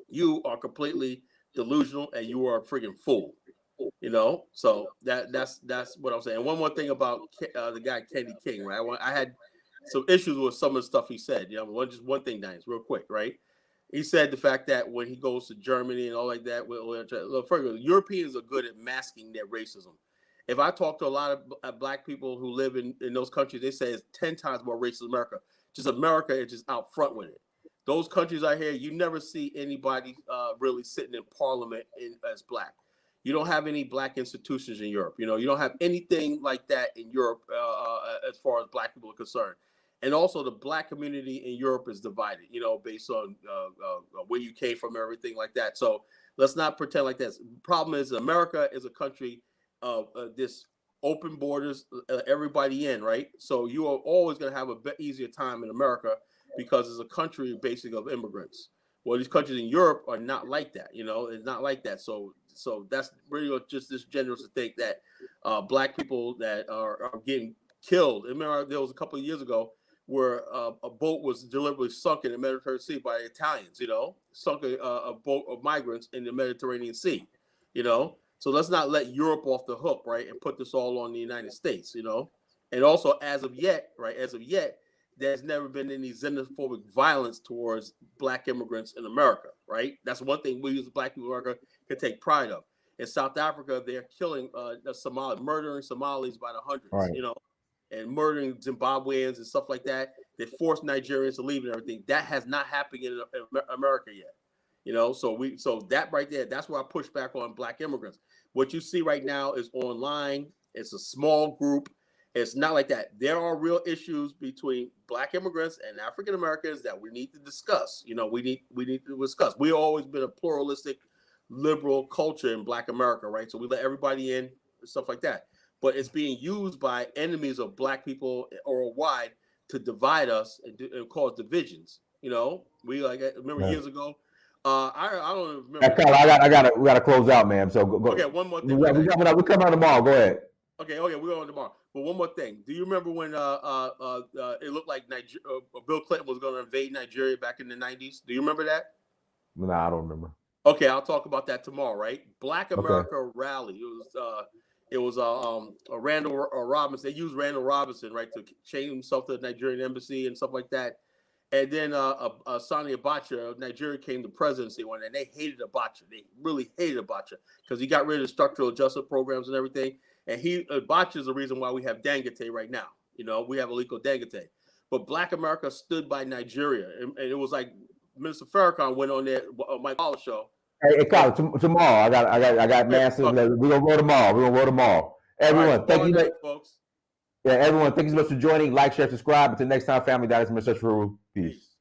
you are completely delusional and you are a friggin' fool, you know. So that's what I'm saying. One more thing about the guy Kenny King, right? I had some issues with some of the stuff he said. You know, one thing, Diane, real quick, right? He said the fact that when he goes to Germany and all like that, Europeans are good at masking their racism. If I talk to a lot of Black people who live in those countries, they say it's 10 times more racist than America. Just America is just out front with it. Those countries out here, you never see anybody really sitting in parliament as Black. You don't have any Black institutions in Europe. You know, you don't have anything like that in Europe as far as Black people are concerned. And also the Black community in Europe is divided, you know, based on where you came from, everything like that. So let's not pretend like that. The problem is America is a country of this open borders, everybody in, right? So you are always going to have a bit easier time in America because it's a country basically of immigrants. Well, these countries in Europe are not like that, you know, it's not like that. So that's really just disingenuous to think that black people that are getting killed. Remember, there was a couple of years ago where a boat was deliberately sunk in the Mediterranean Sea by Italians, sunk a boat of migrants in the Mediterranean Sea, So let's not let Europe off the hook, right, and put this all on the United States, And also, as of yet, there's never been any xenophobic violence towards black immigrants in America, right? That's one thing we as black people in America can take pride of. In South Africa, they're killing murdering Somalis by the hundreds, Right. And murdering Zimbabweans and stuff like that. They forced Nigerians to leave and everything. That has not happened in America yet, So that right there, that's where I push back on black immigrants. What you see right now is online. It's a small group. It's not like that. There are real issues between black immigrants and African Americans that we need to discuss. We need to discuss. We've always been a pluralistic, liberal culture in black America, right? So we let everybody in and stuff like that. But it's being used by enemies of black people or wide to divide us and cause divisions. We remember years ago. I don't remember. We gotta close out, man. So go. Okay, one more thing. We come on tomorrow. Go ahead. Okay, we're on tomorrow. But one more thing. Do you remember when it looked like Bill Clinton was going to invade Nigeria back in the 90s? Do you remember that? No, I don't remember. Okay, I'll talk about that tomorrow, right? Black America rally. It was Randall Robinson. They used Randall Robinson, right, to change himself to the Nigerian embassy and stuff like that. And then Sani Abacha of Nigeria came to presidency one, and they hated Abacha. They really hated Abacha because he got rid of the structural adjustment programs and everything. And Abacha is the reason why we have Dangote right now. We have Aliko Dangote. But Black America stood by Nigeria. And it was like Minister Farrakhan went on there, Mike Wallace show. Hey, Carl, tomorrow I got massive. We're gonna go tomorrow. Everyone, thank you, folks. Yeah, everyone, thank you so much for joining. Like, share, subscribe. Until next time, family. That is my search for peace.